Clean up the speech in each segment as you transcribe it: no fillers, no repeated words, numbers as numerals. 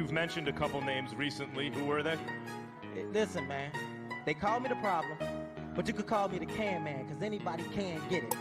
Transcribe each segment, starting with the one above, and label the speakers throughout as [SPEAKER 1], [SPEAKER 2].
[SPEAKER 1] You've mentioned a couple names recently. Who were they?
[SPEAKER 2] Listen, man. They call me the problem, but you could call me the can man, because anybody can get it.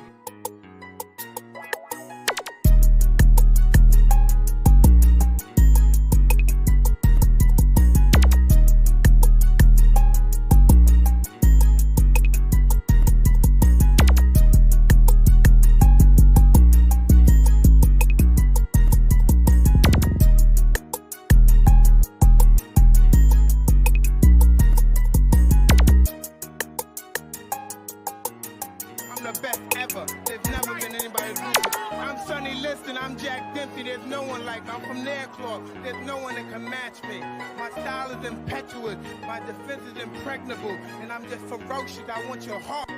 [SPEAKER 3] And I'm just ferocious. I want your heart.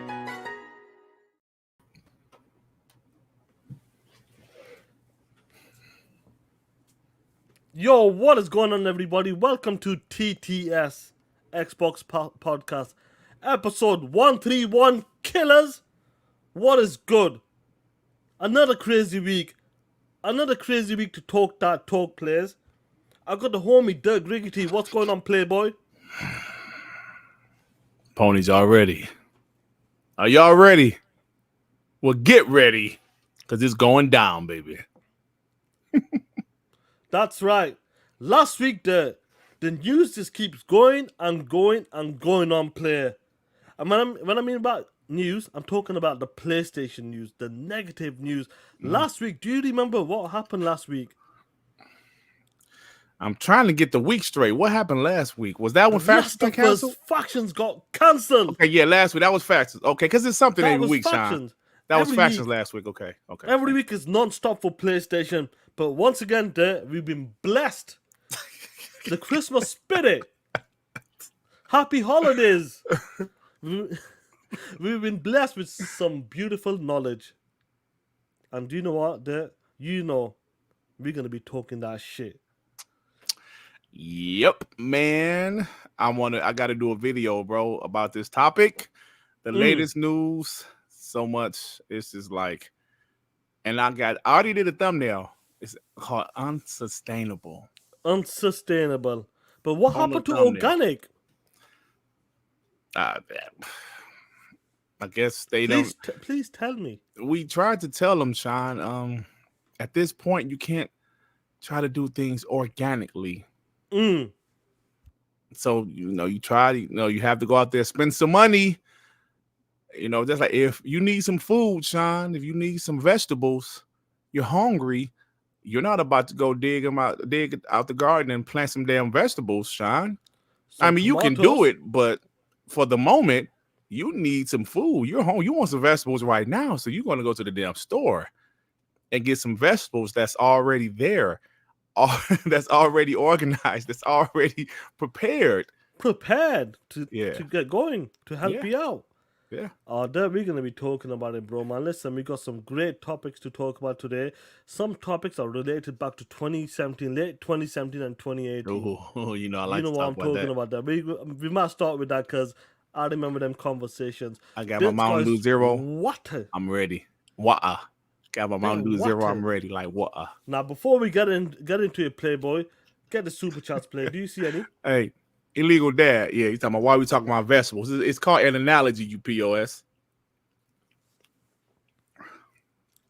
[SPEAKER 4] Yo, what is going on, everybody? Welcome to TTS Xbox Podcast, episode 131. Killers, what is good? Another crazy week to talk that talk, players. I got the homie Durt Griggity. What's going on, Playboy?
[SPEAKER 5] Ponies already. Are y'all ready? Well, get ready, because it's going down, baby.
[SPEAKER 4] That's right. Last week, the news just keeps going and going and going on, player. And when I mean about news, I'm talking about the PlayStation news, the negative news. Last week, do you remember what happened last week?
[SPEAKER 5] I'm trying to get the week straight. What happened last week? Was that when Factions got canceled?
[SPEAKER 4] Factions got canceled.
[SPEAKER 5] Okay, yeah, last week. That was Factions. Okay, because it's something every week,
[SPEAKER 4] Factions.
[SPEAKER 5] Sean. That was
[SPEAKER 4] Every
[SPEAKER 5] Factions
[SPEAKER 4] week.
[SPEAKER 5] last week. Okay.
[SPEAKER 4] Every week is non-stop for PlayStation. But once again, we've been blessed. The Christmas spirit. Happy holidays. We've been blessed with some beautiful knowledge. And do you know what? You know, we're going to be talking that shit.
[SPEAKER 5] Yep, man. I got to do a video, bro, about this topic. The latest news. So much. It's just like, and I already did a thumbnail. It's called Unsustainable.
[SPEAKER 4] Unsustainable. But what happened to organic?
[SPEAKER 5] I guess they don't.
[SPEAKER 4] Please tell me.
[SPEAKER 5] We tried to tell them, Sean. At this point, you can't try to do things organically. So you have to go out there, spend some money. Just like if you need some food, Sean, if you need some vegetables, you're hungry. You're not about to go dig out the garden and plant some damn vegetables, Sean. I mean, you can do it, but for the moment, you need some food. You're home. You want some vegetables right now, so you're going to go to the damn store and get some vegetables that's already there, that's already organized, that's already prepared to get going, to help you out.
[SPEAKER 4] Yeah. We're going to be talking about it, bro, man. Listen, we got some great topics to talk about today. Some topics are related back to 2017, late 2017 and 2018.
[SPEAKER 5] Oh, I like
[SPEAKER 4] to talk
[SPEAKER 5] what I'm
[SPEAKER 4] talking about that. We might start with that because I remember them conversations.
[SPEAKER 5] I got my Mountain Dew Zero.
[SPEAKER 4] Water.
[SPEAKER 5] I'm ready. Water. Got my Mountain Dew Zero. I'm ready. Like water.
[SPEAKER 4] Now, before we get into it, Playboy, get the super chats play. Do you see any?
[SPEAKER 5] Hey. Illegal dad. Yeah, he's talking about why we talking about vegetables. It's called an analogy, you POS.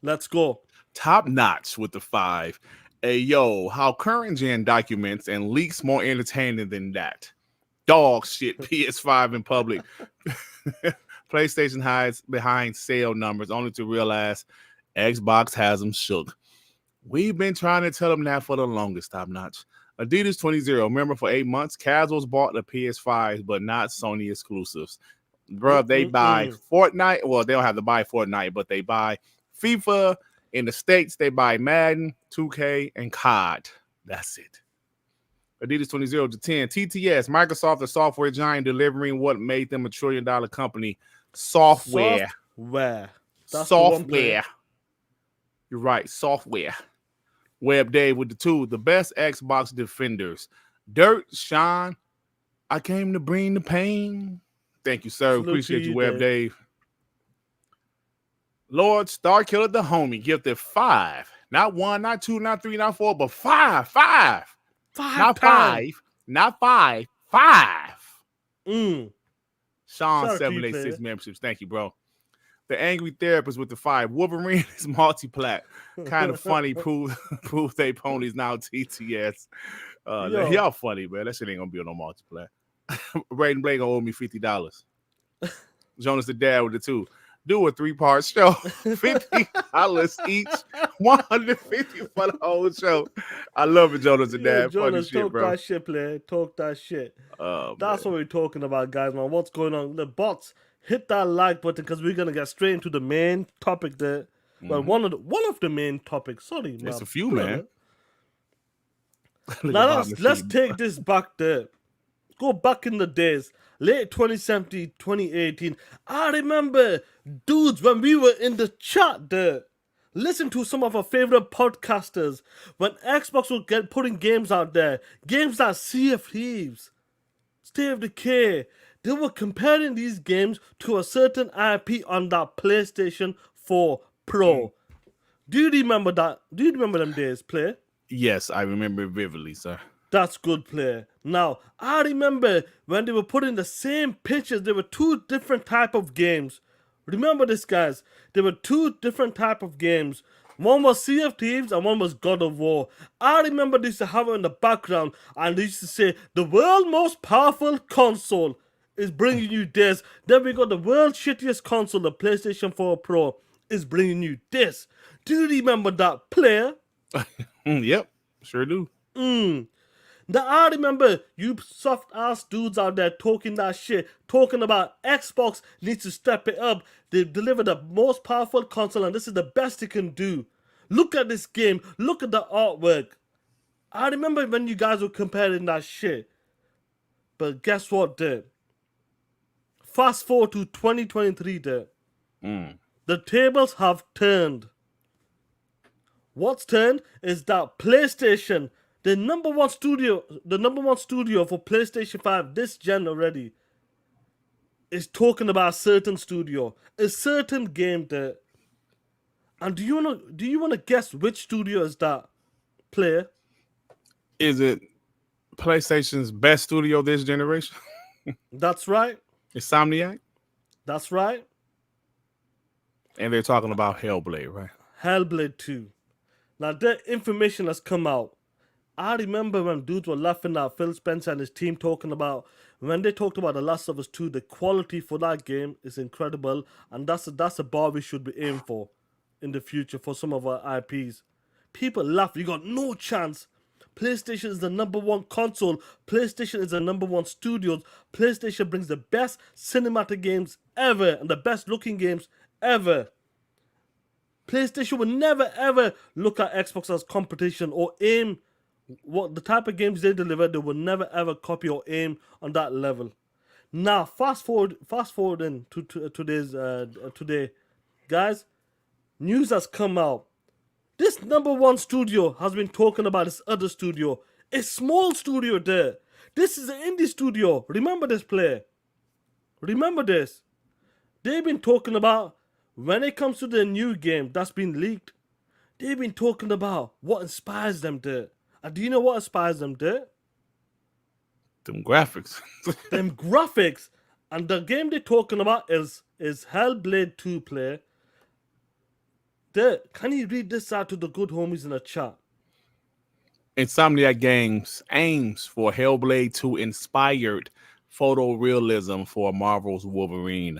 [SPEAKER 4] Let's go.
[SPEAKER 5] Top notch with the 5. Hey, yo, how current gen documents and leaks more entertaining than that? Dog shit, PS5 in public. PlayStation hides behind sale numbers only to realize Xbox has them shook. We've been trying to tell them that for the longest, top notch. Adidas 20. Remember, for 8 months, Casuals bought the PS5s, but not Sony exclusives. Bro, they buy Fortnite. Well, they don't have to buy Fortnite, but they buy FIFA. In the States, they buy Madden, 2K, and COD. That's it. Adidas 20 to 10. TTS, Microsoft, the software giant, delivering what made them $1 trillion company. Software.
[SPEAKER 4] That's
[SPEAKER 5] software. You're right. Software. Web Dave with the 2, the best Xbox defenders. Durt, Sean, I came to bring the pain. Thank you, sir. Appreciate you, Web Dave. Lord Starkiller the homie gifted 5. Not 1, not 2, not 3, not 4, but 5. Not five. Not five. 5.
[SPEAKER 4] Mm.
[SPEAKER 5] Sean
[SPEAKER 4] Shout out to you,
[SPEAKER 5] 786
[SPEAKER 4] player.
[SPEAKER 5] memberships. Thank you, bro. The angry therapist with the 5. Wolverine is multi-plat. Kind of funny. Prove they ponies now TTS.
[SPEAKER 4] Yo.
[SPEAKER 5] Y'all funny, man. That shit ain't gonna be on no multi-plat. Braden Blake gonna owe me $50. Jonas the dad with the 2. Do a 3-part show. $50 each. $150 for the whole show. I love it, Jonas the
[SPEAKER 4] Yeah,
[SPEAKER 5] dad.
[SPEAKER 4] Jonas,
[SPEAKER 5] Funny shit,
[SPEAKER 4] talk
[SPEAKER 5] bro.
[SPEAKER 4] that shit, player. Talk that shit. That's
[SPEAKER 5] Man.
[SPEAKER 4] what we're talking about, guys, man. What's going on? The bots, hit that like button because we're gonna get straight into the main topic there. Well, one of the main topics. Sorry, man.
[SPEAKER 5] It's a few, man.
[SPEAKER 4] Now let's take this back there. Go back in the days, late 2017, 2018. I remember, dudes, when we were in the chat there, listen to some of our favorite podcasters when Xbox would get putting games out there, games like Sea of Thieves, State of Decay. They were comparing these games to a certain IP on that PlayStation 4 Pro. Do you remember that? Do you remember them days, player?
[SPEAKER 5] Yes, I remember it vividly, sir.
[SPEAKER 4] That's good, player. Now, I remember when they were putting the same pictures, there were 2 different type of games. Remember this, guys. There were 2 different type of games. One was Sea of Thieves and one was God of War. I remember they used to have it in the background and they used to say, the world's most powerful console is bringing you this. Then we got the world's shittiest console, the PlayStation 4 Pro, is bringing you this. Do you remember that, player?
[SPEAKER 5] Yep, sure do.
[SPEAKER 4] Now, I remember you soft ass dudes out there talking that shit, talking about Xbox needs to step it up. They deliver the most powerful console, and this is the best it can do. Look at this game. Look at the artwork. I remember when you guys were comparing that shit. But guess what, dude? Fast forward to 2023, dude. The tables have turned. What's turned is that PlayStation, the number one studio for PlayStation 5 this gen already, is talking about a certain studio, a certain game there. And do you wanna guess which studio is that, player?
[SPEAKER 5] Is it PlayStation's best studio this generation?
[SPEAKER 4] That's right.
[SPEAKER 5] Insomniac?
[SPEAKER 4] That's right.
[SPEAKER 5] And they're talking about Hellblade, right?
[SPEAKER 4] Hellblade 2. Now that information has come out. I remember when dudes were laughing at Phil Spencer and his team talking about, when they talked about The Last of Us 2, the quality for that game is incredible, and that's a bar we should be aiming for in the future for some of our IPs. People laugh. You got no chance. PlayStation is the number one console. PlayStation is the number one studio. PlayStation brings the best cinematic games ever and the best looking games ever. PlayStation will never ever look at Xbox as competition or aim what the type of games they deliver. They will never ever copy or aim on that level. Now, fast forwarding to today, guys. News has come out. This number one studio has been talking about this other studio. A small studio there. This is an indie studio. Remember this, player. Remember this. They've been talking about, when it comes to the new game that's been leaked, they've been talking about what inspires them there. And do you know what inspires them there?
[SPEAKER 5] Them graphics.
[SPEAKER 4] Them graphics. And the game they're talking about is Hellblade 2, player. There, can you read this out to the good homies in the chat?
[SPEAKER 5] Insomniac Games aims for Hellblade 2 inspired photorealism for Marvel's Wolverine.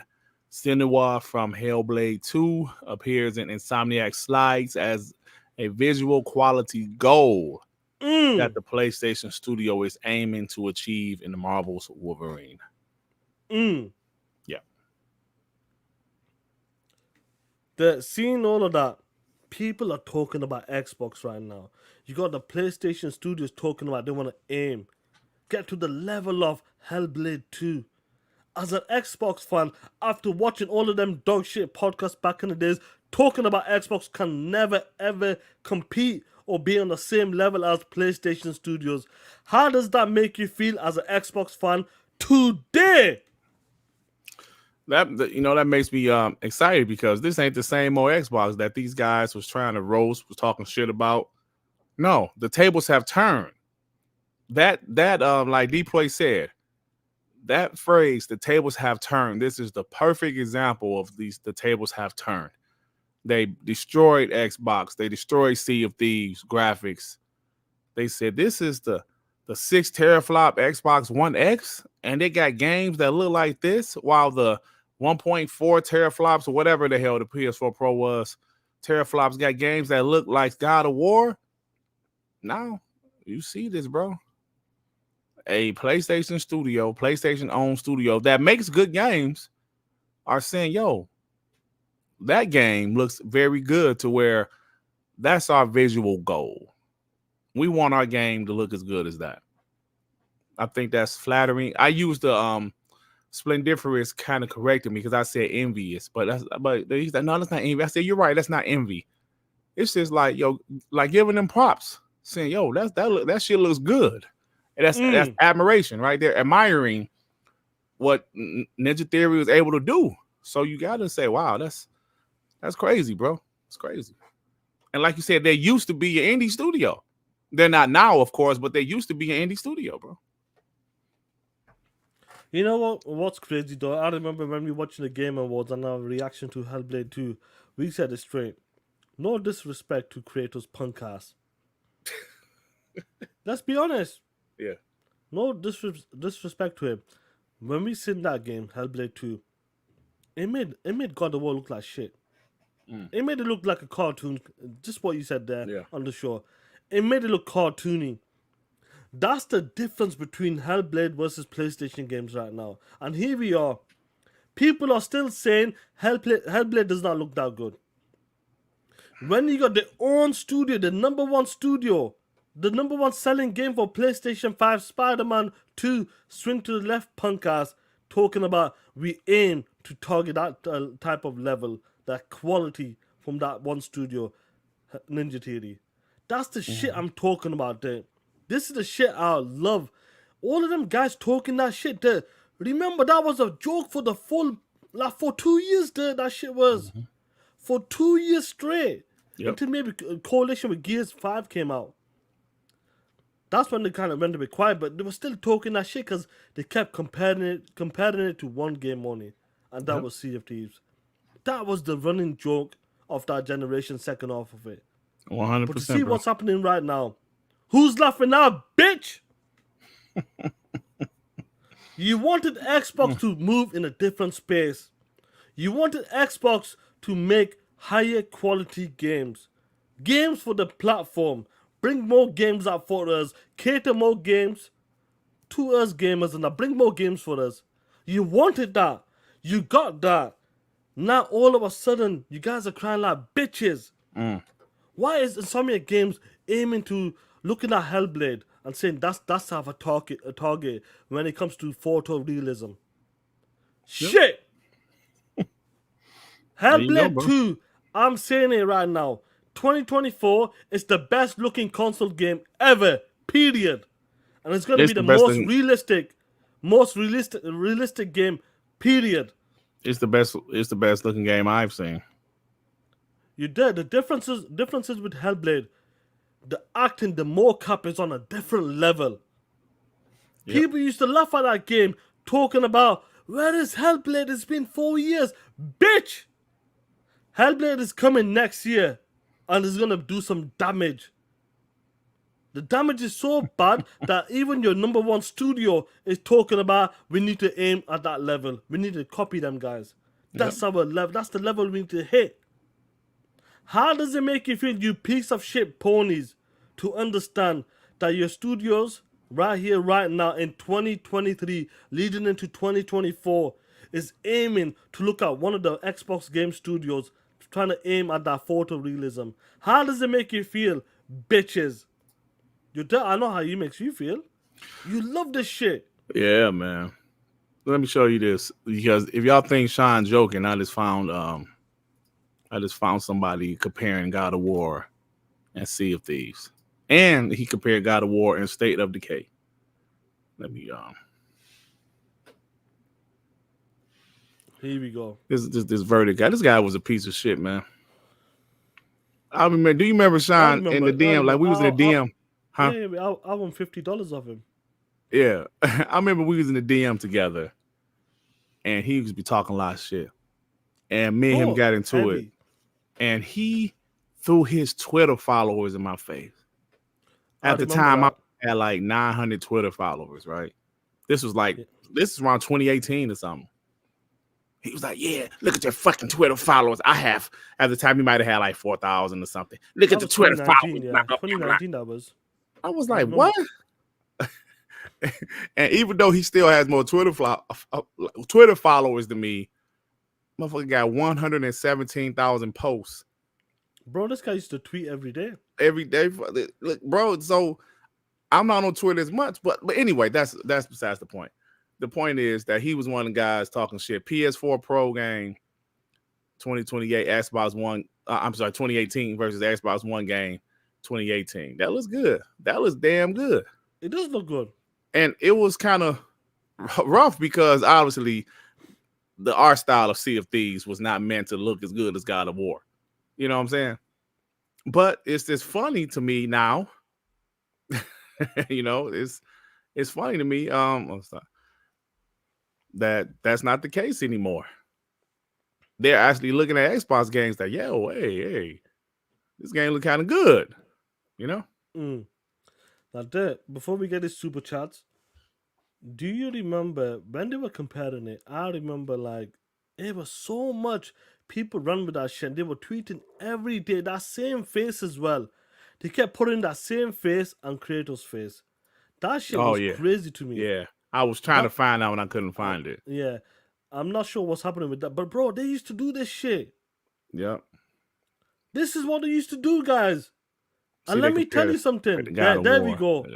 [SPEAKER 5] Senua from Hellblade 2 appears in Insomniac slides as a visual quality goal that the PlayStation Studio is aiming to achieve in the Marvel's Wolverine. Yeah.
[SPEAKER 4] Seeing all of that, people are talking about Xbox right now. You got the PlayStation Studios talking about they want to aim, get to the level of Hellblade 2. As an Xbox fan, after watching all of them dog shit podcasts back in the days, talking about Xbox can never ever compete or be on the same level as PlayStation Studios. How does that make you feel as an Xbox fan today?
[SPEAKER 5] That makes me excited because this ain't the same old Xbox that these guys was trying to roast, was talking shit about. No, the tables have turned. that like Deploy said, that phrase, the tables have turned. This is the perfect example of the tables have turned. They destroyed Xbox. They destroyed Sea of Thieves graphics. They said this is the 6 teraflop Xbox One X, and they got games that look like this, while the 1.4 teraflops or whatever the hell the PS4 Pro was, teraflops got games that look like God of War. Now you see this, bro. A PlayStation studio, PlayStation-owned studio that makes good games are saying, yo, that game looks very good to where that's our visual goal. We want our game to look as good as that. I think that's flattering. I used the splendiferous kind of corrected me because I said envious, but he said, no, that's not envy. I said, you're right, that's not envy. It's just like, yo, like giving them props, saying, yo, that shit looks good. And that's admiration right there, admiring what Ninja Theory was able to do. So you gotta say, wow, that's crazy, bro. It's crazy. And like you said, they used to be an indie studio. They're not now, of course, but they used to be an indie studio, bro.
[SPEAKER 4] You know what? What's crazy though? I remember when we were watching the Game Awards and our reaction to Hellblade 2, we said it straight. No disrespect to Kratos' punk ass. Let's be honest.
[SPEAKER 5] Yeah.
[SPEAKER 4] No disrespect to him. When we seen that game, Hellblade 2, it made God of War look like shit. It made it look like a cartoon. Just what you said there on the show. It made it look cartoony. That's the difference between Hellblade versus PlayStation games right now. And here we are. People are still saying Hellblade does not look that good. When you got their own studio, the number one studio, the number one selling game for PlayStation 5, Spider-Man 2, swing to the left punk ass, talking about we aim to target that type of level, that quality from that one studio, Ninja Theory. That's the shit I'm talking about there. This is the shit I love. All of them guys talking that shit there. Remember, that was a joke for the full, like for 2 years there, that shit was. For 2 years straight. Until maybe Coalition with Gears 5 came out. That's when they kind of went a bit quiet, but they were still talking that shit because they kept comparing it to one game only, and that was Sea of Thieves. That was the running joke of that generation, second half of it.
[SPEAKER 5] 100%.
[SPEAKER 4] But to see what's happening right now, who's laughing now, bitch? You wanted Xbox to move in a different space. You wanted Xbox to make higher quality games. Games for the platform. Bring more games out for us. Cater more games to us gamers and bring more games for us. You wanted that. You got that. Now all of a sudden, you guys are crying like bitches. Why is Insomniac Games aiming to looking at Hellblade and saying that's have a target when it comes to photorealism? Shit! Hellblade 2, I'm saying it right now. 2024 is the best looking console game ever. Period. And it's gonna be the most realistic game. Period.
[SPEAKER 5] It's the best looking game I've seen.
[SPEAKER 4] You did. The differences with Hellblade, the acting, the mocap is on a different level. People used to laugh at that game, talking about where is Hellblade? It's been 4 years, bitch. Hellblade is coming next year, and it's gonna do some damage. The damage is so bad that even your number one studio is talking about we need to aim at that level. We need to copy them guys. That's our level. That's the level we need to hit. How does it make you feel, you piece of shit ponies, to understand that your studios right here, right now in 2023, leading into 2024, is aiming to look at one of the Xbox game studios, trying to aim at that photorealism? How does it make you feel, bitches? I know how it makes you feel. You love this shit.
[SPEAKER 5] Yeah, man. Let me show you this, because if y'all think Sean's joking, I just found somebody comparing God of War and Sea of Thieves, and he compared God of War and State of Decay. Let me
[SPEAKER 4] Here we go.
[SPEAKER 5] This verdict guy. This guy was a piece of shit, man. I remember. Do you remember Sean in the DM? Like we was in the DM. Huh?
[SPEAKER 4] Yeah, I won $50 off him.
[SPEAKER 5] Yeah. I remember we was in the DM together, and he used to be talking a lot of shit. And me and him
[SPEAKER 4] Bro,
[SPEAKER 5] got into it.
[SPEAKER 4] heavy.
[SPEAKER 5] And he threw his Twitter followers in my face.
[SPEAKER 4] I
[SPEAKER 5] At the
[SPEAKER 4] remember
[SPEAKER 5] time, I
[SPEAKER 4] that.
[SPEAKER 5] had like 900 Twitter followers, right? This was like,
[SPEAKER 4] Yeah.
[SPEAKER 5] this is around 2018 or something. He was like, yeah, look at your fucking Twitter followers. I have, at the time, he might have had like 4,000 or something. Look
[SPEAKER 4] That
[SPEAKER 5] at the
[SPEAKER 4] was
[SPEAKER 5] Twitter
[SPEAKER 4] 2019,
[SPEAKER 5] followers.
[SPEAKER 4] yeah. 2019 that was.
[SPEAKER 5] I was
[SPEAKER 4] I
[SPEAKER 5] like,
[SPEAKER 4] remember.
[SPEAKER 5] what? And even though he still has more Twitter followers than me, motherfucker got 117,000 posts.
[SPEAKER 4] Bro, this guy used to tweet every day.
[SPEAKER 5] Every day. Look, bro, so I'm not on Twitter as much, but anyway, that's besides the point. The point is that he was one of the guys talking shit. PS4 Pro game 2028 Xbox One. 2018 versus Xbox One game 2018. That looks good. That looks damn good.
[SPEAKER 4] It does look good.
[SPEAKER 5] And it was kind of rough because obviously the art style of Sea of Thieves was not meant to look as good as God of War. You know what I'm saying? But it's just funny to me now. You know, it's funny to me. That's not the case anymore. They're actually looking at Xbox games that, hey, this game look kind of good. You know?
[SPEAKER 4] Now, Durt, before we get this super chats, do you remember when they were comparing it? I remember like it was so much people run with that shit. And they were tweeting every day that same face as well. They kept putting that same face on Kratos' face. That shit was crazy to me.
[SPEAKER 5] Yeah. I was trying to find out and I couldn't find it.
[SPEAKER 4] Yeah. I'm not sure what's happening with that. But bro, they used to do this shit.
[SPEAKER 5] Yep.
[SPEAKER 4] This is what they used to do, guys. And let me tell you something. There we go.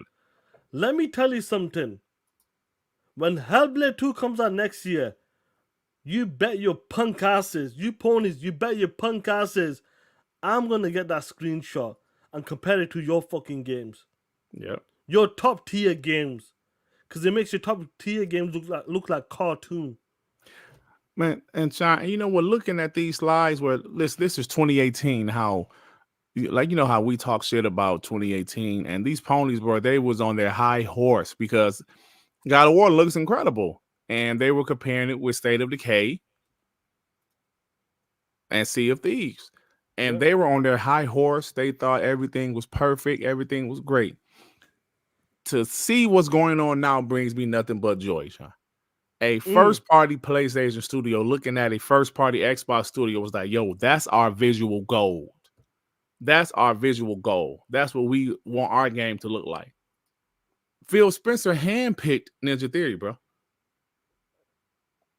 [SPEAKER 4] Let me tell you something. When Hellblade 2 comes out next year, you bet your punk asses, you ponies, you bet your punk asses, I'm going to get that screenshot and compare it to your fucking games.
[SPEAKER 5] Yep.
[SPEAKER 4] Your top tier games. Because it makes your top tier games look like cartoon.
[SPEAKER 5] Man, and Sean, you know, we're looking at these slides where this is 2018, how, like, you know how we talk shit about 2018, and these ponies, bro, they was on their high horse because God of War looks incredible, and they were comparing it with State of Decay and Sea of Thieves, and they were on their high horse. They thought everything was perfect, everything was great. To see what's going on now brings me nothing but joy, Sean. A first-party PlayStation studio looking at a first-party Xbox studio was like, yo, that's our visual gold. That's our visual goal. That's what we want our game to look like. Phil Spencer handpicked Ninja Theory, bro.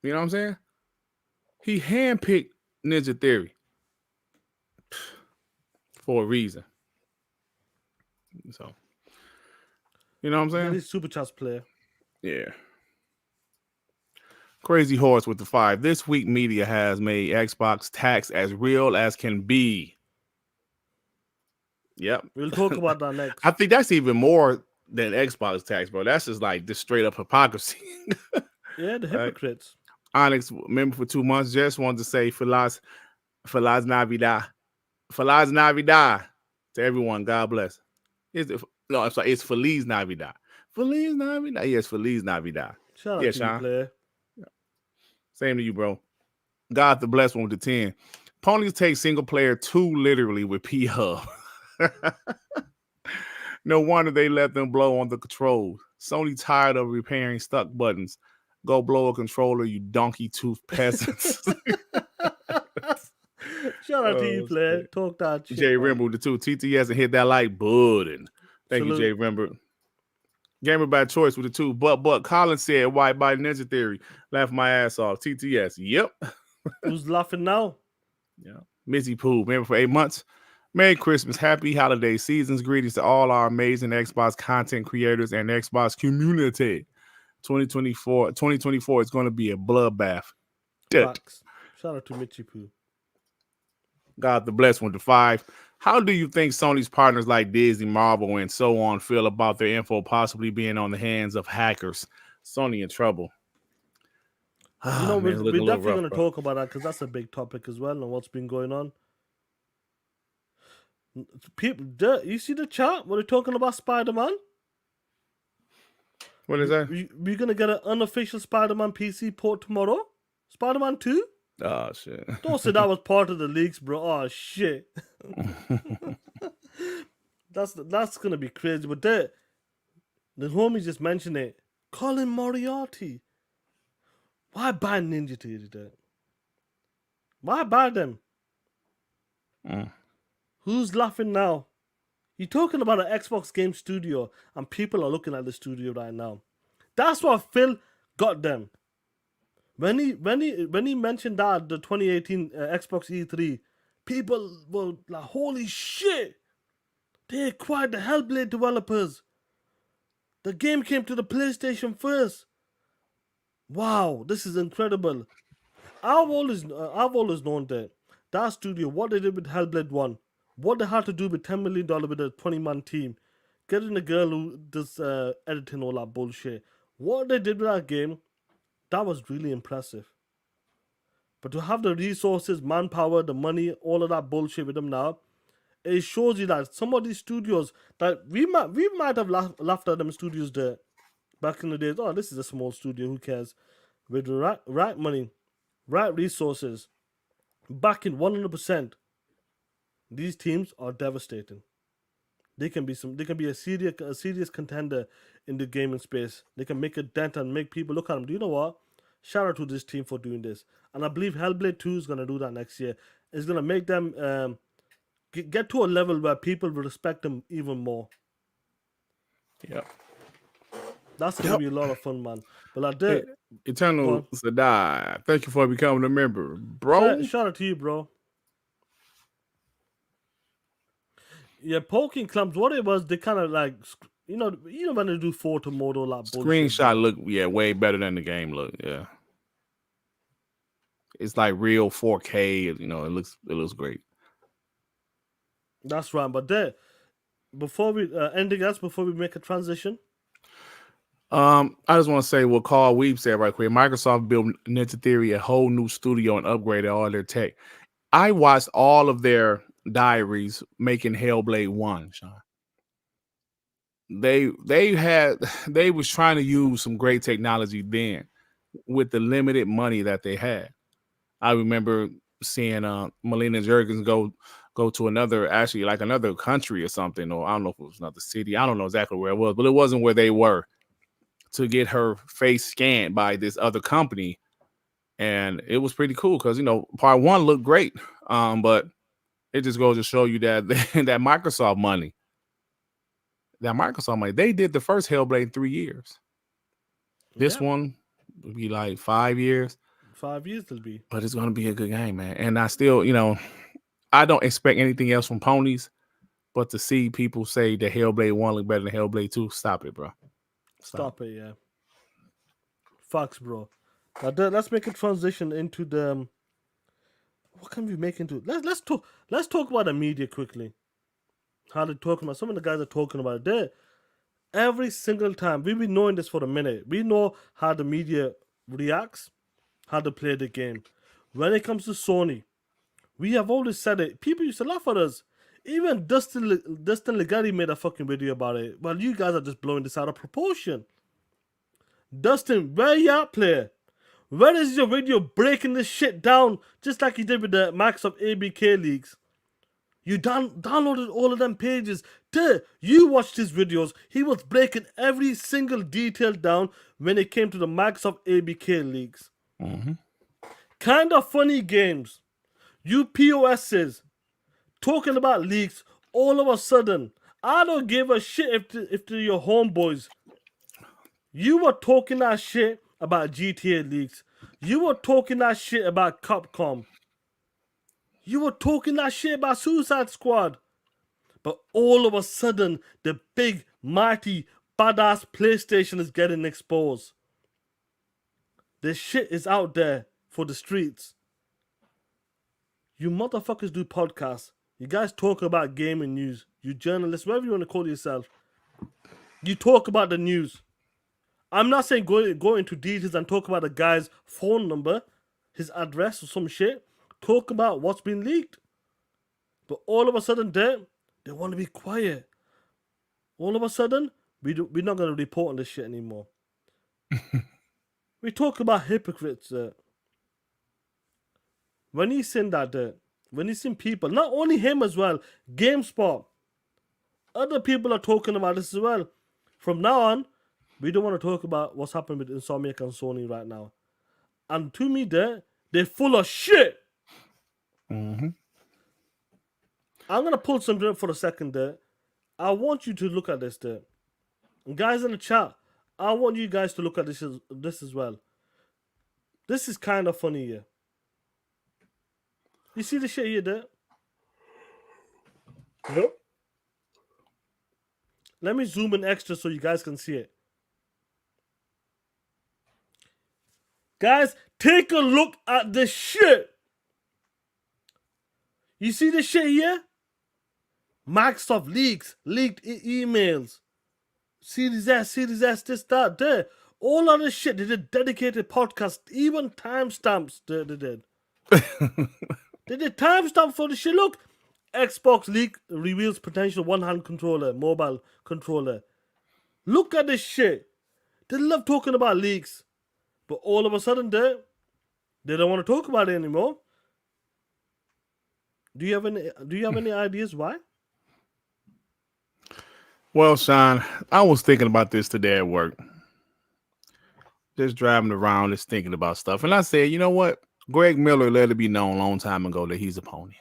[SPEAKER 5] You know what I'm saying? He handpicked Ninja Theory for a reason. So, you know what I'm saying?
[SPEAKER 4] He's Super Chats player.
[SPEAKER 5] Yeah. Crazy Horse with the 5. This week, media has made Xbox tax as real as can be. Yep.
[SPEAKER 4] We'll talk about that next.
[SPEAKER 5] I think that's even more than Xbox tax, bro. That's just like this straight up hypocrisy.
[SPEAKER 4] Yeah, the hypocrites.
[SPEAKER 5] Onyx, member for 2 months, just wanted to say Feliz Navidad. Feliz Navidad to everyone. God bless. I'm sorry, it's Feliz Navidad. Feliz Navidad. Yes, Feliz Navidad.
[SPEAKER 4] Shout out to you, player.
[SPEAKER 5] Same to you, bro. God the bless one with the 10. Ponies take single player too literally with P-Hub. No wonder they let them blow on the controls. Sony tired of repairing stuck buttons. Go blow a controller, you donkey tooth peasants.
[SPEAKER 4] Shout out to you, player. Talk that shit.
[SPEAKER 5] Jay Rimber with the 2. TTS and hit that like button. Thank you, Jay Rimber. Gamer by choice with the 2. But Colin said white body Ninja Theory. Laugh my ass off. TTS. Yep.
[SPEAKER 4] Who's laughing now?
[SPEAKER 5] Yeah. Missy Pooh. Remember for 8 months. Merry Christmas. Happy holiday seasons. Greetings to all our amazing Xbox content creators and Xbox community. 2024 is going to be a bloodbath.
[SPEAKER 4] Shout out to Mitchy Pooh.
[SPEAKER 5] God the bless one to 5. How do you think Sony's partners like Disney, Marvel, and so on feel about their info possibly being on the hands of hackers? Sony in trouble.
[SPEAKER 4] You know, we're definitely going to talk about that because that's a big topic as well and what's been going on. People, you see the chat? What are talking about Spider-Man?
[SPEAKER 5] What is that?
[SPEAKER 4] We're gonna get an unofficial Spider-Man PC port tomorrow. Spider-Man 2?
[SPEAKER 5] Oh shit.
[SPEAKER 4] Don't say that was part of the leaks, bro. Oh shit. That's gonna be crazy. But the homie just mentioned it. Colin Moriarty. Why ban Ninja Theory there? Why ban them? Who's laughing now? You're talking about an Xbox game studio, and people are looking at the studio right now. That's what Phil got them. When he mentioned that at the 2018 Xbox E3, people were like, "Holy shit! They acquired the Hellblade developers. The game came to the PlayStation first. Wow, this is incredible." I've always known that studio, what they did with Hellblade 1, what they had to do with $10 million with a 20-man team, getting a girl who does editing, all that bullshit. What they did with that game, that was really impressive. But to have the resources, manpower, the money, all of that bullshit with them now, it shows you that some of these studios that we might have laughed at them studios there back in the days. Oh, this is a small studio, who cares? With the right money, right resources, backing 100%, these teams are devastating. They can be a serious contender in the gaming space. They can make a dent and make people look at them. Do you know what? Shout out to this team for doing this. And I believe Hellblade 2 is gonna do that next year. It's gonna make them get to a level where people will respect them even more.
[SPEAKER 5] Yep.
[SPEAKER 4] That's gonna be a lot of fun, man. But like that,
[SPEAKER 5] Eternal Sadai, thank you for becoming a member, bro.
[SPEAKER 4] Shout out to you, bro. Yeah, poking clumps. What it was, they kind of like, you know when they do photo mode or that
[SPEAKER 5] screenshot look way better than the game look. Yeah, it's like real 4K. You know, it looks great.
[SPEAKER 4] That's right. But before we anything else before we make a transition?
[SPEAKER 5] I just want to say what Carl Weeb said right quick. Microsoft built Ninja Theory a whole new studio and upgraded all their tech. I watched all of their diaries making Hellblade 1, Sean. They was trying to use some great technology then with the limited money that they had. I remember seeing Melina Juergens go to another country or something, or I don't know if it was another city. I don't know exactly where it was, but it wasn't where they were, to get her face scanned by this other company. And it was pretty cool because, part 1 looked great. But it just goes to show you that that Microsoft money, they did the first Hellblade in 3 years. This one would be like 5 years.
[SPEAKER 4] 5 years it'll be.
[SPEAKER 5] But it's going to be a good game, man. And I still, I don't expect anything else from ponies, but to see people say that Hellblade 1 look better than Hellblade 2, stop it, bro.
[SPEAKER 4] Stop it, yeah. Facts, bro. Now, let's make a transition into the... What can we make into... Let's talk about the media quickly. How they're talking about... Some of the guys are talking about it. Every single time. We've been knowing this for a minute. We know how the media reacts, how to play the game. When it comes to Sony, we have always said it. People used to laugh at us. Even Dustin Legatti made a fucking video about it. Well, you guys are just blowing this out of proportion. Dustin, where you at, player? Where is your video breaking this shit down just like you did with the Microsoft ABK leaks? You downloaded all of them pages. You watched his videos. He was breaking every single detail down when it came to the Microsoft ABK leaks.
[SPEAKER 5] Mm-hmm.
[SPEAKER 4] Kind of funny games. You POSs talking about leaks all of a sudden. I don't give a shit if they're your homeboys. You were talking that shit about GTA leaks. You were talking that shit about Capcom. You were talking that shit about Suicide Squad. But all of a sudden, the big, mighty, badass PlayStation is getting exposed. This shit is out there for the streets. You motherfuckers do podcasts. You guys talk about gaming news. You journalists, whatever you want to call yourself. You talk about the news. I'm not saying go into details and talk about the guy's phone number, his address or some shit. Talk about what's been leaked. But all of a sudden, They want to be quiet. All of a sudden, we're not going to report on this shit anymore. We talk about hypocrites. When he's seen that, when he's seen people, not only him as well, GameSpot, other people are talking about this as well. From now on, we don't want to talk about what's happened with Insomniac and Sony right now. And to me, they're full of shit.
[SPEAKER 5] Mm-hmm.
[SPEAKER 4] I'm going to pull something up for a second there. I want you to look at this there. And guys in the chat, I want you guys to look at this as well. This is kind of funny here. You see the shit here there? Yep. Let me zoom in extra so you guys can see it. Guys, take a look at this shit. You see this shit here? Microsoft leaked emails. Series S, this, that, there. All of this shit. They did dedicated podcasts, even timestamps they did. They did timestamp for the shit. Look, Xbox leak reveals potential one-hand controller, mobile controller. Look at this shit. They love talking about leaks. But all of a sudden, they don't want to talk about it anymore. Do you have any ideas why?
[SPEAKER 5] Well, Sean, I was thinking about this today at work. Just driving around, just thinking about stuff. And I said, you know what? Greg Miller let it be known a long time ago that he's a pony.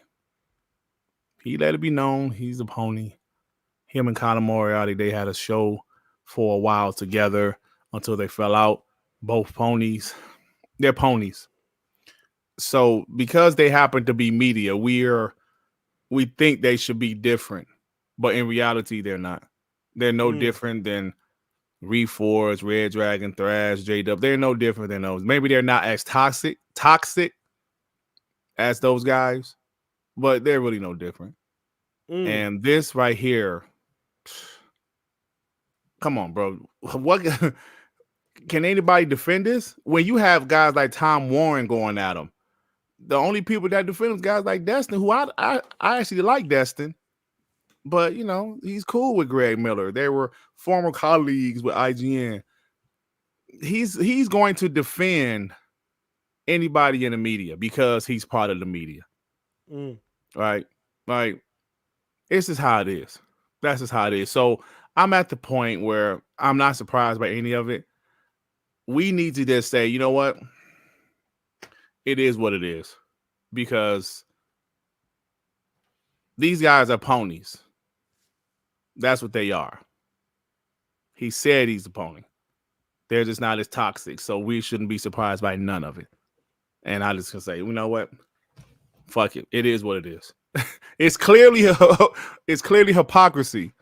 [SPEAKER 5] He let it be known he's a pony. Him and Conor Moriarty, they had a show for a while together until they fell out. Both ponies. They're ponies. So because they happen to be media, we think they should be different. But in reality, they're not. They're no different than Reforge, Red Dragon, Thrash, J-Dub. They're no different than those. Maybe they're not as toxic as those guys, but they're really no different. And this right here, come on, bro. What can anybody defend this? When you have guys like Tom Warren going at them, the only people that defend them is guys like Destin, who I actually like Destin. But, you know, he's cool with Greg Miller. They were former colleagues with IGN. He's going to defend anybody in the media because he's part of the media. Right? Like, this is how it is. That's just how it is. So I'm at the point where I'm not surprised by any of it. We need to just say, you know what? It is what it is. Because these guys are ponies. That's what they are. He said he's a pony. They're just not as toxic, so we shouldn't be surprised by none of it. And I just gonna say, you know what? Fuck it. It is what it is. It's clearly hypocrisy.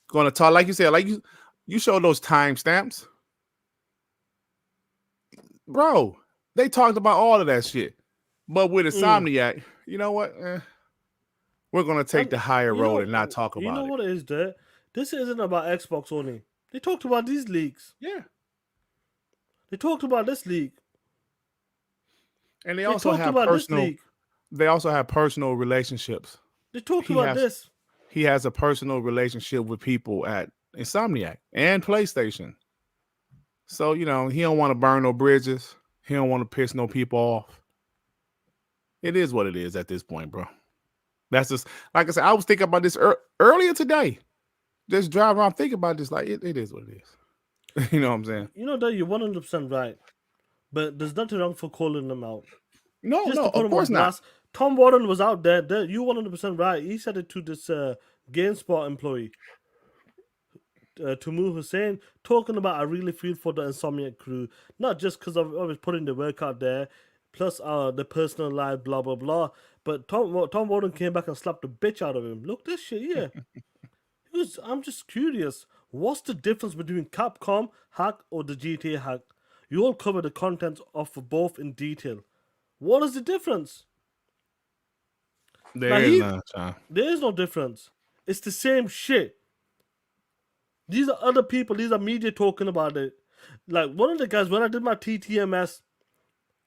[SPEAKER 5] Going to talk like you said, like you show those timestamps, bro. They talked about all of that shit, but with Insomniac, you know what? We're going to take the higher road and not talk about it.
[SPEAKER 4] You know what it is, there? This isn't about Xbox only. They talked about these leaks.
[SPEAKER 5] Yeah.
[SPEAKER 4] They talked about this leak.
[SPEAKER 5] And they also have personal relationships.
[SPEAKER 4] They talked about this.
[SPEAKER 5] He has a personal relationship with people at Insomniac and PlayStation. So, you know, he don't want to burn no bridges. He don't want to piss no people off. It is what it is at this point, bro. That's just, like I said, I was thinking about this earlier today. Just driving around thinking about this, like, it is what it is. You know what I'm saying?
[SPEAKER 4] You know that you're 100% right. But there's nothing wrong for calling them out.
[SPEAKER 5] No, of course not.
[SPEAKER 4] Tom Warren was out there. You're 100% right. He said it to this GameSpot employee, Tumu Hussein, talking about I really feel for the Insomniac crew. Not just because I was putting the work out there, plus the personal life, blah, blah, blah. But Tom Warren came back and slapped the bitch out of him. Look, this shit here. I'm just curious. What's the difference between Capcom hack or the GTA hack? You all cover the contents of both in detail. What is the difference?
[SPEAKER 5] There
[SPEAKER 4] is no difference. It's the same shit. These are other people. These are media talking about it. Like one of the guys, when I did my TTMS,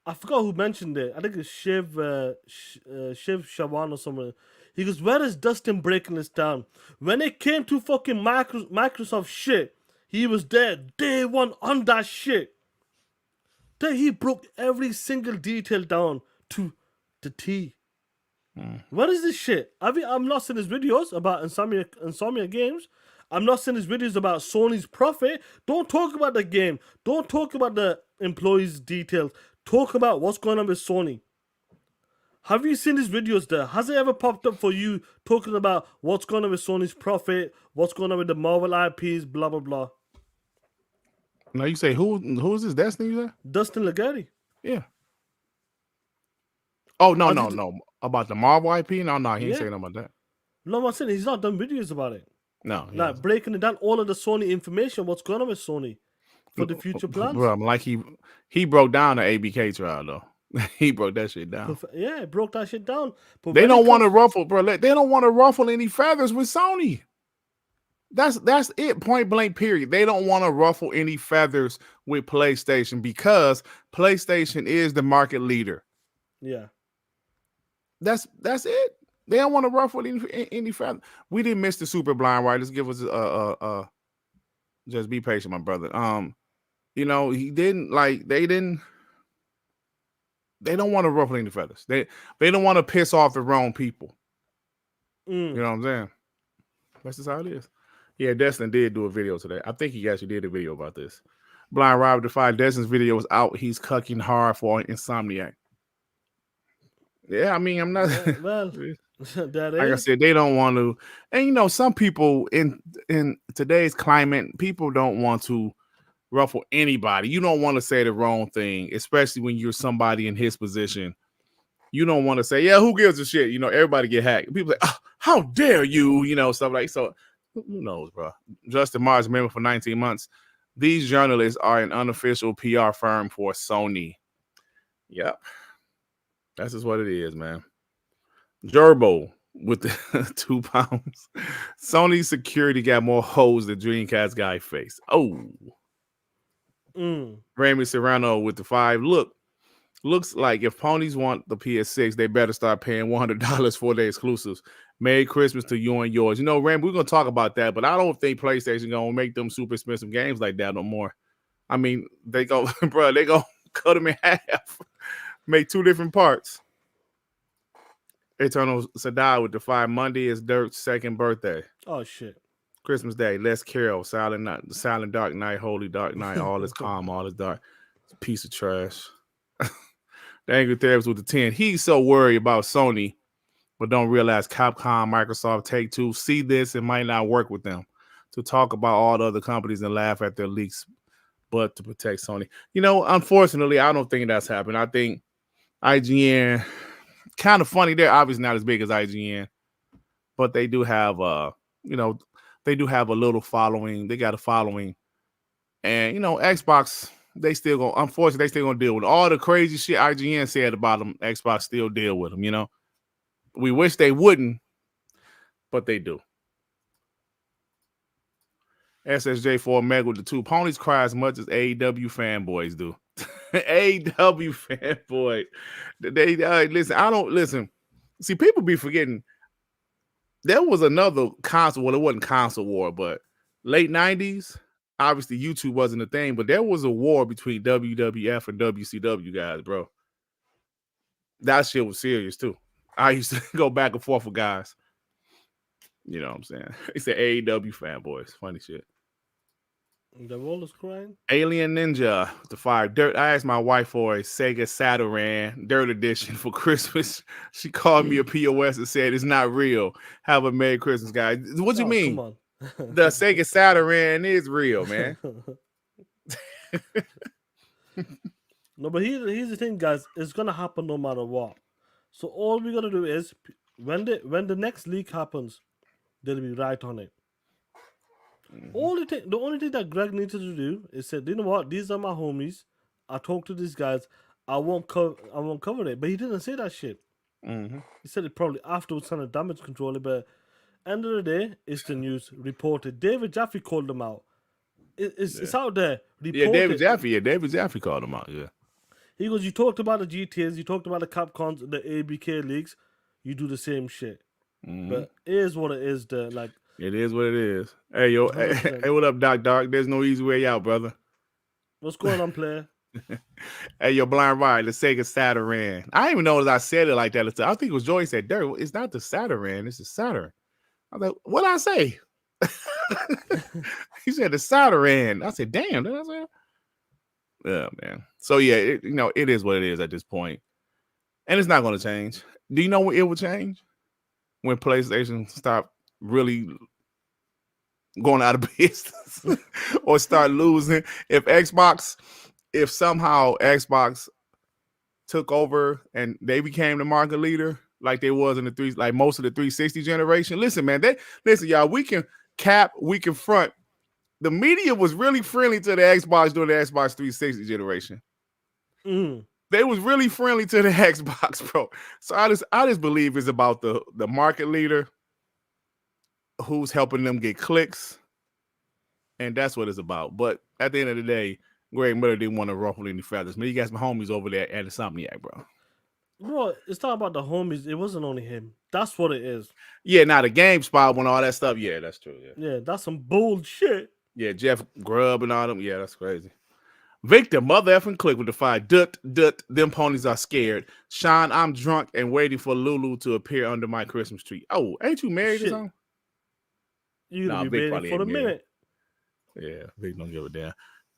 [SPEAKER 4] I forgot who mentioned it. I think it's Shiv Shawan or someone. He goes, where is Dustin breaking this down? When it came to fucking Microsoft shit, he was there day one on that shit. Then he broke every single detail down to the T. What is this shit? I'm not seeing his videos about Insomniac games. I'm not seeing his videos about Sony's profit. Don't talk about the game. Don't talk about the employees' details. Talk about what's going on with Sony. Have you seen his videos there? Has it ever popped up for you talking about what's going on with Sony's profit, what's going on with the Marvel IPs, blah, blah, blah?
[SPEAKER 5] Now you say, who is this Destiny you say?
[SPEAKER 4] Dustin Ligeti.
[SPEAKER 5] Yeah. Oh, no. About the Marvel IP? No, he ain't saying nothing about that.
[SPEAKER 4] No, I'm saying he's not done videos about it.
[SPEAKER 5] No.
[SPEAKER 4] Like breaking it down, all of the Sony information, what's going on with Sony for the future plans.
[SPEAKER 5] Bro, like he broke down the ABK trial, though. He broke that shit down.
[SPEAKER 4] Yeah, it broke that shit down. But
[SPEAKER 5] they don't want to ruffle, bro. They don't want to ruffle any feathers with Sony. That's it, point blank, period. They don't want to ruffle any feathers with PlayStation because PlayStation is the market leader.
[SPEAKER 4] Yeah.
[SPEAKER 5] That's it. They don't want to ruffle any feathers. We didn't miss the super blind, right? Let's give us just be patient, my brother. He didn't they don't want to ruffle any feathers. They don't want to piss off the wrong people. You know what I'm saying? That's just how it is. Yeah, Destin did do a video today. I think he actually did a video about this. Blind Rob defied Destin's video is out. He's cucking hard for Insomniac. Yeah, I mean, I'm not.
[SPEAKER 4] Well, that
[SPEAKER 5] like I said, they don't want to. And some people in today's climate, people don't want to ruffle anybody. You don't want to say the wrong thing, especially when you're somebody in his position. You don't want to say, yeah, who gives a shit? Everybody get hacked. People say, oh, how dare you? Stuff like so. Who knows, bro? Justin Mars, member for 19 months. These journalists are an unofficial PR firm for Sony. Yep. That's just what it is, man. Gerbo with the 2 pounds. Sony security got more hoes than Dreamcast guy face. Oh. Remy Serrano with the 5. Looks like if ponies want the PS6, they better start paying $100 for their exclusives. Merry Christmas to you and yours. Ram, we're going to talk about that, but I don't think PlayStation going to make them super expensive games like that no more. I mean, they go, bro, they going to cut them in half. Make 2 different parts. Eternal Sadai with the 5. Monday is Dirt's 2nd birthday.
[SPEAKER 4] Oh, shit.
[SPEAKER 5] Christmas Day, Les Carol, Silent Dark Night, Holy Dark Night, all is calm, all is dark. It's a piece of trash. The Angry Therapist with the 10. He's so worried about Sony, but don't realize Capcom, Microsoft, Take-Two see this and might not work with them to talk about all the other companies and laugh at their leaks, but to protect Sony. Unfortunately, I don't think that's happened. I think IGN, kind of funny, they're obviously not as big as IGN, but they do have they do have a little following. They got a following. And Xbox, unfortunately, they still gonna deal with all the crazy shit IGN said about them. Xbox still deal with them, We wish they wouldn't, but they do. SSJ4 Meg with the 2. Ponies cry as much as AEW fanboys do. AEW fanboy. They listen. I don't listen. See, people be forgetting. There was another console. Well, it wasn't console war, but late 90s. Obviously, YouTube wasn't a thing, but there was a war between WWF and WCW guys, bro. That shit was serious too. I used to go back and forth with guys. You know what I'm saying? It's an AEW fanboys. Funny shit.
[SPEAKER 4] The world is crying.
[SPEAKER 5] Alien Ninja with the 5. Dirt. I asked my wife for a Sega Saturn Dirt Edition for Christmas. She called me a POS and said it's not real. Have a Merry Christmas, guys. What you mean?
[SPEAKER 4] Come on.
[SPEAKER 5] The Sega Saturn is real, man.
[SPEAKER 4] No, but here's the thing, guys. It's gonna happen no matter what. So all we gotta do is when the next leak happens, they'll be right on it. The only thing that Greg needed to do is said, you know what, these are my homies. I talked to these guys. I won't cover it. But he didn't say that shit.
[SPEAKER 5] Mm-hmm.
[SPEAKER 4] He said it probably afterwards, trying to damage control it. But end of the day, it's the news reported. David Jaffe called them out. It's out there. Reported.
[SPEAKER 5] Yeah, David Jaffe. Yeah, David Jaffe called them out. Yeah.
[SPEAKER 4] He goes, you talked about the GTAs, you talked about the Capcoms, the ABK leagues. You do the same shit. But it is what it is. There, like
[SPEAKER 5] It is what it is. Hey, yo, hey,
[SPEAKER 4] 100%.
[SPEAKER 5] what up, Doc? There's no easy way out, brother.
[SPEAKER 4] What's going on, player?
[SPEAKER 5] Hey, yo, Blind Ride, the Sega Saturn. I didn't even know that I said it like that. I think it was Joey said, Durt, it's not the Saturn, it's the Saturn. I was like, what did I say? He said the Saturn. I said, damn, did I say it? Yeah, man. So, yeah, it is what it is at this point. And it's not going to change. Do you know when it will change? When PlayStation stop really going out of business or start losing. If somehow Xbox took over and they became the market leader like they was in like most of the 360 generation. Listen, man, y'all, we can front. The media was really friendly to the Xbox during the Xbox 360 generation. They was really friendly to the Xbox, bro. So I just believe it's about the market leader who's helping them get clicks. And that's what it's about. But at the end of the day, Greg Miller didn't want to ruffle any feathers. Man, you got some homies over there at Insomniac, bro.
[SPEAKER 4] Bro, it's not about the homies. It wasn't only him. That's what it is.
[SPEAKER 5] Yeah, now the GameSpot and all that stuff. Yeah, that's true.
[SPEAKER 4] Yeah, that's some bullshit.
[SPEAKER 5] Yeah, Jeff Grubb and all them. Yeah, that's crazy. Victor, mother effing click with the fire. Dut, them ponies are scared. Sean, I'm drunk and waiting for Lulu to appear under my Christmas tree. Oh, ain't you married or something?
[SPEAKER 4] You gonna be waiting for a minute.
[SPEAKER 5] Yeah, Vic don't give a damn.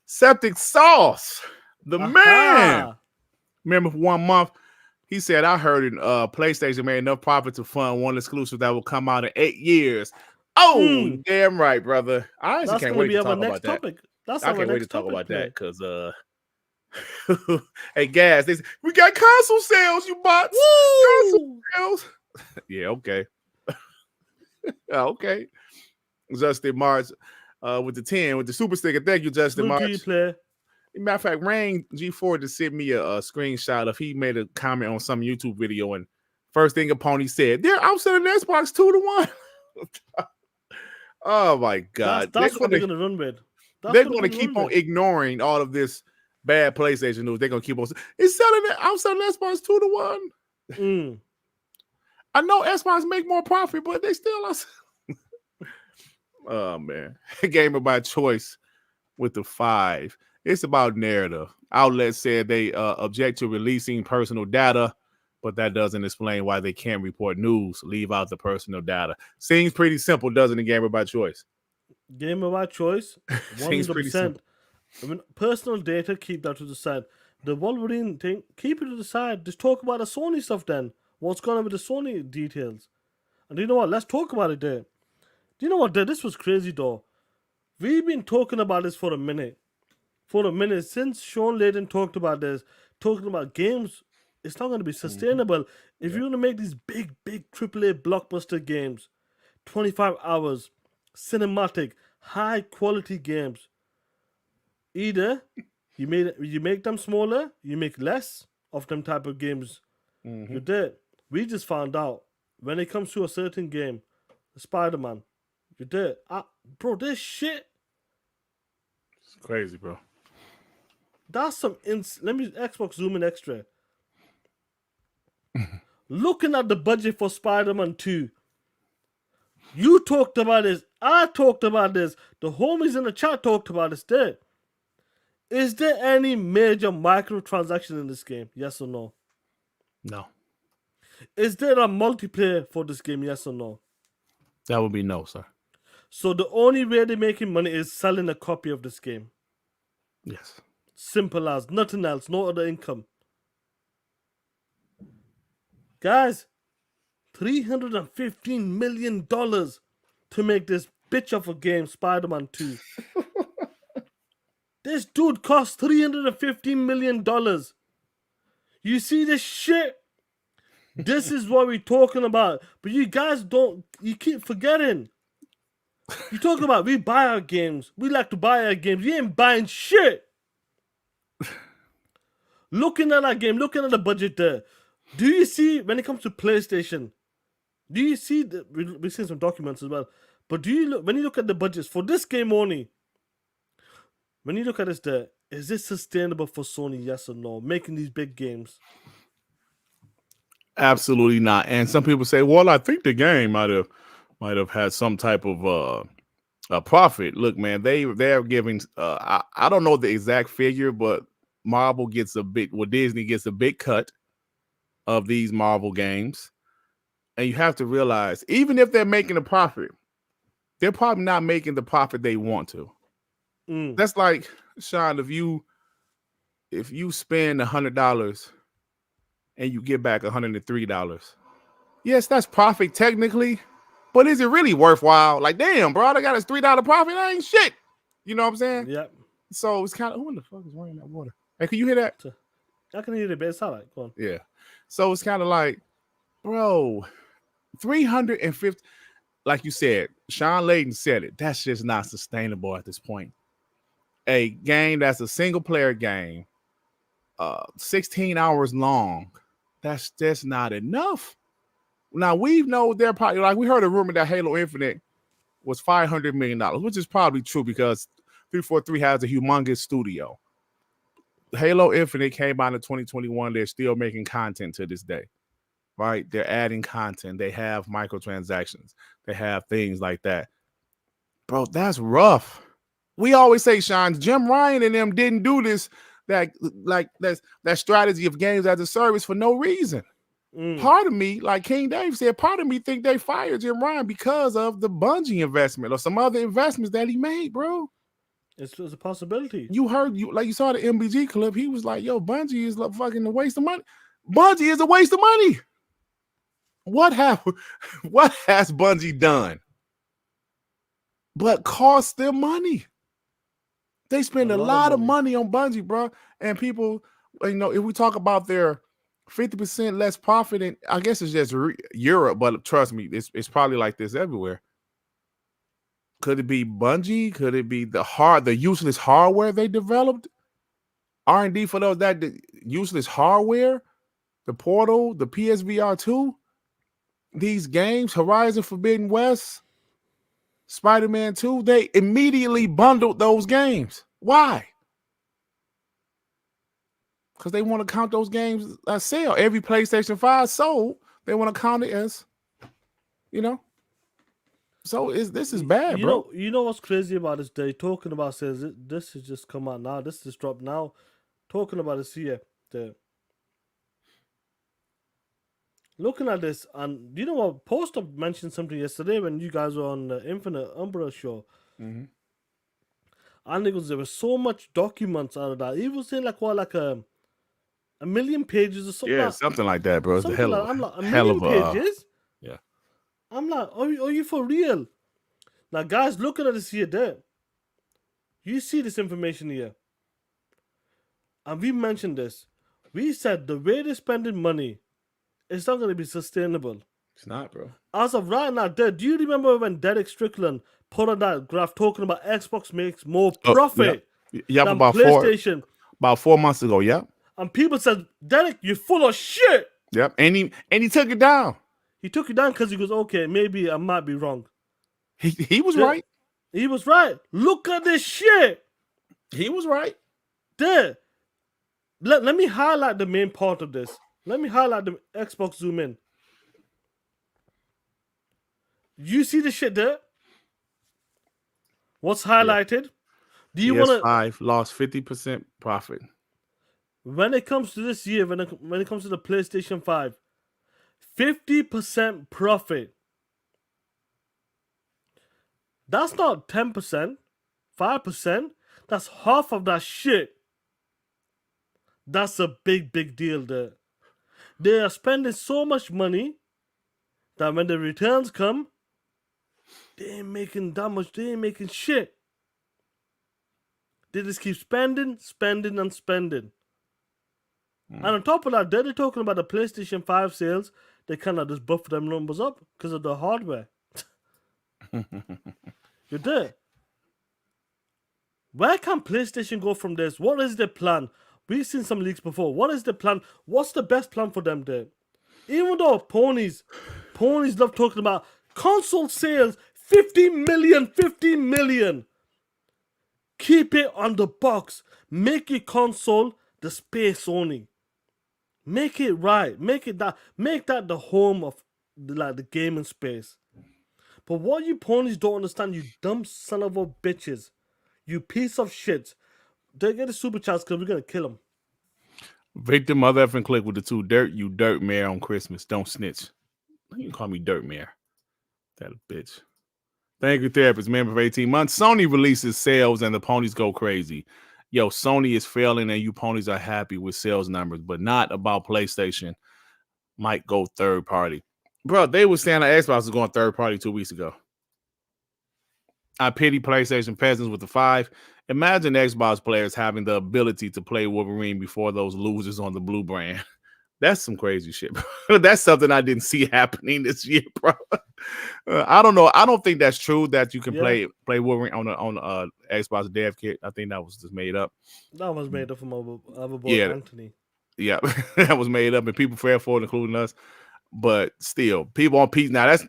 [SPEAKER 5] Septic Sauce, the man. Remember for 1 month, he said, I heard it, PlayStation made enough profit to fund one exclusive that will come out in 8 years. Oh, damn right, brother. I honestly can't wait to talk about that. I can't wait to talk about that because hey, Gas, we got console sales, you bots. Console sales. Yeah, okay. Okay. Justin March with the 10, with the super sticker. Thank you, Justin March. Matter of fact, Rain G4 just sent me a screenshot of he made a comment on some YouTube video, and first thing Pony said, I'm selling the Xbox 2-1. Oh my God.
[SPEAKER 4] That's what they're gonna run with.
[SPEAKER 5] They're gonna keep on ignoring all of this bad PlayStation news. They're gonna keep on I'm selling Xbox 2-1. I know Xbox make more profit, but they still are. Oh man. Gamer by choice with the 5. It's about narrative. Outlets said they object to releasing personal data, but that doesn't explain why they can't report news. Leave out the personal data. Seems pretty simple, doesn't it, Gamer by choice?
[SPEAKER 4] Gamer by choice, 100%. I mean, personal data, keep that to the side. The Wolverine thing, keep it to the side. Just talk about the Sony stuff then. What's going on with the Sony details? And you know what? Let's talk about it there. Do you know what? This was crazy, though. We've been talking about this for a minute. Since Sean Layden talked about this, talking about games, it's not going to be sustainable. If you're going to make these big AAA blockbuster games, 25 hours, cinematic, high quality games, either you make them smaller, you make less of them type of games. You did. We just found out when it comes to a certain game, Spider-Man, you did. Bro, this shit.
[SPEAKER 5] It's crazy, bro.
[SPEAKER 4] That's some let me Xbox zoom in extra. Looking at the budget for Spider-Man 2. You talked about this. I talked about this. The homies in the chat talked about this there. Is there any major microtransaction in this game? Yes or no?
[SPEAKER 5] No.
[SPEAKER 4] Is there a multiplayer for this game? Yes or no?
[SPEAKER 5] That would be no, sir.
[SPEAKER 4] So the only way they're making money is selling a copy of this game.
[SPEAKER 5] Yes.
[SPEAKER 4] Simple as. Nothing else. No other income. Guys, $315 million to make this bitch of a game, Spider-Man 2. This dude cost $315 million. You see this shit? This is what we're talking about. But you guys you keep forgetting. You talking about we buy our games. We like to buy our games. You ain't buying shit. Looking at our game, looking at the budget there. Do you see, when it comes to PlayStation, do you see, we've seen some documents as well, but when you look at the budgets for this game only, when you look at this there, is this sustainable for Sony, yes or no, making these big games?
[SPEAKER 5] Absolutely not. And some people say, well, I think the game might have had some type of a profit. Look, man, they're giving I don't know the exact figure, but Disney gets a big cut of these Marvel games. And you have to realize, even if they're making a profit, they're probably not making the profit they want to. That's like, Sean, if you spend $100 and you get back $103, yes, that's profit technically, but is it really worthwhile? Like, damn, bro, I got a $3 profit. That ain't shit. You know what I'm saying?
[SPEAKER 4] Yep.
[SPEAKER 5] So it's kind of, who in the fuck is running that water? Hey, can you hear that?
[SPEAKER 4] I can hear it, but it's all right. Go on.
[SPEAKER 5] Yeah. So it's kind of like, bro, 350, like you said, Sean Layden said it. That's just not sustainable at this point. A game that's a single player game, 16 hours long, that's just not enough. Now we know they're probably, like, we heard a rumor that Halo Infinite was $500 million, which is probably true because 343 has a humongous studio. Halo Infinite came out in 2021. They're still making content to this day, right? They're adding content. They have microtransactions. They have things like that. Bro, that's rough. We always say, Sean, Jim Ryan and them didn't do this, that strategy of games as a service for no reason. Part of me, like King Dave said, part of me think they fired Jim Ryan because of the Bungie investment or some other investments that he made, bro.
[SPEAKER 4] It's a possibility.
[SPEAKER 5] You saw the MBG clip. He was like, yo, Bungie is like fucking a waste of money. Bungie is a waste of money. What has Bungie done but cost them money? They spend a lot of money on Bungie, bro. And people, if we talk about their 50% less profit, and I guess it's just Europe, but trust me, it's probably like this everywhere. Could it be Bungie? Could it be the useless hardware they developed? R&D for the useless hardware, the Portal, the PSVR 2, these games, Horizon Forbidden West, Spider-Man 2, they immediately bundled those games. Why? Because they want to count those games as sale. Every PlayStation 5 sold, they want to count it as, So this is bad, bro.
[SPEAKER 4] You know what's crazy about this day? Talking about says this has just come out now. This just dropped now. Talking about this here. Looking at this, and you know what? Poster mentioned something yesterday when you guys were on the Infinite Umbra show.
[SPEAKER 5] Mm-hmm.
[SPEAKER 4] And there was so much documents out of that. He was saying like a million pages or something.
[SPEAKER 5] Yeah, something like that, bro. It's a hell of
[SPEAKER 4] a million pages.
[SPEAKER 5] Yeah.
[SPEAKER 4] I'm like, are you for real? Now, guys, looking at this here, there. You see this information here. And we mentioned this. We said the way they're spending money, it's not going to be sustainable.
[SPEAKER 5] It's not, bro.
[SPEAKER 4] As of right now, do you remember when Derek Strickland put on that graph talking about Xbox makes more profit than
[SPEAKER 5] about
[SPEAKER 4] PlayStation?
[SPEAKER 5] About 4 months ago, yeah.
[SPEAKER 4] And people said, Derek, you're full of shit.
[SPEAKER 5] Yep, and he took it down.
[SPEAKER 4] He took it down because he goes, okay, maybe I might be wrong.
[SPEAKER 5] He was right.
[SPEAKER 4] He was right. Look at this shit.
[SPEAKER 5] He was right.
[SPEAKER 4] There. Let me highlight the main part of this. Let me highlight the Xbox zoom in. You see the shit there? What's highlighted? Yeah. Do you want to?
[SPEAKER 5] PS5 lost 50% profit.
[SPEAKER 4] When it comes to this year, when it comes to the PlayStation 5, 50% profit. That's not 10%, 5%. That's half of that shit. That's a big, big deal there. They are spending so much money that when the returns come, they ain't making that much. They ain't making shit. They just keep spending, and spending. And on top of that, they're talking about the PlayStation 5 sales. They kind of just buff them numbers up because of the hardware. You're there. Where can PlayStation go from this? What is their plan? We've seen some leaks before. What is the plan? What's the best plan for them there? Even though ponies love talking about console sales, 50 million. Keep it on the box. Make your console the space Sony. Make it right. Make that the home of the gaming space. But what you ponies don't understand, you dumb son of a bitches, you piece of shit. They get a super chance because we're gonna kill them.
[SPEAKER 5] Victor mother effing click with the 2 Dirt, you dirt mayor on Christmas. Don't snitch. You can call me Dirt Mayor. That a bitch. Thank you, therapist. Member for 18 months. Sony releases sales and the ponies go crazy. Yo, Sony is failing and you ponies are happy with sales numbers, but not about PlayStation. Might go third party. Bro, they were saying that Xbox was going third party 2 weeks ago. I pity PlayStation peasants with the 5. Imagine Xbox players having the ability to play Wolverine before those losers on the blue brand. That's some crazy shit, bro. That's something I didn't see happening this year, bro. I don't know. I don't think that's true that you can play Wolverine on the Xbox dev kit. I think that was just made up.
[SPEAKER 4] That was made up from our boy Anthony.
[SPEAKER 5] Yeah, that was made up, and people fair for it, including us. But still, people on PC now. That's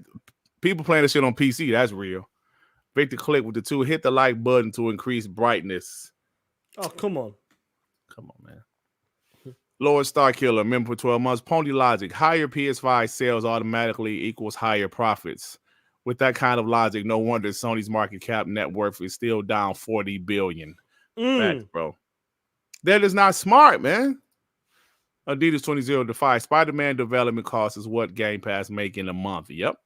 [SPEAKER 5] people playing this shit on PC. That's real. Victor click with the 2. Hit the like button to increase brightness.
[SPEAKER 4] Oh, come on,
[SPEAKER 5] man. Lord Starkiller, member for 12 months. Pony logic. Higher PS5 sales automatically equals higher profits. With that kind of logic, no wonder Sony's market cap net worth is still down $40 billion. Facts, bro. That is not smart, man. Adidas 20 Defy. Spider-Man development cost is what Game Pass make in a month. Yep.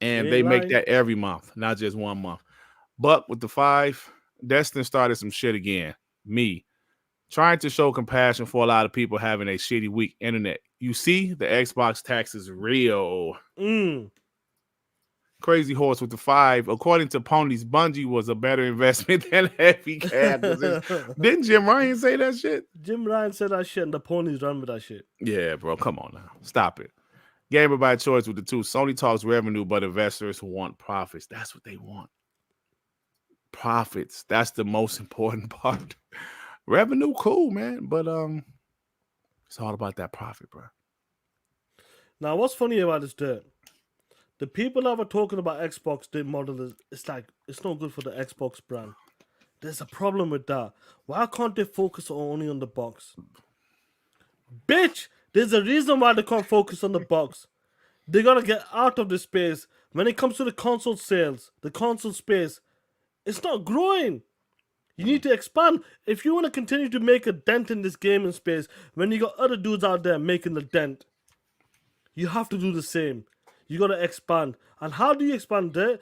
[SPEAKER 5] And they make that every month, not just 1 month. But with the 5, Destin started some shit again. Me. Trying to show compassion for a lot of people having a shitty weak internet. You see, the Xbox tax is real. Crazy Horse with the 5. According to Ponies, Bungie was a better investment than Heavy Cat. Didn't Jim Ryan say that shit?
[SPEAKER 4] Jim Ryan said that shit, and the Ponies run with that shit.
[SPEAKER 5] Yeah, bro. Come on now. Stop it. Gamer by choice with the 2. Sony talks revenue, but investors want profits. That's what they want. Profits. That's the most important part. Revenue, cool, man, but it's all about that profit, bro.
[SPEAKER 4] Now, what's funny about this Dirt? The people that were talking about Xbox Dirt model it's like it's not good for the Xbox brand. There's a problem with that. Why can't they focus only on the box? Bitch, there's a reason why they can't focus on the box. They gotta get out of the space. When it comes to the console sales, the console space, it's not growing. You need to expand. If you want to continue to make a dent in this gaming space, when you got other dudes out there making the dent, you have to do the same. You got to expand. And how do you expand there?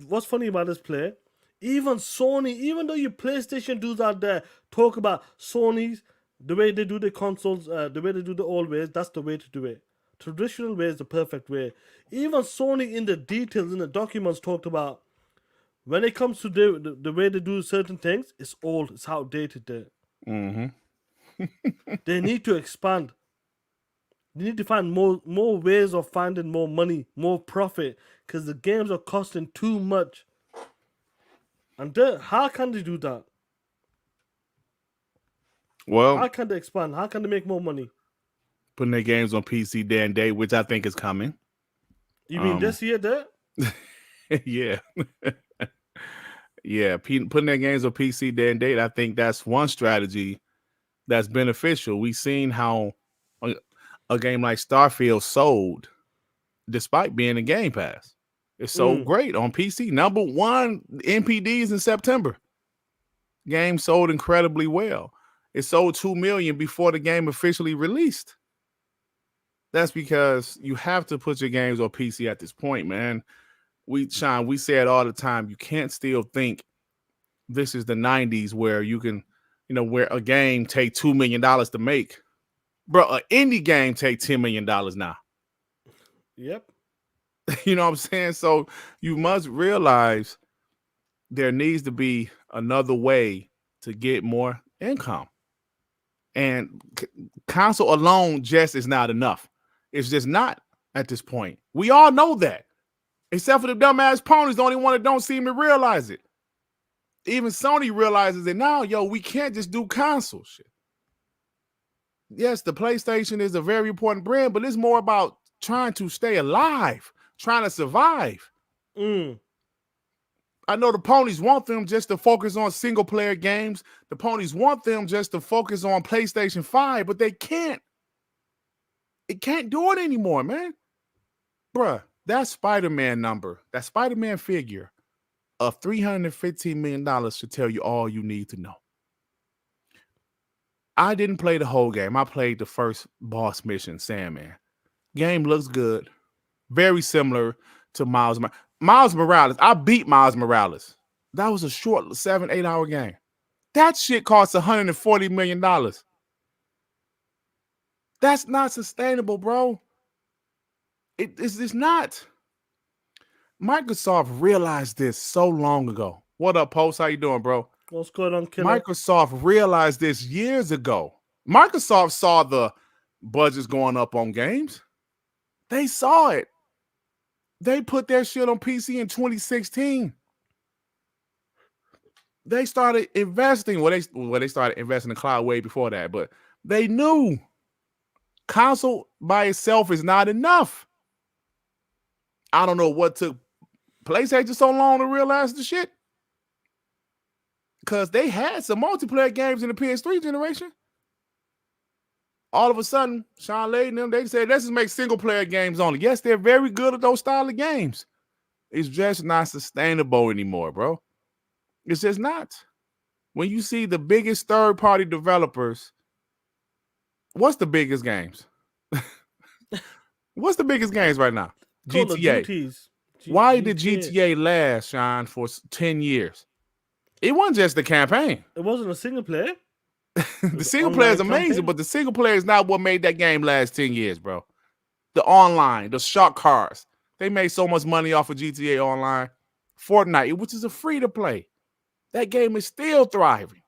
[SPEAKER 4] What's funny about this play? Even Sony, even though you PlayStation dudes out there talk about Sony's, the way they do the consoles, the way they do the old ways, that's the way to do it. Traditional way is the perfect way. Even Sony in the details, in the documents talked about, when it comes to the way they do certain things, it's old, it's outdated there. They need to expand. They need to find more ways of finding more money, more profit, because the games are costing too much. And how can they do that?
[SPEAKER 5] Well,
[SPEAKER 4] how can they expand? How can they make more money?
[SPEAKER 5] Putting their games on PC day and day, which I think is coming.
[SPEAKER 4] You mean this year, there?
[SPEAKER 5] Yeah. Yeah, putting their games on PC day and date, I think that's one strategy that's beneficial. We've seen how a game like Starfield sold despite being in Game Pass. It sold great on PC. Number 1 NPDs in September. Game sold incredibly well. It sold 2 million before the game officially released. That's because you have to put your games on PC at this point, man. We say it all the time. You can't still think this is the 90s where you can, where a game take $2 million to make. Bro, an indie game take $10 million now.
[SPEAKER 4] Yep.
[SPEAKER 5] You know what I'm saying? So you must realize there needs to be another way to get more income. And console alone just is not enough. It's just not at this point. We all know that. Except for the dumbass ponies, the only one that don't seem to realize it. Even Sony realizes it now. Yo, we can't just do console shit. Yes, the PlayStation is a very important brand, but it's more about trying to stay alive, trying to survive. I know the ponies want them just to focus on single player games. The ponies want them just to focus on PlayStation 5, but they can't. It can't do it anymore, man. Bruh, that Spider-Man number, that Spider-Man figure of $315 million should tell you all you need to know. I didn't play the whole game. I played the first boss mission, Sandman. Game looks good. Very similar to Miles Morales. I beat Miles Morales. That was a short 7-8 hour game. That shit cost $140 million. That's not sustainable, bro. It's not. Microsoft realized this so long ago. What up, Post? How you doing, bro?
[SPEAKER 4] What's going on, Killer?
[SPEAKER 5] Microsoft realized this years ago. Microsoft saw the budgets going up on games. They saw it. They put their shit on PC in 2016. They started investing. Well, they started investing in cloud way before that, but they knew console by itself is not enough. I don't know what took PlayStation so long to realize the shit. Because they had some multiplayer games in the PS3 generation. All of a sudden, Sean Layden and them, they said, let's just make single player games only. Yes, they're very good at those style of games. It's just not sustainable anymore, bro. It's just not. When you see the biggest third-party developers, what's the biggest games? What's the biggest games right now? GTA. Why did GTA last, Sean, for 10 years? It wasn't just the campaign.
[SPEAKER 4] It wasn't a single player.
[SPEAKER 5] The single player is amazing, campaign? But the single player is not what made that game last 10 years, bro. The online, the shot cars. They made so much money off of GTA Online. Fortnite, which is a free-to-play. That game is still thriving.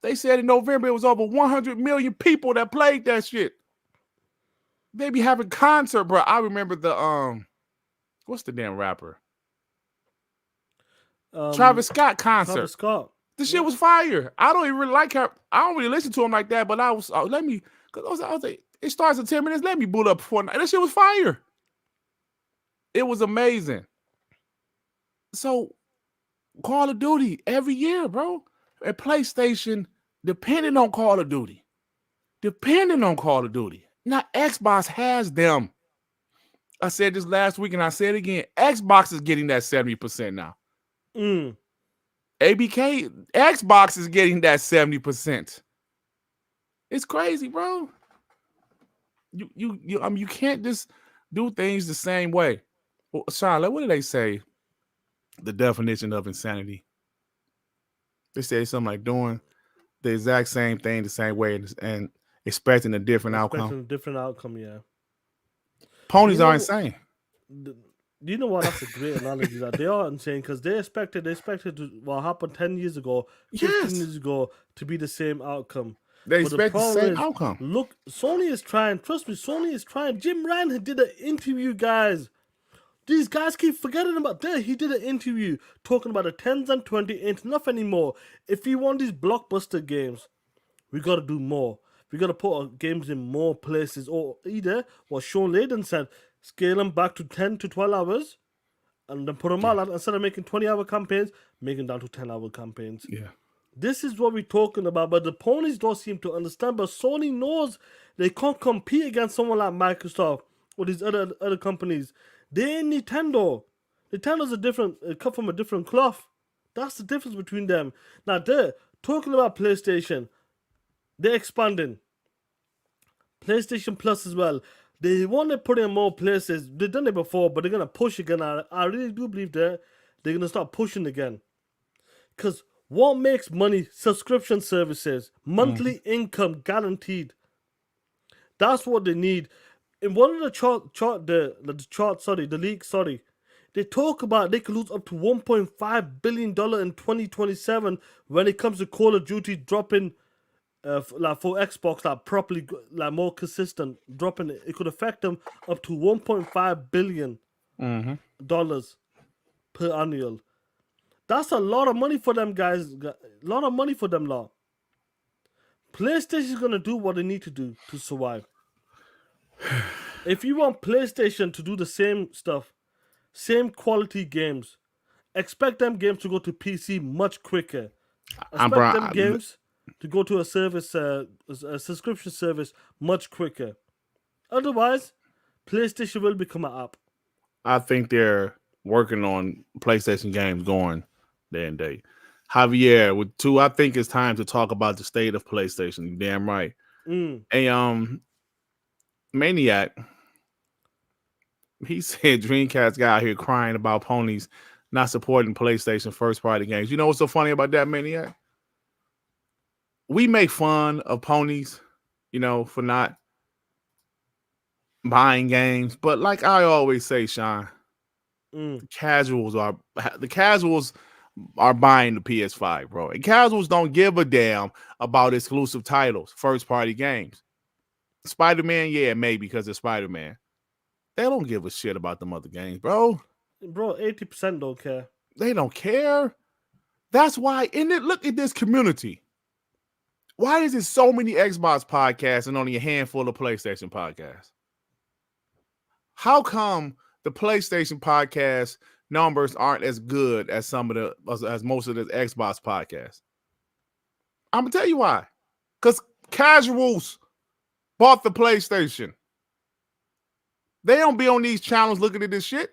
[SPEAKER 5] They said in November it was over 100 million people that played that shit. They be having concert, bro. I remember the, what's the damn rapper? Travis Scott concert.
[SPEAKER 4] Travis Scott.
[SPEAKER 5] The shit was fire. I don't even really like her. I don't really listen to him like that, but I was, I was like, it starts in 10 minutes. Let me boot up Fortnite. That shit was fire. It was amazing. So, Call of Duty every year, bro. At PlayStation, depending on Call of Duty. Now, Xbox has them. I said this last week and I said it again. Xbox is getting that 70% now. ABK, Xbox is getting that 70%. It's crazy, bro. You can't just do things the same way. Well, Charlotte, what do they say? The definition of insanity. They say something like doing the exact same thing the same way and expecting a different outcome.
[SPEAKER 4] Yeah.
[SPEAKER 5] Ponies are insane.
[SPEAKER 4] You know what? That's a great analogy. That they are insane because they expected to what happened 10 years ago, 15 years ago to be the same outcome.
[SPEAKER 5] They expect the same outcome.
[SPEAKER 4] Look, Sony is trying. Trust me, Sony is trying. Jim Ryan did an interview, guys. These guys keep forgetting about that. He did an interview talking about the 10s and 20 ain't enough anymore. If we want these blockbuster games, we got to do more. We got to put our games in more places. Or either what Sean Layden said, scale them back to 10 to 12 hours and then put them all out. Instead of making 20-hour campaigns, make them down to 10-hour campaigns.
[SPEAKER 5] Yeah.
[SPEAKER 4] This is what we're talking about. But the ponies don't seem to understand. But Sony knows they can't compete against someone like Microsoft or these other companies. They ain't Nintendo. Nintendo's cut from a different cloth. That's the difference between them. Now, they're talking about PlayStation. They're expanding. PlayStation Plus as well. They want to put in more places. They've done it before, but they're going to push again. I really do believe they're going to start pushing again. Because what makes money? Subscription services. Monthly income guaranteed. That's what they need. In one of the leaks, they talk about they could lose up to $1.5 billion in 2027 when it comes to Call of Duty dropping, for Xbox, properly, more consistent dropping. It could affect them up to $1.5 billion per annual. That's a lot of money for them, guys. A lot of money for them, lot. PlayStation is gonna do what they need to do to survive. If you want PlayStation to do the same stuff, same quality games, expect them games to go to PC much quicker.
[SPEAKER 5] I'm
[SPEAKER 4] Expect them games to go to a service, a subscription service much quicker. Otherwise, PlayStation will become an app.
[SPEAKER 5] I think they're working on PlayStation games going day and day. Javier, with 2, I think it's time to talk about the state of PlayStation. You damn right. Hey, Maniac, he said Dreamcast guy out here crying about ponies not supporting PlayStation first party games. You know what's so funny about that, Maniac? We make fun of ponies, for not buying games, but like I always say, Sean, the casuals are buying the PS5, bro. And casuals don't give a damn about exclusive titles, first party games. Spider-Man, yeah, maybe because it's Spider-Man. They don't give a shit about them other games, bro.
[SPEAKER 4] Bro, 80% don't care.
[SPEAKER 5] They don't care. That's why, look at this community. Why is there so many Xbox podcasts and only a handful of PlayStation podcasts? How come the PlayStation podcast numbers aren't as good as as most of the Xbox podcasts? I'm gonna tell you why. Because casuals bought the PlayStation. They don't be on these channels looking at this shit.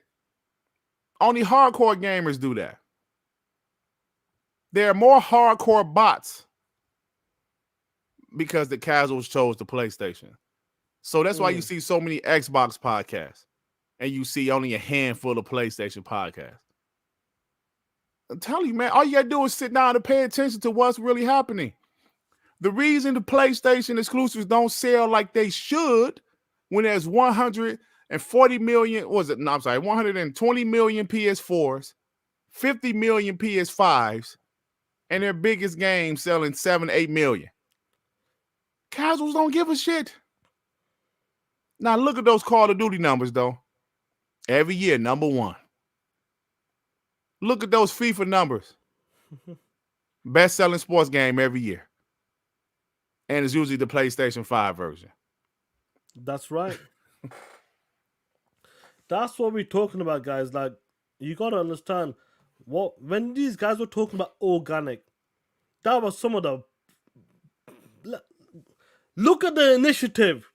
[SPEAKER 5] Only hardcore gamers do that. There are more hardcore bots because the casuals chose the PlayStation. So that's why you see so many Xbox podcasts and you see only a handful of PlayStation podcasts. I'm telling you, man, all you gotta do is sit down and pay attention to what's really happening. The reason the PlayStation exclusives don't sell like they should when there's 140 million, 120 million PS4s, 50 million PS5s, and their biggest game selling 7-8 million. Casuals don't give a shit. Now look at those Call of Duty numbers, though. Every year, number 1. Look at those FIFA numbers. Best-selling sports game every year. And it's usually the PlayStation 5 version.
[SPEAKER 4] That's right. That's what we're talking about, guys. Like, you got to understand, when these guys were talking about organic, that was some of the... Look at the initiative.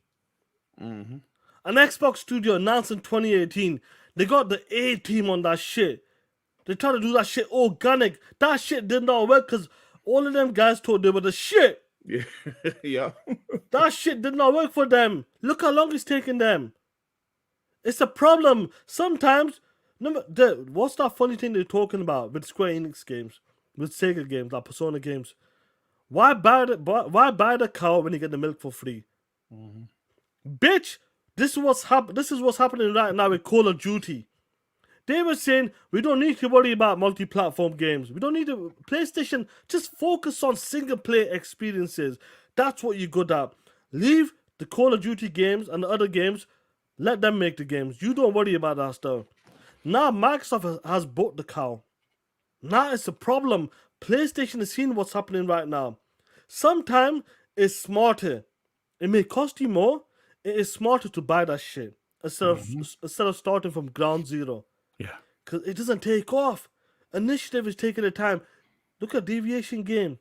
[SPEAKER 5] Mm-hmm.
[SPEAKER 4] An Xbox studio announced in 2018. They got the A team on that shit. They tried to do that shit organic. That shit did not work because all of them guys thought they were the shit.
[SPEAKER 5] Yeah. Yeah.
[SPEAKER 4] That shit did not work for them. Look how long it's taking them. It's a problem. Sometimes, what's that funny thing they're talking about with Square Enix games, with Sega games, like Persona games? Why buy the cow when you get the milk for free?
[SPEAKER 5] Mm-hmm.
[SPEAKER 4] Bitch, this is what's happening right now with Call of Duty. They were saying we don't need to worry about multi-platform games. We don't need to. PlayStation, just focus on single-player experiences. That's what you're good at. Leave the Call of Duty games and the other games. Let them make the games. You don't worry about that stuff. Now Microsoft has bought the cow. Now it's a problem. PlayStation is seeing what's happening right now. Sometimes it's smarter. It may cost you more. It is smarter to buy that shit instead of starting from ground zero.
[SPEAKER 5] Yeah.
[SPEAKER 4] Because it doesn't take off. Initiative is taking the time. Look at Deviation Game.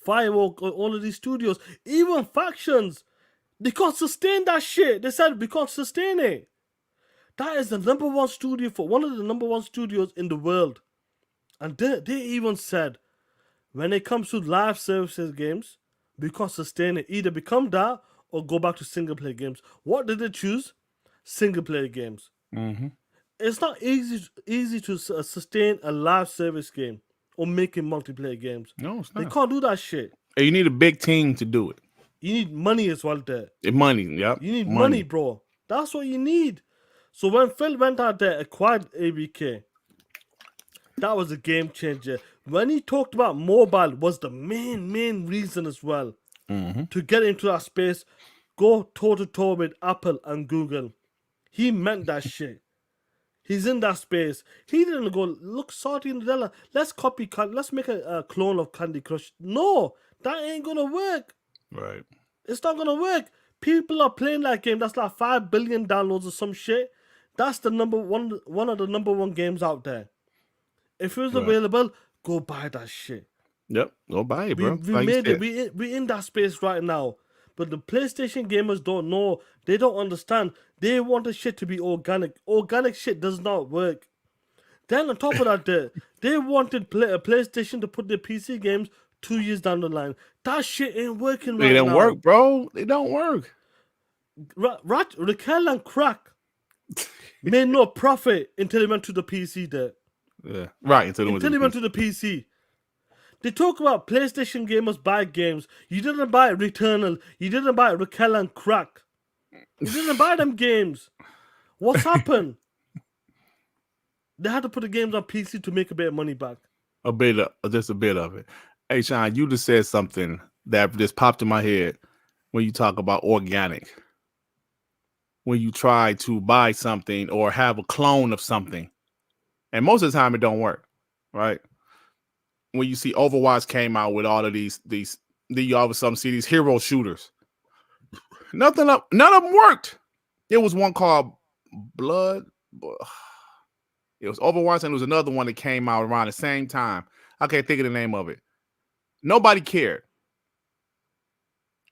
[SPEAKER 4] Firewalk, all of these studios, even Factions. They can't sustain that shit. They said we can't sustain it. That is the number one studio for one of the number one studios in the world. And they even said, when it comes to live services games, we can't sustain it. Either become that or go back to single player games. What did they choose? Single player games.
[SPEAKER 5] Mm-hmm.
[SPEAKER 4] It's not easy to sustain a live service game or making multiplayer games.
[SPEAKER 5] No, it's not.
[SPEAKER 4] They can't do that shit.
[SPEAKER 5] And you need a big team to do it.
[SPEAKER 4] You need money as well there.
[SPEAKER 5] Money, yep.
[SPEAKER 4] You need money, bro. That's what you need. So when Phil went out there, acquired ABK, that was a game changer. When he talked about mobile was the main reason as well.
[SPEAKER 5] Mm-hmm.
[SPEAKER 4] To get into that space, go toe-to-toe with Apple and Google. He meant that shit. He's in that space. He didn't go, look, Salty and Della, let's make a clone of Candy Crush. No, that ain't gonna work.
[SPEAKER 5] Right.
[SPEAKER 4] It's not gonna work. People are playing that game. That's like 5 billion downloads or some shit. That's the one of the number one games out there. If it was
[SPEAKER 5] Right.
[SPEAKER 4] available, go buy that shit.
[SPEAKER 5] Yep, go buy it,
[SPEAKER 4] We
[SPEAKER 5] bro.
[SPEAKER 4] we
[SPEAKER 5] Like you
[SPEAKER 4] made it.
[SPEAKER 5] said.
[SPEAKER 4] We in that space right now. But the PlayStation gamers don't know. They don't understand. They want the shit to be organic. Organic shit does not work. Then on top of that, they wanted PlayStation to put their PC games 2 years down the line. That shit ain't working
[SPEAKER 5] They
[SPEAKER 4] right
[SPEAKER 5] don't
[SPEAKER 4] now.
[SPEAKER 5] work, bro. They don't work.
[SPEAKER 4] Raquel and Crack made no profit until they went to the PC there.
[SPEAKER 5] Yeah, right. Until
[SPEAKER 4] Until they went to the PC. They talk about PlayStation gamers buy games. You didn't buy Returnal. You didn't buy Raquel and Crack. You didn't buy them games. What's happened? They had to put the games on PC to make a bit of money back.
[SPEAKER 5] Just a bit of it. Hey, Sean, you just said something that just popped in my head when you talk about organic. When you try to buy something or have a clone of something, and most of the time it don't work, right? When you see Overwatch came out with all of these, you all of a sudden see these hero shooters. None of them worked. There was one called Blood. It was Overwatch, and there was another one that came out around the same time. I can't think of the name of it. Nobody cared.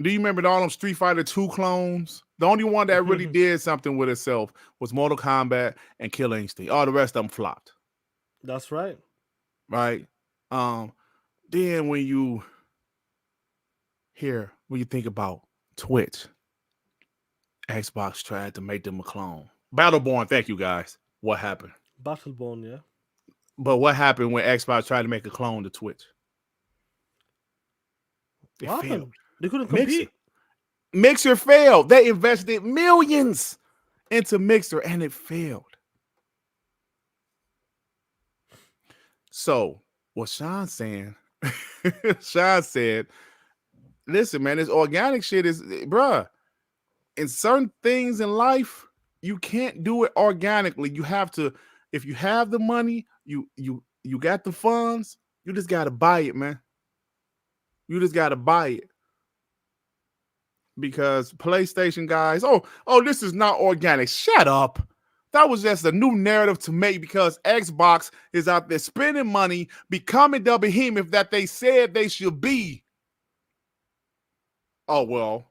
[SPEAKER 5] Do you remember all them Street Fighter 2 clones? The only one that really did something with itself was Mortal Kombat and Killer Instinct. All the rest of them flopped.
[SPEAKER 4] That's right.
[SPEAKER 5] Right? Then when you think about Twitch, Xbox tried to make them a clone. Battleborn, thank you guys. What happened?
[SPEAKER 4] Battleborn, yeah.
[SPEAKER 5] But what happened when Xbox tried to make a clone to Twitch? It
[SPEAKER 4] What
[SPEAKER 5] failed.
[SPEAKER 4] happened? They couldn't compete.
[SPEAKER 5] Mixer failed. They invested millions into Mixer and it failed. So what Sean's saying, Sean said, listen, man, this organic shit is, bruh, in certain things in life, you can't do it organically. You have to, if you have the money, you got the funds, you just got to buy it, man. You just got to buy it. Because PlayStation guys, oh, this is not organic. Shut up. That was just a new narrative to make because Xbox is out there spending money, becoming the behemoth that they said they should be. Oh, well,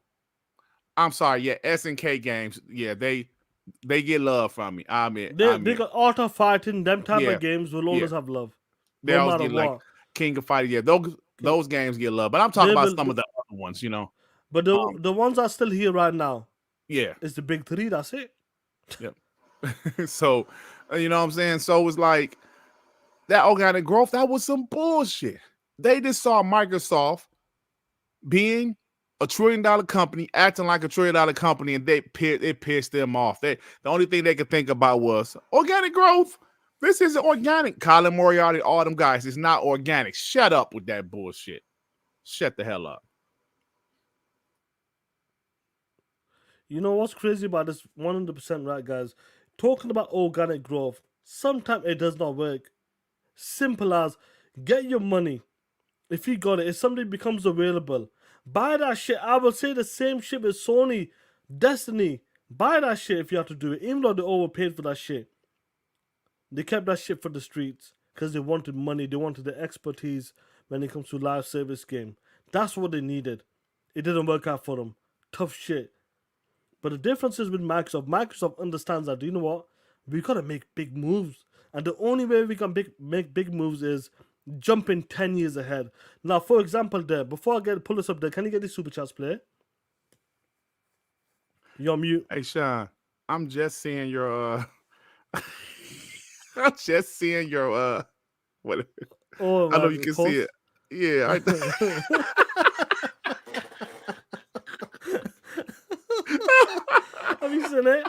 [SPEAKER 5] I'm sorry. Yeah, SNK games. Yeah, they get love from me. I mean,
[SPEAKER 4] They got Art of Fighting, them type of games will always have love.
[SPEAKER 5] They always get like King of Fighting. Yeah, those games get love. But I'm talking about some of the other ones, you know.
[SPEAKER 4] But the ones that are still here right now,
[SPEAKER 5] yeah,
[SPEAKER 4] it's the big three. That's it.
[SPEAKER 5] Yep. So, you know what I'm saying? So it's like that organic growth. That was some bullshit. They just saw Microsoft being a $1 trillion company, acting like a $1 trillion company, and it pissed them off. The only thing they could think about was organic growth. This isn't organic. Colin Moriarty, all them guys, it's not organic. Shut up with that bullshit. Shut the hell up.
[SPEAKER 4] You know what's crazy about this? 100% right, guys. Talking about organic growth, sometimes it does not work. Simple as get your money. If you got it, if something becomes available, buy that shit. I will say the same shit with Sony, Destiny. Buy that shit if you have to do it, even though they overpaid for that shit. They kept that shit for the streets because they wanted money. They wanted the expertise when it comes to live service game. That's what they needed. It didn't work out for them. Tough shit. But the difference is with Microsoft. Microsoft understands that, you know what? We got to make big moves. And the only way we can make big moves is jumping 10 years ahead. Now, for example, there, before I pull this up there, can you get the super chats play? You're on mute.
[SPEAKER 5] Hey, Sean, I'm just seeing your I'm just seeing your what?
[SPEAKER 4] Oh,
[SPEAKER 5] I know you can see it. Yeah.
[SPEAKER 4] Have you seen it?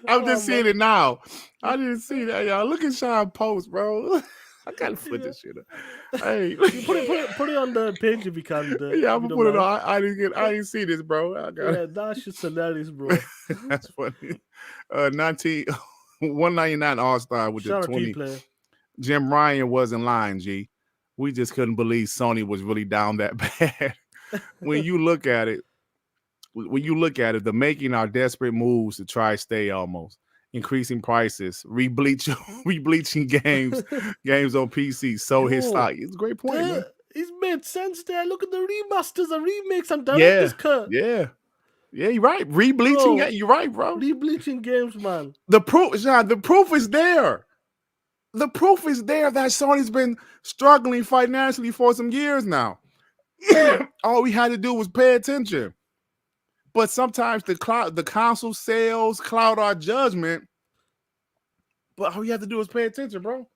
[SPEAKER 5] I'm just seeing it now. I didn't see that, y'all. Look at Sean post, bro. I gotta put this shit up. Hey,
[SPEAKER 4] put it on the page if you can.
[SPEAKER 5] Yeah, I'm gonna put it on. I didn't see this, bro.
[SPEAKER 4] That's just hilarious, bro.
[SPEAKER 5] That's funny. 199 All-Star with
[SPEAKER 4] Shout
[SPEAKER 5] the 20.
[SPEAKER 4] Player.
[SPEAKER 5] Jim Ryan was in line, G. We just couldn't believe Sony was really down that bad. When you look at it, the making our desperate moves to try stay almost. increasing prices, rebleaching games on PC, so his
[SPEAKER 4] Yo,
[SPEAKER 5] stock. It's a great point, man.
[SPEAKER 4] He's made sense there. Look at the remasters and remakes and
[SPEAKER 5] Yeah,
[SPEAKER 4] director's cut.
[SPEAKER 5] yeah, you're right. Rebleaching,
[SPEAKER 4] Bro,
[SPEAKER 5] you're right, bro.
[SPEAKER 4] Rebleaching games, man.
[SPEAKER 5] The proof is there. The proof is there that Sony's been struggling financially for some years now. All we had to do was pay attention. But sometimes the console sales cloud our judgment. But all you have to do is pay attention, bro.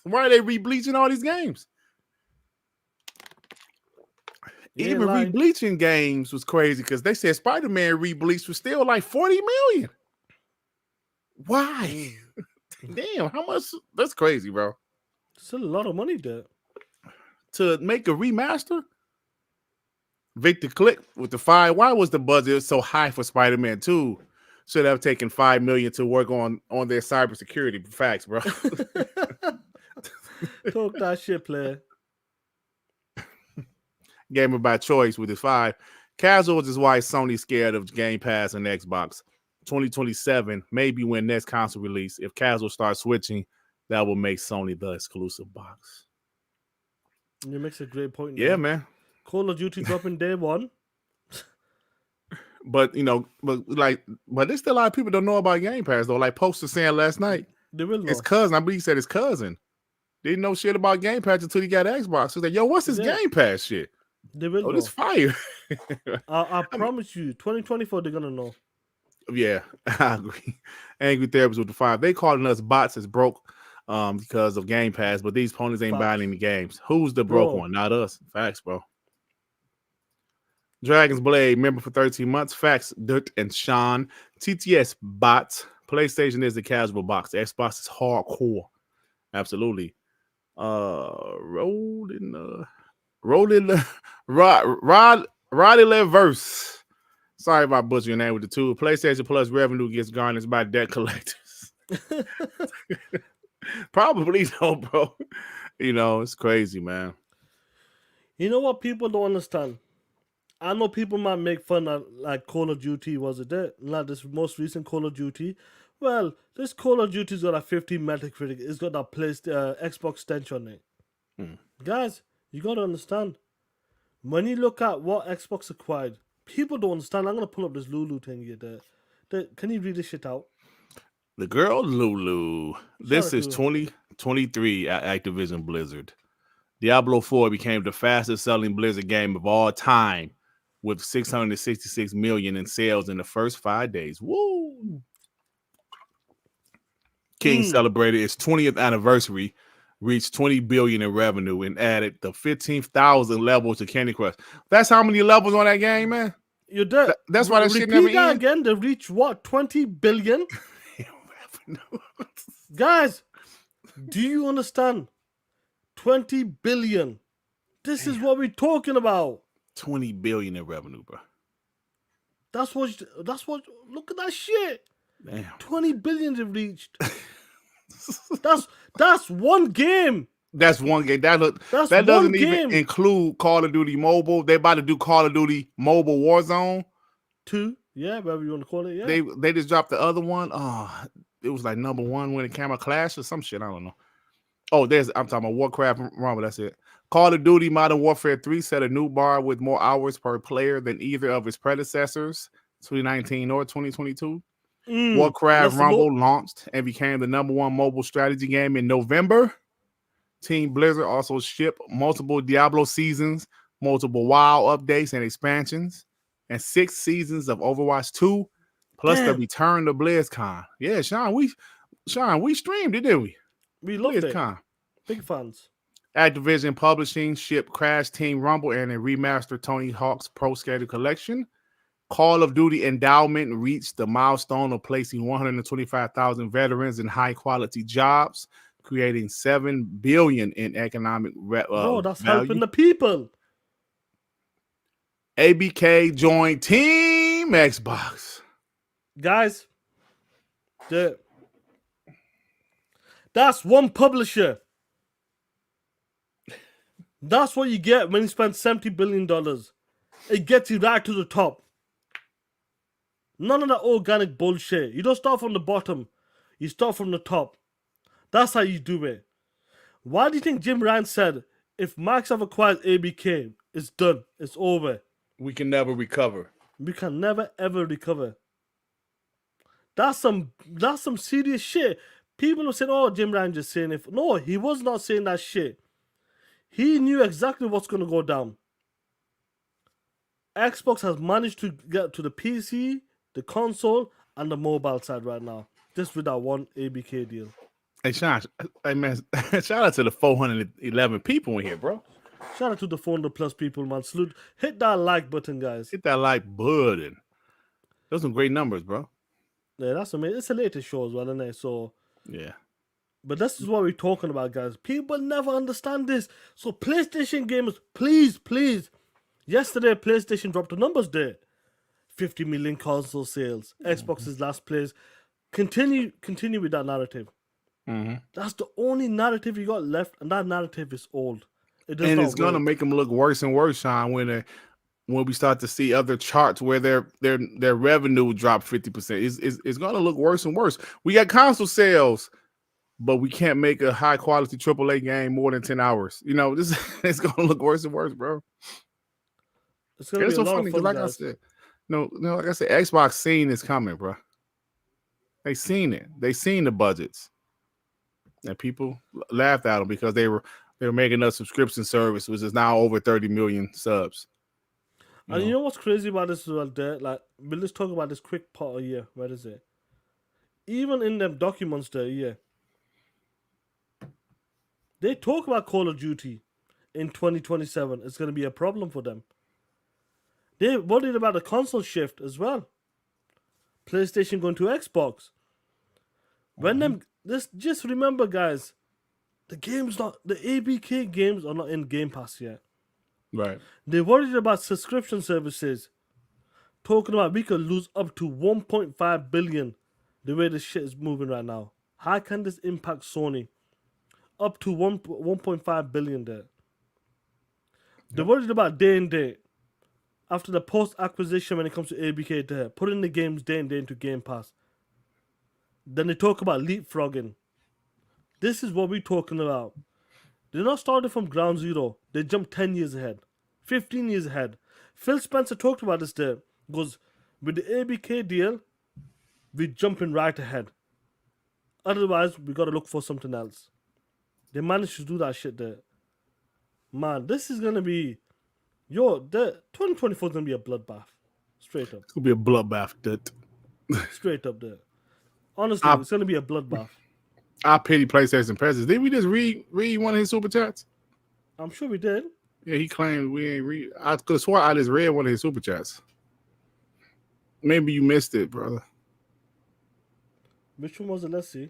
[SPEAKER 5] Why are they rebleaching all these games? Even rebleaching games was crazy because they said Spider-Man rebleach was still like 40 million. Why? Damn, how much? That's crazy, bro.
[SPEAKER 4] Still a lot of money there.
[SPEAKER 5] To make a remaster? Victor Click with the 5. Why was the budget so high for Spider-Man 2? Should have taken $5 million to work on their cybersecurity. Facts, bro.
[SPEAKER 4] Talk that shit, player.
[SPEAKER 5] Gamer by choice with the 5. Casuals is why Sony's scared of Game Pass and Xbox. 2027, maybe when next console release. If casuals start switching, that will make Sony the exclusive box.
[SPEAKER 4] You makes a great point.
[SPEAKER 5] Yeah, man.
[SPEAKER 4] Call of Duty dropping day one.
[SPEAKER 5] But there's still a lot of people don't know about Game Pass though. Like Poster saying last night,
[SPEAKER 4] they will know.
[SPEAKER 5] His cousin, I believe he said his cousin, didn't know shit about Game Pass until he got Xbox. He's like, yo, what's this Game Pass shit?
[SPEAKER 4] They will know.
[SPEAKER 5] This fire.
[SPEAKER 4] I promise you, 2024 they're gonna know.
[SPEAKER 5] Yeah, I agree. Angry Therapist with the 5. They calling us bots as broke because of Game Pass, but these ponies ain't buying any games. Who's the broke one? Not us. Facts, bro. Dragon's Blade, member for 13 months. Facts, Durt and Sean. TTS bots. PlayStation is the casual box. The Xbox is hardcore. Absolutely. Roddy Verse. Sorry about butchering your name with the 2. PlayStation Plus revenue gets garnished by debt collectors. Probably though, bro. You know, it's crazy, man.
[SPEAKER 4] You know what people don't understand? I know people might make fun of like Call of Duty, was it there? Like this most recent Call of Duty. Well, this Call of Duty's got a 50 Metacritic. It's got that Xbox stench on it. Guys, you gotta understand. When you look at what Xbox acquired, people don't understand. I'm gonna pull up this Lulu thing here. Can you read this shit out?
[SPEAKER 5] The girl Lulu. This is 2023 at Activision Blizzard. Diablo 4 became the fastest selling Blizzard game of all time with 666 million in sales in the first 5 days. Woo! King celebrated its 20th anniversary, reached 20 billion in revenue, and added the 15,000 levels to Candy Crush. That's how many levels on that game, man?
[SPEAKER 4] You're dead.
[SPEAKER 5] That's why that shit never ends.
[SPEAKER 4] Again, they reach what? 20 billion? Guys, do you understand? 20 billion. This is what we're talking about. 20
[SPEAKER 5] billion in revenue, bro.
[SPEAKER 4] That's what look at that shit. Damn. 20 billion they've reached. that's one game.
[SPEAKER 5] That's one game. That doesn't even include Call of Duty Mobile. They about to do Call of Duty Mobile Warzone 2.
[SPEAKER 4] Yeah, whatever you want to call it. Yeah.
[SPEAKER 5] They just dropped the other one. It was like number 1 when it came out, Clash or some shit. I don't know. Oh, I'm talking about Warcraft Rumble. That's it. Call of Duty Modern Warfare 3 set a new bar with more hours per player than either of its predecessors, 2019 or 2022. Warcraft Rumble launched and became the #1 mobile strategy game in November. Team Blizzard also shipped multiple Diablo seasons, multiple WoW updates and expansions, and 6 seasons of Overwatch 2, plus the return to BlizzCon. Yeah, Sean, we streamed it, didn't we?
[SPEAKER 4] We loved it. Big fans.
[SPEAKER 5] Activision Publishing shipped Crash Team Rumble and a remastered Tony Hawk's Pro Skater Collection. Call of Duty Endowment reached the milestone of placing 125,000 veterans in high-quality jobs, creating $7 billion in economic
[SPEAKER 4] that's
[SPEAKER 5] value.
[SPEAKER 4] Helping the people.
[SPEAKER 5] ABK joined Team Xbox.
[SPEAKER 4] Guys, that's one publisher. That's what you get when you spend $70 billion. It gets you right to the top. None of that organic bullshit. You don't start from the bottom. You start from the top. That's how you do it. Why do you think Jim Ryan said, if Microsoft acquires ABK, it's done. It's over.
[SPEAKER 5] We can never recover.
[SPEAKER 4] We can never ever recover. That's some serious shit. People are saying, oh, Jim Ryan just saying it. No, he was not saying that shit. He knew exactly what's going to go down. Xbox has managed to get to the PC, the console, and the mobile side right now. Just with that one ABK deal.
[SPEAKER 5] Hey, Sean, hey, man, shout out to the 411 people in here, bro.
[SPEAKER 4] Shout out to the 400 plus people, man. Salute. Hit that like button, guys.
[SPEAKER 5] Hit that like button. Those are some great numbers, bro.
[SPEAKER 4] Yeah, that's amazing. It's the latest show as well, isn't it? So,
[SPEAKER 5] yeah.
[SPEAKER 4] But this is what we're talking about, guys. People never understand this. So, PlayStation gamers, please. Yesterday, PlayStation dropped the numbers there. 50 million console sales. Xbox's last place. Continue with that narrative.
[SPEAKER 5] Mm-hmm.
[SPEAKER 4] That's the only narrative you got left, and that narrative is old.
[SPEAKER 5] And it's gonna make them look worse and worse, Sean, when we start to see other charts where their revenue dropped 50%. It's gonna look worse and worse. We got console sales, but we can't make a high quality AAA game more than 10 hours. You know, this it's gonna look worse and worse, bro.
[SPEAKER 4] It's gonna be so funny
[SPEAKER 5] because, like I said, like I said, Xbox seen this coming, bro. They seen it. They seen the budgets, and people laughed at them because they were making a subscription service, which is now over 30 million subs.
[SPEAKER 4] And you know what's crazy about this as well, Durt? Like, we'll just talk about this quick part of year. Where is it? Even in them documents there, yeah. They talk about Call of Duty in 2027. It's going to be a problem for them. They're worried about the console shift as well. PlayStation going to Xbox. Just remember, guys, the ABK games are not in Game Pass yet.
[SPEAKER 5] Right.
[SPEAKER 4] They're worried about subscription services. Talking about we could lose up to 1.5 billion the way this shit is moving right now. How can this impact Sony? Up to 1.5 billion there. They're worried about day and date. After the post-acquisition when it comes to ABK there, putting the games day and day into Game Pass. Then they talk about leapfrogging. This is what we're talking about. They're not starting from ground zero. They jumped 10 years ahead. 15 years ahead. Phil Spencer talked about this there. Goes, with the ABK deal, we're jumping right ahead. Otherwise, we got to look for something else. They managed to do that shit there. Man, this is going to be... 2024 is going to be a bloodbath. Straight up.
[SPEAKER 5] It's going to be a bloodbath, dude.
[SPEAKER 4] Straight up there. Honestly, it's going to be a bloodbath.
[SPEAKER 5] I pity PlayStation presence. Did we just read one of his super chats?
[SPEAKER 4] I'm sure we did.
[SPEAKER 5] Yeah, he claimed we ain't read. I could have swore I just read one of his super chats. Maybe you missed it, brother.
[SPEAKER 4] Which one was it? Let's see.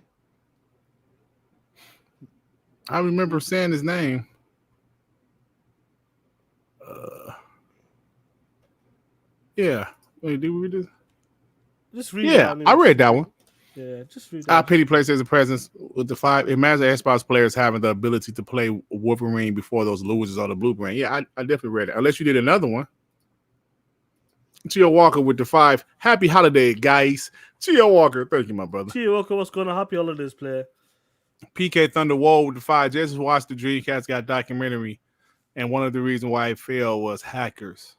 [SPEAKER 5] I remember saying his name. Yeah. Wait, did we read this?
[SPEAKER 4] Just read
[SPEAKER 5] Yeah,
[SPEAKER 4] it.
[SPEAKER 5] I read that one.
[SPEAKER 4] Yeah, just read
[SPEAKER 5] I
[SPEAKER 4] that.
[SPEAKER 5] pity PlayStation presence with the 5. Imagine Xbox players having the ability to play Wolverine before those losers on the blueprint. Yeah, I definitely read it. Unless you did another one. Chia Walker with the 5. Happy holiday, guys. Chia Walker. Thank you, my brother.
[SPEAKER 4] Chia Walker, what's going on? Happy holidays, player.
[SPEAKER 5] PK Thunder Wall with the 5. Just watched the Dreamcast got documentary. And one of the reasons why it failed was hackers.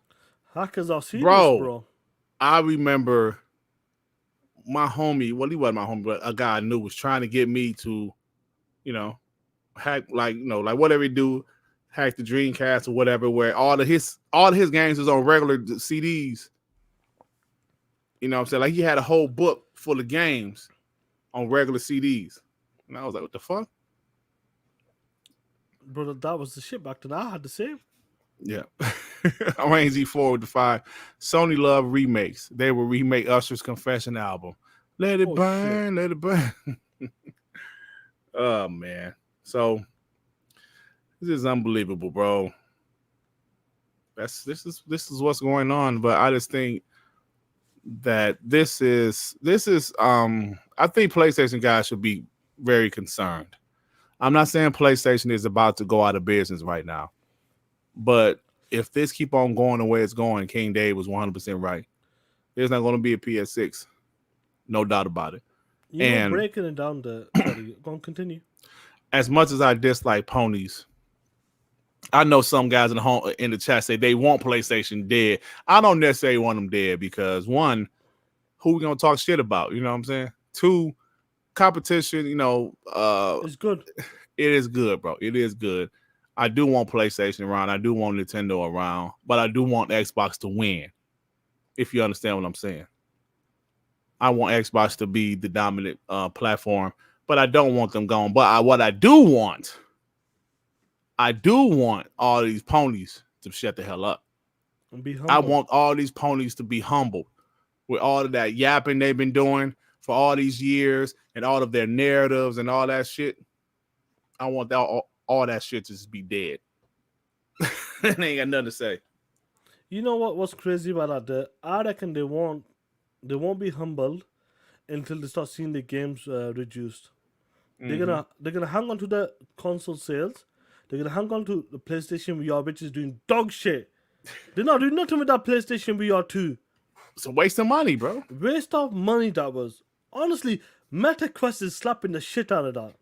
[SPEAKER 4] Hackers are serious, bro.
[SPEAKER 5] I remember my homie, well, he wasn't my homie, but a guy I knew was trying to get me to, hack, like whatever he do, hack the Dreamcast or whatever, where all of his games was on regular CDs. You know what I'm saying? Like he had a whole book full of games on regular CDs. And I was like, what the fuck?
[SPEAKER 4] Brother, that was the shit back then. I had the same.
[SPEAKER 5] Yeah. Orange Z4 with the 5. Sony love remakes. They will remake Usher's Confession album. Let it burn, let it burn. Oh man. So this is unbelievable, bro. This is what's going on. But I just think that this is I think PlayStation guys should be very concerned. I'm not saying PlayStation is about to go out of business right now, but if this keep on going the way it's going, King Dave was 100% right. There's not going to be a PS6. No doubt about it.
[SPEAKER 4] You know,
[SPEAKER 5] And-
[SPEAKER 4] breaking it down there. Sorry, go on, continue.
[SPEAKER 5] As much as I dislike ponies, I know some guys in the chat say they want PlayStation dead. I don't necessarily want them dead because one, who we gonna talk shit about? You know what I'm saying? Two, competition. You know,
[SPEAKER 4] It's good.
[SPEAKER 5] it is good, bro. It is good. I do want PlayStation around. I do want Nintendo around, but I do want Xbox to win. If you understand what I'm saying, I want Xbox to be the dominant platform, but I don't want them gone. But what I do want all these ponies to shut the hell up.
[SPEAKER 4] And be humble.
[SPEAKER 5] I want all these ponies to be humbled with all of that yapping they've been doing for all these years and all of their narratives and all that shit. I want all that shit to just be dead. They ain't got nothing to say.
[SPEAKER 4] You know what's crazy about that? I reckon they won't be humbled until they start seeing the games reduced. They're gonna hang on to the console sales. They're gonna hang on to the PlayStation VR, which is doing dog shit. They're not doing nothing with that PlayStation VR 2.
[SPEAKER 5] It's a waste of money, bro.
[SPEAKER 4] Waste of money that was. Honestly, MetaQuest is slapping the shit out of that.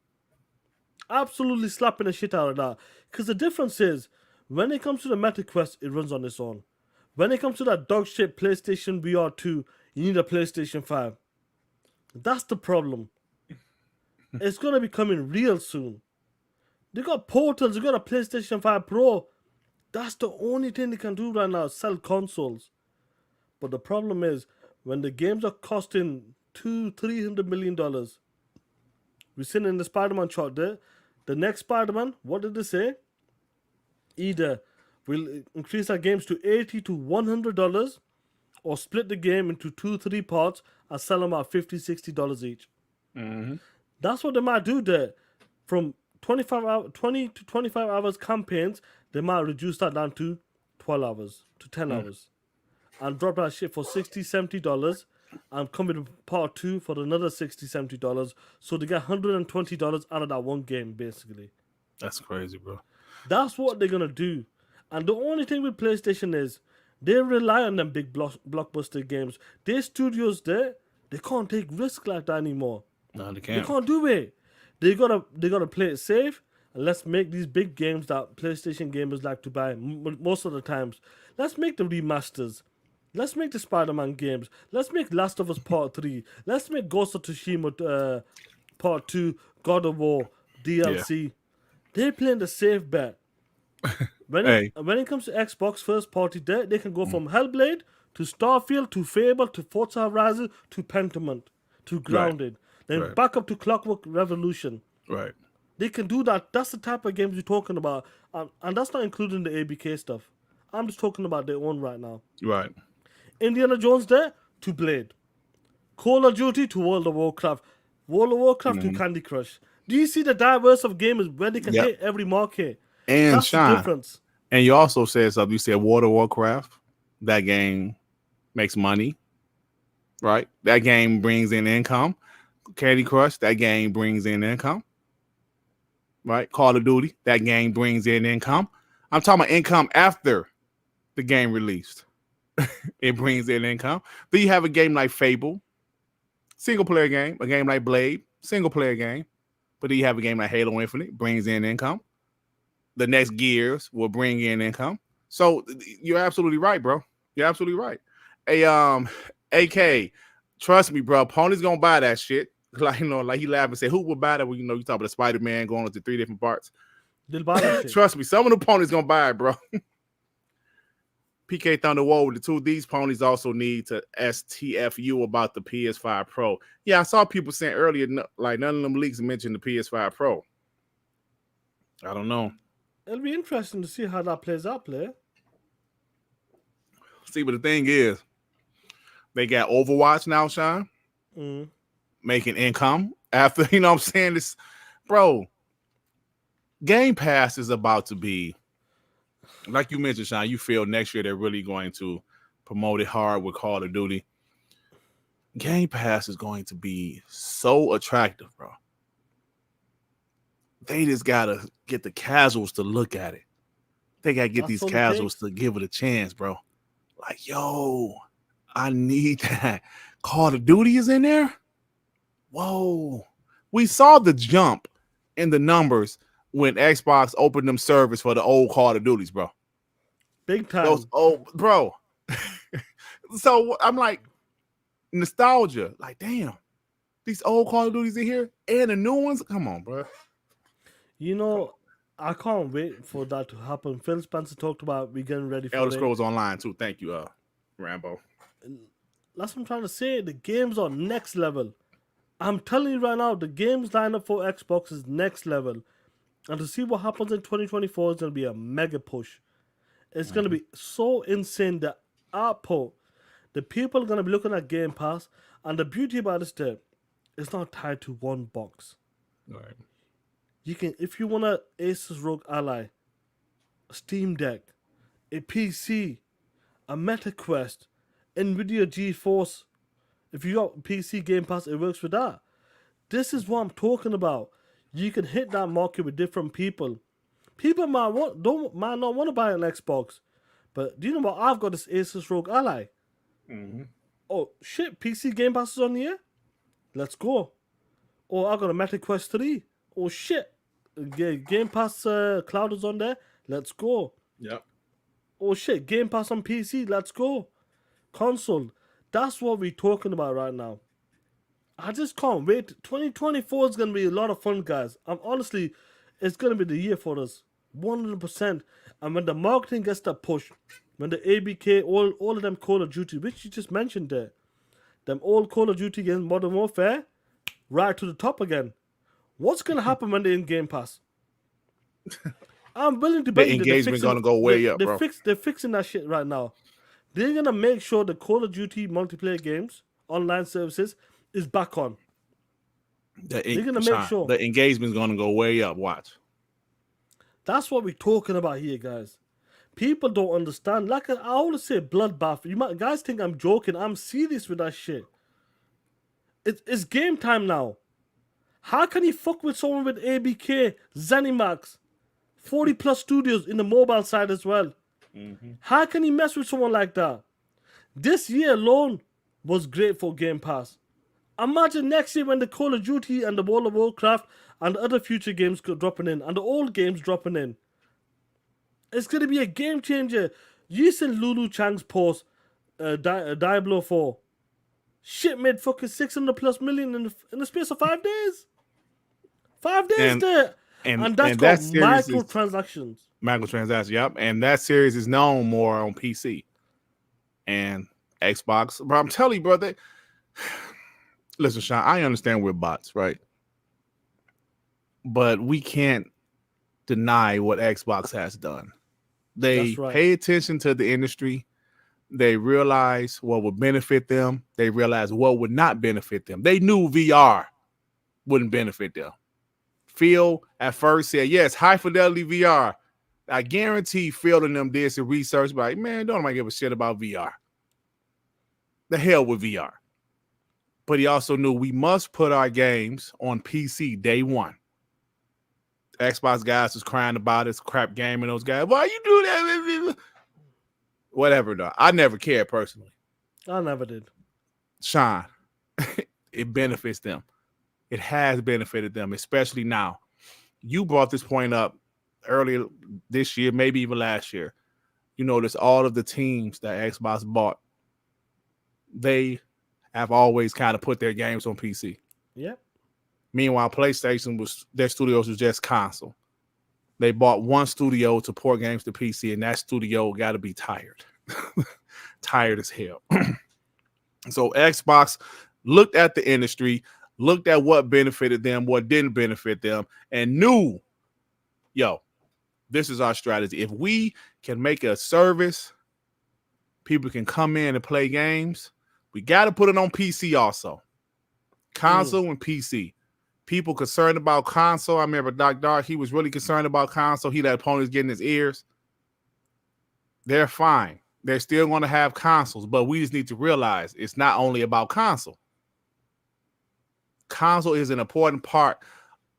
[SPEAKER 4] Absolutely slapping the shit out of that. Because the difference is, when it comes to the MetaQuest, it runs on its own. When it comes to that dog shit PlayStation VR 2, you need a PlayStation 5. That's the problem. It's gonna be coming real soon. They got portals, they got a PlayStation 5 Pro. That's the only thing they can do right now, sell consoles. But the problem is, when the games are costing $200-300 million, we're sitting in the Spider-Man chart there. The next Spider-Man, what did they say? Either we'll increase our games to $80 to $100, or split the game into 2-3 parts and sell them at $50-60 each. That's what they might do there. From 20 to 25 hours campaigns, they might reduce that down to 12 hours to 10 hours and drop that shit for $60-70 and come with part 2 for another $60-70. So they get $120 out of that one game, basically.
[SPEAKER 5] That's crazy, bro.
[SPEAKER 4] That's what they're gonna do. And the only thing with PlayStation is they rely on them big blockbuster games. Their studios there, they can't take risks like that anymore.
[SPEAKER 5] No, they
[SPEAKER 4] They
[SPEAKER 5] can't.
[SPEAKER 4] can't do it. They gotta play it safe, and let's make these big games that PlayStation gamers like to buy most of the times. Let's make the remasters. Let's make the Spider-Man games. Let's make Last of Us Part 3. Let's make Ghost of Tsushima Part 2, God of War, DLC. They're playing the safe bet. When it comes to Xbox first party, they can go from Hellblade to Starfield to Fable to Forza Horizon to Pentiment to Grounded. Then back up to Clockwork Revolution.
[SPEAKER 5] Right.
[SPEAKER 4] They can do that. That's the type of games you're talking about. And that's not including the ABK stuff. I'm just talking about their own right now.
[SPEAKER 5] Right.
[SPEAKER 4] Indiana Jones there to Blade. Call of Duty to World of Warcraft. World of Warcraft to Candy Crush. Do you see the diverse of gamers where they can hit every market?
[SPEAKER 5] And
[SPEAKER 4] that's
[SPEAKER 5] Sean,
[SPEAKER 4] the difference.
[SPEAKER 5] And you also said something. You said World of Warcraft. That game makes money. Right? That game brings in income. Candy Crush, that game brings in income. Right? Call of Duty, that game brings in income. I'm talking about income after the game released. It brings in income. Then you have a game like Fable, single player game. A game like Blade, single player game. But then you have a game like Halo Infinite, brings in income. The next Gears will bring in income. So you're absolutely right, bro. You're absolutely right. Hey, AK, trust me, bro. Pony's gonna buy that shit. Like, you know, like he laughed and said, who would buy that? Well, you know, you talk about the Spider-Man going into 3 different parts.
[SPEAKER 4] They'll buy that shit.
[SPEAKER 5] Trust me, some of the ponies gonna buy it, bro. PK Thunder Wall with the two. These ponies also need to STFU about the PS5 Pro. Yeah, I saw people saying earlier, like none of them leaks mentioned the PS5 Pro. I don't know.
[SPEAKER 4] It'll be interesting to see how that plays out, player.
[SPEAKER 5] See, but the thing is, they got Overwatch now, Sean, making income after, you know what I'm saying? This, bro, Game Pass is about to be, like you mentioned, Sean, you feel next year they're really going to promote it hard with Call of Duty. Game Pass is going to be so attractive, bro. They just got to get the casuals to look at it. They got to get these casuals to give it a chance, bro. Like, yo, I need that. Call of Duty is in there? Whoa. We saw the jump in the numbers when Xbox opened them servers for the old Call of Duties, bro.
[SPEAKER 4] Big time.
[SPEAKER 5] Those old, bro. So I'm like, nostalgia. Like, damn, these old Call of Duties in here and the new ones? Come on, bro.
[SPEAKER 4] You know, I can't wait for that to happen. Phil Spencer talked about we getting ready for
[SPEAKER 5] Elder
[SPEAKER 4] it.
[SPEAKER 5] Scrolls Online, too. Thank you, Rambo.
[SPEAKER 4] That's what I'm trying to say. The games are next level. I'm telling you right now, the games lineup for Xbox is next level. And to see what happens in 2024 is going to be a mega push. It's going to be so insane. The output, the people are going to be looking at Game Pass. And the beauty about this tip, it's not tied to one box.
[SPEAKER 5] All right.
[SPEAKER 4] You can, if you want a Asus ROG Ally, a Steam Deck, a PC, a MetaQuest, NVIDIA GeForce. If you got PC Game Pass, it works with that. This is what I'm talking about. You can hit that market with different people. People might not want to buy an Xbox, but do you know what? I've got this Asus ROG Ally.
[SPEAKER 5] Mm-hmm.
[SPEAKER 4] Oh shit! PC Game Pass is on here. Let's go. Oh, I got a MetaQuest 3. Oh shit! Game Pass Cloud is on there. Let's go.
[SPEAKER 5] Yep.
[SPEAKER 4] Oh shit! Game Pass on PC. Let's go. Console. That's what we're talking about right now. I just can't wait. 2024 is going to be a lot of fun, guys. Honestly, it's going to be the year for us. 100%. And when the marketing gets that push, when the ABK, all of them Call of Duty, which you just mentioned there, them old Call of Duty games, Modern Warfare, right to the top again. What's going to happen when they're in Game Pass? I'm willing to bet
[SPEAKER 5] The
[SPEAKER 4] you
[SPEAKER 5] engagement going to go way up, bro.
[SPEAKER 4] They're fixing that shit right now. They're going to make sure the Call of Duty multiplayer games, online services, is back on. They're going to make sure.
[SPEAKER 5] The engagement's going to go way up. Watch.
[SPEAKER 4] That's what we're talking about here, guys. People don't understand. Like I always say, bloodbath. Guys think I'm joking. I'm serious with that shit. It's game time now. How can you fuck with someone with ABK, ZeniMax, 40 plus studios in the mobile side as well? Mm-hmm. How can you mess with someone like that? This year alone was great for Game Pass. Imagine next year when the Call of Duty and the World of Warcraft and the other future games dropping in and the old games dropping in. It's going to be a game changer. You seen Lulu Chang's post, Diablo 4. Shit made fucking 600 plus million in the space of 5 days. 5 days there. And that's got microtransactions.
[SPEAKER 5] Microtransactions, yep. And that series is known more on PC and Xbox. But I'm telling you, brother, listen, Sean, I understand we're bots, right? But we can't deny what Xbox has done. They pay attention to the industry. They realize what would benefit them. They realize what would not benefit them. They knew VR wouldn't benefit them. Phil at first said, yes, high fidelity VR. I guarantee Phil and them did some research, but like, man, don't nobody give a shit about VR. The hell with VR. But he also knew we must put our games on PC day one. Xbox guys was crying about it, crap gaming those guys. Why you do that? Whatever, though. I never cared personally.
[SPEAKER 4] I never did.
[SPEAKER 5] Sean, it benefits them. It has benefited them, especially now. You brought this point up earlier this year, maybe even last year. You notice all of the teams that Xbox bought, they have always kind of put their games on PC.
[SPEAKER 4] Yep.
[SPEAKER 5] Meanwhile, PlayStation their studios was just console. They bought one studio to port games to PC, and that studio got to be tired. Tired as hell. So Xbox looked at the industry, looked at what benefited them, what didn't benefit them, and knew, this is our strategy. If we can make a service, people can come in and play games, we got to put it on PC also. Console and PC. People concerned about console. I remember Doc Dark, he was really concerned about console. He let opponents get in his ears. They're fine. They're still going to have consoles, but we just need to realize it's not only about console. Console is an important part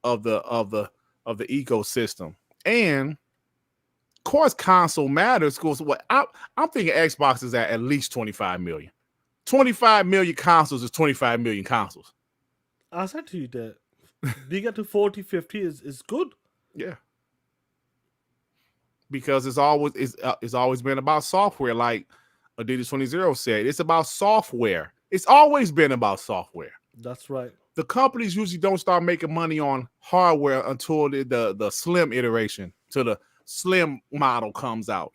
[SPEAKER 5] of the ecosystem. And of course, console matters. Because I'm thinking Xbox is at least 25 million. 25 million consoles is 25 million consoles.
[SPEAKER 4] I said to you that they get to 40, 50 is good.
[SPEAKER 5] Yeah. Because it's always been about software, like Adidas 20 said. It's about software. It's always been about software.
[SPEAKER 4] That's right.
[SPEAKER 5] The companies usually don't start making money on hardware until the slim iteration, till the slim model comes out.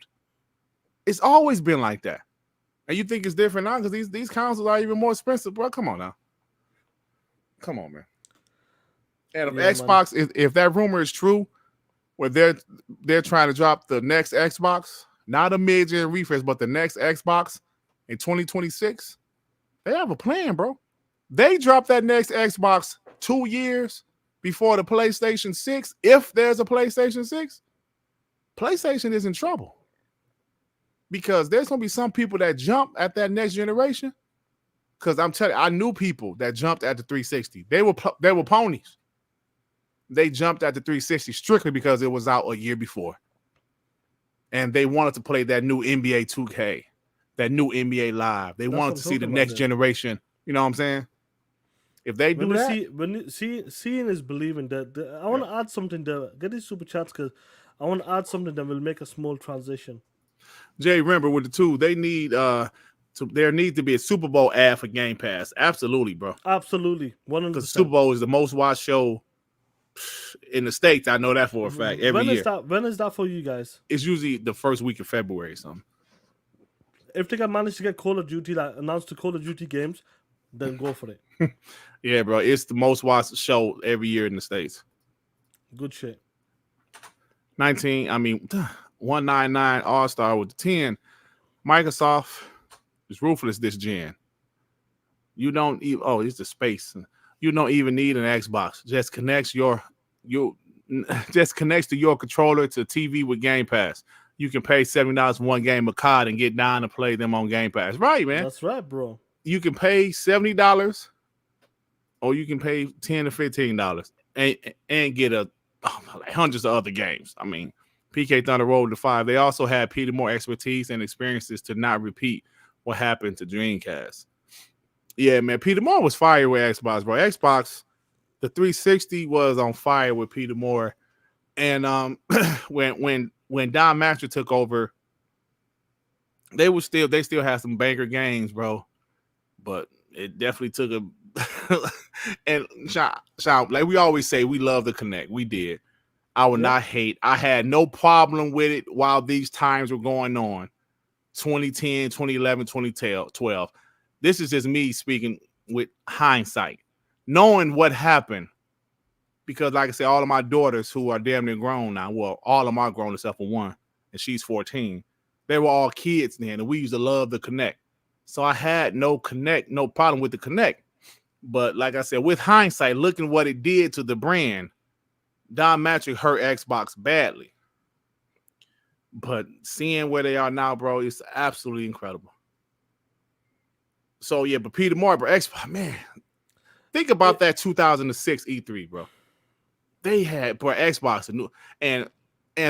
[SPEAKER 5] It's always been like that. And you think it's different now because these consoles are even more expensive, bro. Come on now. Come on, man. And if Xbox, if that rumor is true, where they're trying to drop the next Xbox, not a mid-gen refresh, but the next Xbox in 2026, they have a plan, bro. They dropped that next Xbox 2 years before the PlayStation 6. If there's a PlayStation 6, PlayStation is in trouble. Because there's going to be some people that jump at that next generation. Because I'm telling you, I knew people that jumped at the 360. They were ponies. They jumped at the 360 strictly because it was out a year before. And they wanted to play that new NBA 2K, that new NBA Live. They wanted to see the next generation. You know what I'm saying? If they do that.
[SPEAKER 4] Seeing is believing. That I want to add something there. Get these super chats because I want to add something that will make a small transition.
[SPEAKER 5] Jay, remember with the two, they need there needs to be a Super Bowl ad for Game Pass. Absolutely, bro.
[SPEAKER 4] Absolutely. 100%.
[SPEAKER 5] Because Super Bowl is the most watched show in the States. I know that for a fact. Every year.
[SPEAKER 4] When is that for you guys?
[SPEAKER 5] It's usually the first week of February or something.
[SPEAKER 4] If they can manage to get Call of Duty, like announced the Call of Duty games, then go for it.
[SPEAKER 5] Yeah, bro. It's the most watched show every year in the States.
[SPEAKER 4] Good shit.
[SPEAKER 5] 199 All-Star with the 10. Microsoft is ruthless this gen. You don't even it's the space. You don't even need an Xbox. Just connects to your controller to TV with Game Pass. You can pay $70 for one game of COD and get down and play them on Game Pass. Right, man.
[SPEAKER 4] That's right, bro.
[SPEAKER 5] You can pay $70 or you can pay $10 to $15 and get hundreds of other games. I mean, PK Thunder rolled to 5. They also had Peter Moore expertise and experiences to not repeat what happened to Dreamcast. Yeah, man, Peter Moore was fire with Xbox, bro. Xbox, the 360 was on fire with Peter Moore. And when Don Master took over, they still had some banger games, bro. But it definitely took a and shout, like we always say, we love the Connect. We did. I would not hate. I had no problem with it while these times were going on. 2010, 2011, 2012. This is just me speaking with hindsight, knowing what happened. Because like I said, all of my daughters who are damn near grown now, well, all of them are grown except for one, and she's 14. They were all kids then, and we used to love the Connect. So I had no problem with the Connect. But like I said, with hindsight, looking what it did to the brand, Don Matrick hurt Xbox badly. But seeing where they are now, bro, it's absolutely incredible. So yeah, but Peter Moore, bro, Xbox, man, think about that 2006 E3, bro. They had, bro, Xbox, and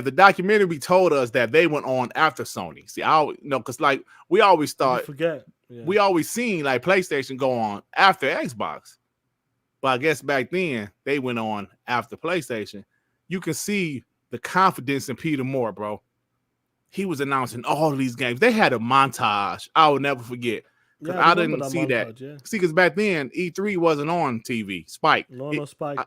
[SPEAKER 5] the documentary told us that they went on after Sony. See, because like we always thought, we always seen like PlayStation go on after Xbox, but I guess back then they went on after PlayStation. You can see the confidence in Peter Moore, bro. He was announcing all of these games. They had a montage I will never forget. Because I didn't see that. Yeah. See, because back then E3 wasn't on TV. Spike.
[SPEAKER 4] No, Spike.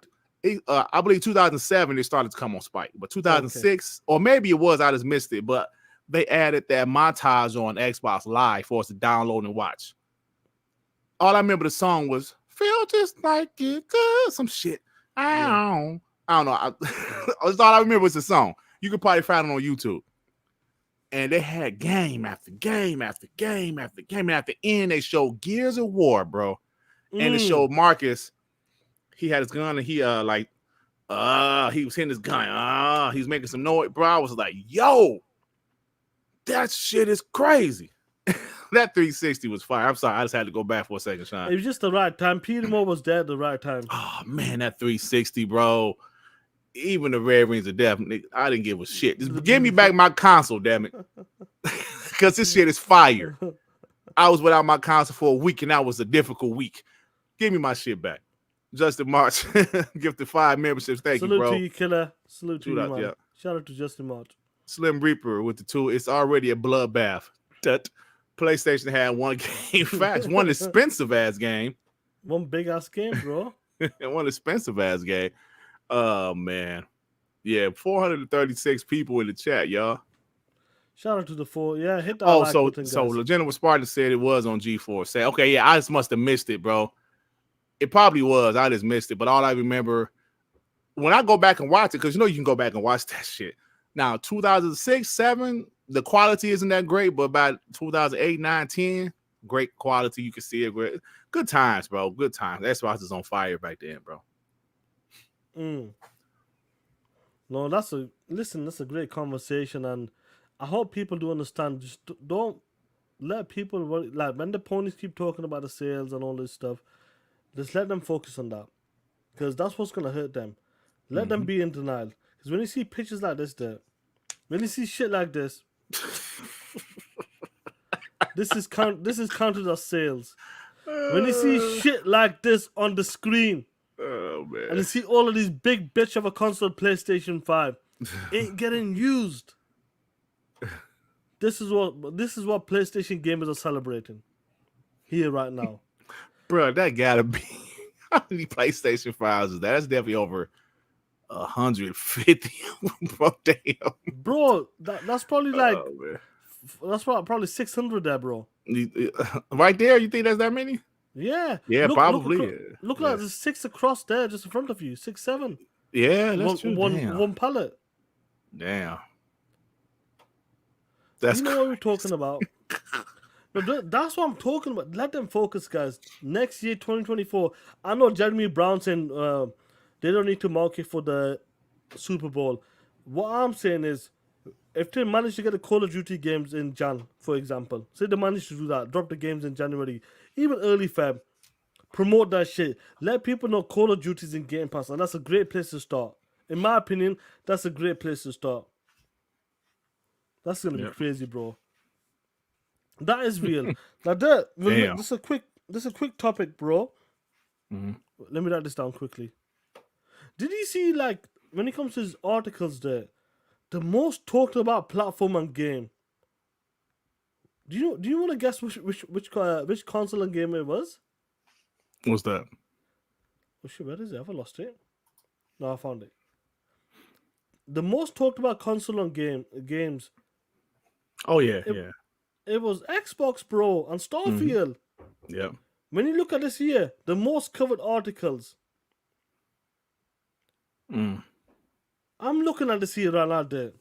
[SPEAKER 5] I believe 2007 it started to come on Spike, but 2006 or maybe it was, I just missed it. But they added that montage on Xbox Live for us to download and watch. All I remember the song was "Feel Just Like It Could," some shit. I don't know. That's all I remember was the song. You could probably find it on YouTube. And they had game after game after game after game. And at the end, they showed Gears of War, bro. And it showed Marcus. He had his gun and he was hitting his gun. He was making some noise, bro. I was like, yo, that shit is crazy. That 360 was fire. I'm sorry, I just had to go back for a second, Sean.
[SPEAKER 4] It was just the right time. Peter Moore was there at the right time.
[SPEAKER 5] Oh man, that 360, bro. Even the Red Rings of Death, I didn't give a shit. Just give me back my console, damn it. Because this shit is fire. I was without my console for a week, and that was a difficult week. Give me my shit back. Justin March, gifted 5 memberships. Thank you,
[SPEAKER 4] Salute
[SPEAKER 5] bro.
[SPEAKER 4] to you, killer. Salute to you,
[SPEAKER 5] Shoot out,
[SPEAKER 4] man.
[SPEAKER 5] yeah.
[SPEAKER 4] Shout out to Justin March.
[SPEAKER 5] Slim Reaper with the 2. It's already a bloodbath. PlayStation had one game. Facts. One expensive ass game.
[SPEAKER 4] One big ass game, bro.
[SPEAKER 5] And one expensive ass game. Oh man. Yeah, 436 people in the chat, y'all.
[SPEAKER 4] Shout out to the 4. Yeah, hit that
[SPEAKER 5] Oh,
[SPEAKER 4] like button, guys.
[SPEAKER 5] so Legitimate Spartan said it was on G4. Say, okay, yeah, I just must have missed it, bro. It probably was. I just missed it. But all I remember when I go back and watch it, because you can go back and watch that shit. Now, 2006, 7, the quality isn't that great, but by 2008, 9, 10, great quality. You can see it. Great. Good times, bro. Good times. Xbox is on fire back then, bro.
[SPEAKER 4] No, that's a great conversation, and I hope people do understand. Just don't let people worry. Like when the ponies keep talking about the sales and all this stuff, just let them focus on that, because that's what's gonna hurt them. Let them be in denial. Because when you see pictures like this, when you see shit like this, this is counted as sales. When you see shit like this on the screen,
[SPEAKER 5] oh man,
[SPEAKER 4] and you see all of these big bitch of a console, PlayStation 5, ain't getting used. This is what PlayStation gamers are celebrating here right now.
[SPEAKER 5] Bro, that gotta be how many PlayStation 5s is that? That's definitely over 150. Bro, damn.
[SPEAKER 4] Bro, that's probably like
[SPEAKER 5] oh,
[SPEAKER 4] probably 600 there, bro.
[SPEAKER 5] Right there, you think that's that many?
[SPEAKER 4] Yeah.
[SPEAKER 5] Probably.
[SPEAKER 4] Look like there's 6 across there, just in front of you. 6, 7.
[SPEAKER 5] Yeah, that's true.
[SPEAKER 4] One pallet.
[SPEAKER 5] Damn. That's
[SPEAKER 4] what we're talking about. But that's what I'm talking about. Let them focus, guys. Next year, 2024. I know Jeremy Brown saying they don't need to market for the Super Bowl. What I'm saying is, if they manage to get the Call of Duty games in Jan, for example, say they manage to do that, drop the games in January, even early Feb, promote that shit. Let people know Call of Duty's in Game Pass, and that's a great place to start. In my opinion, that's a great place to start. That's gonna be crazy, bro. That is real. Now, this is a quick topic, bro. Let me write this down quickly. Did you see, like, when it comes to his articles there, the most talked about platform and game? Do you want to guess which console and game it was?
[SPEAKER 5] What's that?
[SPEAKER 4] Oh shit, where is it? Have I lost it? No, I found it. The most talked about console and games.
[SPEAKER 5] Oh yeah,
[SPEAKER 4] It was Xbox, bro, and Starfield.
[SPEAKER 5] Yeah.
[SPEAKER 4] When you look at this here, the most covered articles. I'm looking at this here right now, there.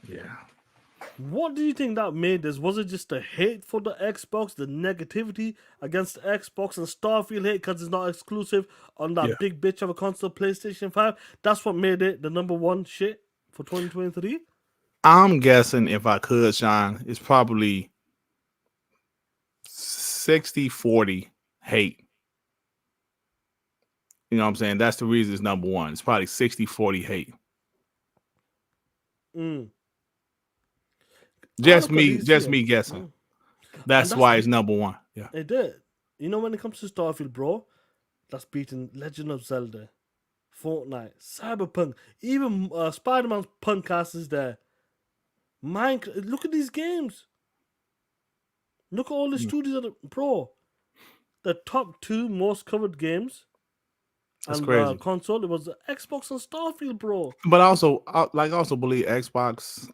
[SPEAKER 5] Yeah.
[SPEAKER 4] What do you think that made this? Was it just the hate for the Xbox, the negativity against the Xbox, and Starfield hate because it's not exclusive on that big bitch of a console, PlayStation 5? That's what made it the number one shit for 2023?
[SPEAKER 5] I'm guessing, if I could, Sean, it's probably 60-40 hate. You know what I'm saying? That's the reason it's number one. It's probably 60-40 hate. Just me guessing. That's why it's number one. Yeah.
[SPEAKER 4] It did. You know, when it comes to Starfield, bro, that's beating Legend of Zelda, Fortnite, Cyberpunk, even Spider-Man's punk ass is there. Minecraft. Look at these games. Look at all the studios that bro. The top 2 most covered games.
[SPEAKER 5] That's
[SPEAKER 4] and,
[SPEAKER 5] crazy.
[SPEAKER 4] Console. It was the Xbox and Starfield, bro.
[SPEAKER 5] But also, I also believe Xbox,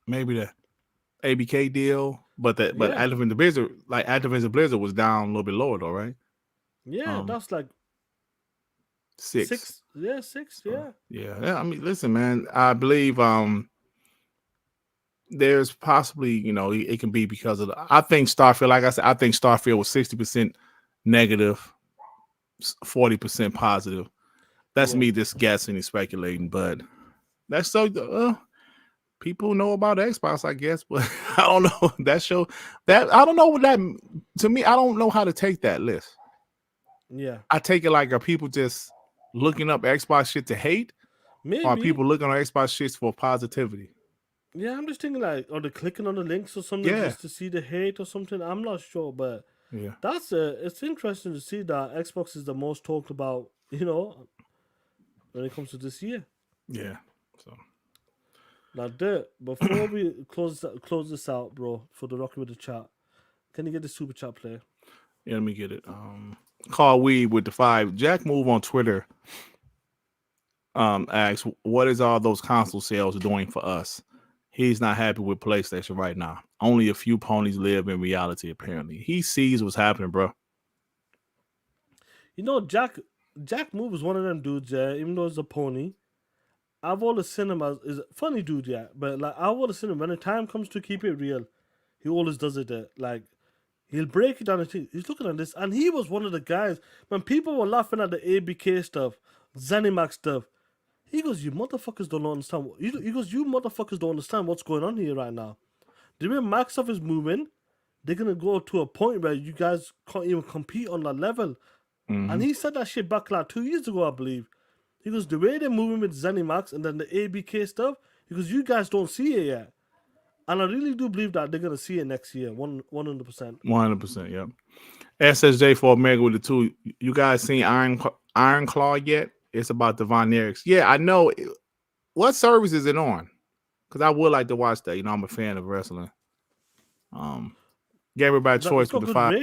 [SPEAKER 5] maybe the ABK deal, but Activision Blizzard was down a little bit lower though, right?
[SPEAKER 4] Yeah, that's like
[SPEAKER 5] 6.
[SPEAKER 4] Yeah, 6. Yeah.
[SPEAKER 5] Yeah. I mean, listen, man. I believe there's possibly, it can be because of I think Starfield, like I said, I think Starfield was 60% negative, 40% positive. That's me just guessing and speculating, but that's so people know about Xbox, I guess, but I don't know. I don't know what that, to me, I don't know how to take that list.
[SPEAKER 4] Yeah.
[SPEAKER 5] I take it like, are people just looking up Xbox shit to hate?
[SPEAKER 4] Maybe.
[SPEAKER 5] Or are people looking on Xbox shit for positivity?
[SPEAKER 4] Yeah, I'm just thinking like, are they clicking on the links or something
[SPEAKER 5] Yeah.
[SPEAKER 4] just to see the hate or something? I'm not sure, but
[SPEAKER 5] Yeah.
[SPEAKER 4] that's it's interesting to see that Xbox is the most talked about, when it comes to this year.
[SPEAKER 5] Yeah. So
[SPEAKER 4] Now, Dirt, before we close this out, bro, for the Rocky with the chat, can you get the super chat player?
[SPEAKER 5] yeah, let me get it. Call Weed with the 5. Jack Move on Twitter asks, what is all those console sales doing for us? He's not happy with PlayStation right now. Only a few ponies live in reality, apparently. He sees what's happening, bro.
[SPEAKER 4] Jack Move is one of them dudes, yeah, even though he's a pony. I've always seen him as is a funny dude, yeah. But like I've always seen him when the time comes to keep it real, he always does it there. Like he'll break it down and he's looking at this, and he was one of the guys when people were laughing at the ABK stuff, Zenimax stuff. He goes, "You motherfuckers don't understand." He goes, "You motherfuckers don't understand what's going on here right now. The way Max stuff is moving, they're gonna go to a point where you guys can't even compete on that level." And he said that shit back like 2 years ago, I believe. He goes, the way they're moving with Zenimax and then the ABK stuff, he goes, you guys don't see it yet. And I really do believe that they're gonna see it next year, 100%.
[SPEAKER 5] 100%, yep. SSJ for Omega with the 2. You guys seen Iron Claw yet? It's about the Von Erichs. Yeah, I know. What service is it on? Because I would like to watch that. I'm a fan of wrestling. Gave everybody a choice with the 5.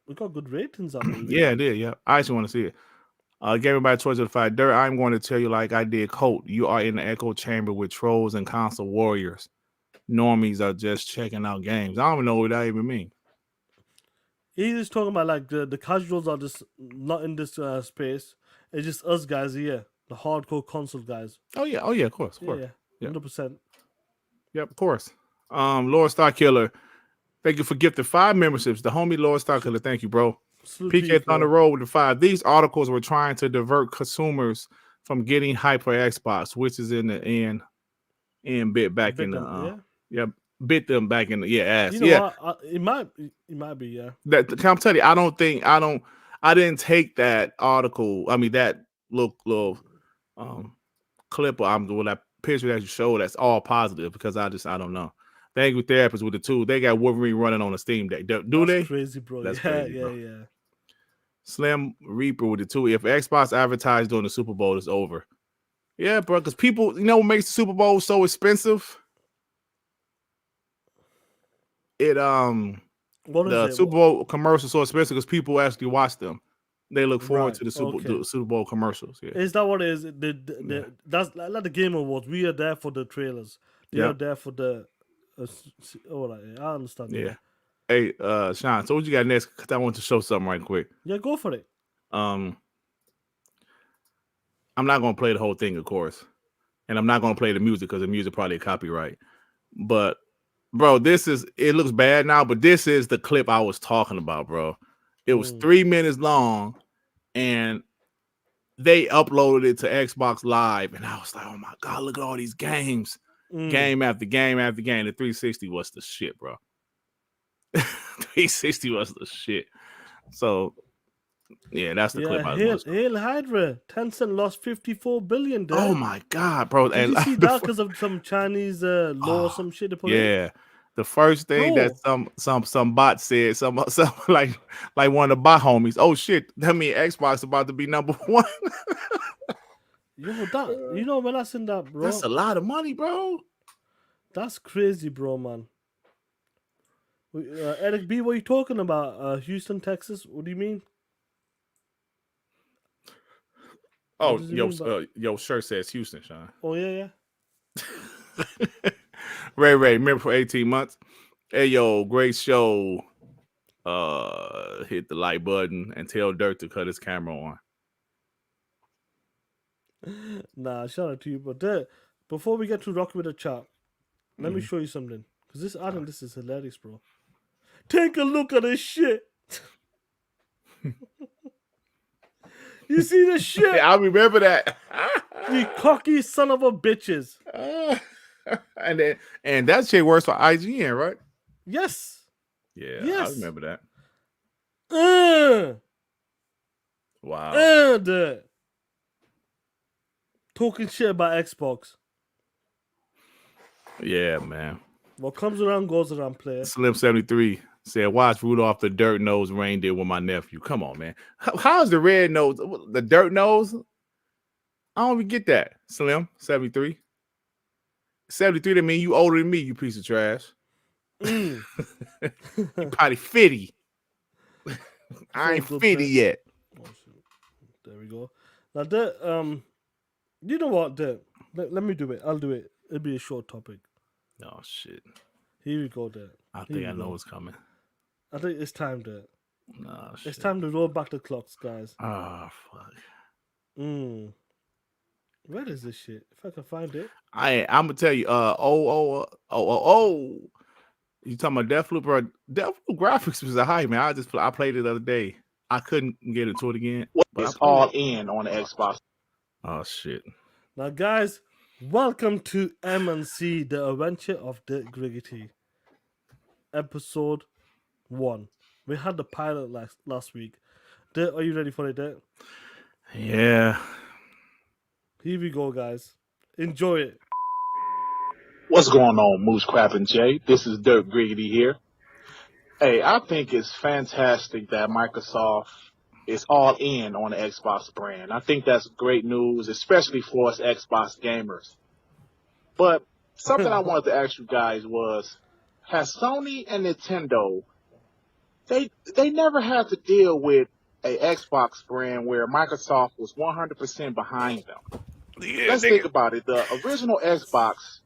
[SPEAKER 4] We got good ratings, I believe.
[SPEAKER 5] Yeah, it did. Yeah, I actually want to see it. Gave everybody a choice with the 5. Dirt, I'm going to tell you like I did Colt. You are in the echo chamber with trolls and console warriors. Normies are just checking out games. I don't even know what that even means.
[SPEAKER 4] He's just talking about like the casuals are just not in this space. It's just us guys here, the hardcore console guys.
[SPEAKER 5] Oh yeah, of course.
[SPEAKER 4] Yeah, 100%.
[SPEAKER 5] Yep, of course. Lord Star Killer, thank you for gifting 5 memberships. The homie Lord Star Killer, thank you, bro. PK on the road with the 5. These articles were trying to divert consumers from getting hype for Xbox, which is in the end bit back in the bit them back in the ass.
[SPEAKER 4] What? It might be, yeah.
[SPEAKER 5] That I'm telling you, I didn't take that article. I mean that little clip or that picture that you showed. That's all positive because I don't know. Thank you, therapists with the 2. They got Wolverine running on a Steam Deck. Do they?
[SPEAKER 4] Crazy, bro.
[SPEAKER 5] That's
[SPEAKER 4] crazy,
[SPEAKER 5] bro.
[SPEAKER 4] Yeah.
[SPEAKER 5] Slim Reaper with the 2. If Xbox advertised during the Super Bowl, it's over. Yeah, bro. Because people, what makes the Super Bowl so expensive? Super Bowl commercials so expensive because people actually watch them. They look forward to the Super Bowl commercials. Yeah.
[SPEAKER 4] Is that what it is? That's like the Game Awards. We are there for the trailers. They are there for the. I understand.
[SPEAKER 5] Yeah. Hey, Sean. So what you got next? Because I want to show something right quick.
[SPEAKER 4] Yeah, go for it.
[SPEAKER 5] I'm not gonna play the whole thing, of course, and I'm not gonna play the music because the music probably copyright. But bro, it looks bad now, but this is the clip I was talking about, bro. It was 3 minutes long, and they uploaded it to Xbox Live, and I was like, oh my God, look at all these games. Game after game after game. The 360 was the shit, bro. 360 was the shit. So, yeah, that's the clip.
[SPEAKER 4] Hail Hydra. Tencent lost 54 billion. Dude.
[SPEAKER 5] Oh my God, bro!
[SPEAKER 4] Did you see that because of some Chinese law or some shit?
[SPEAKER 5] Yeah, the first thing that some bot said, some like one of the bot homies. Oh shit, that means Xbox about to be number 1.
[SPEAKER 4] Yo, when I seen that, bro,
[SPEAKER 5] that's a lot of money, bro.
[SPEAKER 4] That's crazy, bro, man. Eric B, what are you talking about? Houston, Texas? What do you mean?
[SPEAKER 5] Oh, your shirt says Houston, Sean.
[SPEAKER 4] Oh yeah.
[SPEAKER 5] Ray, remember for 18 months. Hey yo, great show. Hit the like button and tell Durt to cut his camera on.
[SPEAKER 4] Nah, shout out to you. But before we get to rock with the chat, let me show you something. Because this is hilarious, bro. Take a look at this shit. You see this shit?
[SPEAKER 5] I remember that.
[SPEAKER 4] You cocky son of a bitches.
[SPEAKER 5] And that shit works for IGN, right?
[SPEAKER 4] Yes.
[SPEAKER 5] Yeah,
[SPEAKER 4] yes.
[SPEAKER 5] I remember that. Wow.
[SPEAKER 4] Talking shit about Xbox.
[SPEAKER 5] Yeah, man.
[SPEAKER 4] What comes around goes around, player.
[SPEAKER 5] Slim 73 said, "Watch Rudolph the dirt nose reindeer with my nephew." Come on, man. How's the red nose, the dirt nose? I don't even get that. Slim 73. 73 to mean you older than me, you piece of trash. You probably 50. I ain't 50 yet.
[SPEAKER 4] Oh, there we go. Now, that, you know what, Durt? Let me do it. I'll do it. It'll be a short topic.
[SPEAKER 5] Oh, shit.
[SPEAKER 4] Here we go, Durt.
[SPEAKER 5] I think I know what's coming.
[SPEAKER 4] I think it's time, Durt.
[SPEAKER 5] Oh, shit.
[SPEAKER 4] It's time to roll back the clocks, guys.
[SPEAKER 5] Oh, fuck.
[SPEAKER 4] Where is this shit? If I can find it.
[SPEAKER 5] I'm gonna tell you, you talking about Deathloop, bro? Deathloop graphics was a hype, man. I played it the other day. I couldn't get into it again.
[SPEAKER 6] It's all in on the Xbox.
[SPEAKER 5] Oh shit.
[SPEAKER 4] Now, guys, welcome to M&C, the adventure of Durt Griggity. Episode 1. We had the pilot last week. Durt, are you ready for it, Durt?
[SPEAKER 5] Yeah.
[SPEAKER 4] Here we go, guys. Enjoy it.
[SPEAKER 6] What's going on, Moose Crap and Jay? This is Durt Griggity here. Hey, I think it's fantastic that Microsoft is all in on the Xbox brand. I think that's great news, especially for us Xbox gamers. But something I wanted to ask you guys was, has Sony and Nintendo, they never had to deal with a Xbox brand where Microsoft was 100% behind them.
[SPEAKER 5] Yeah,
[SPEAKER 6] let's think about it. The original Xbox,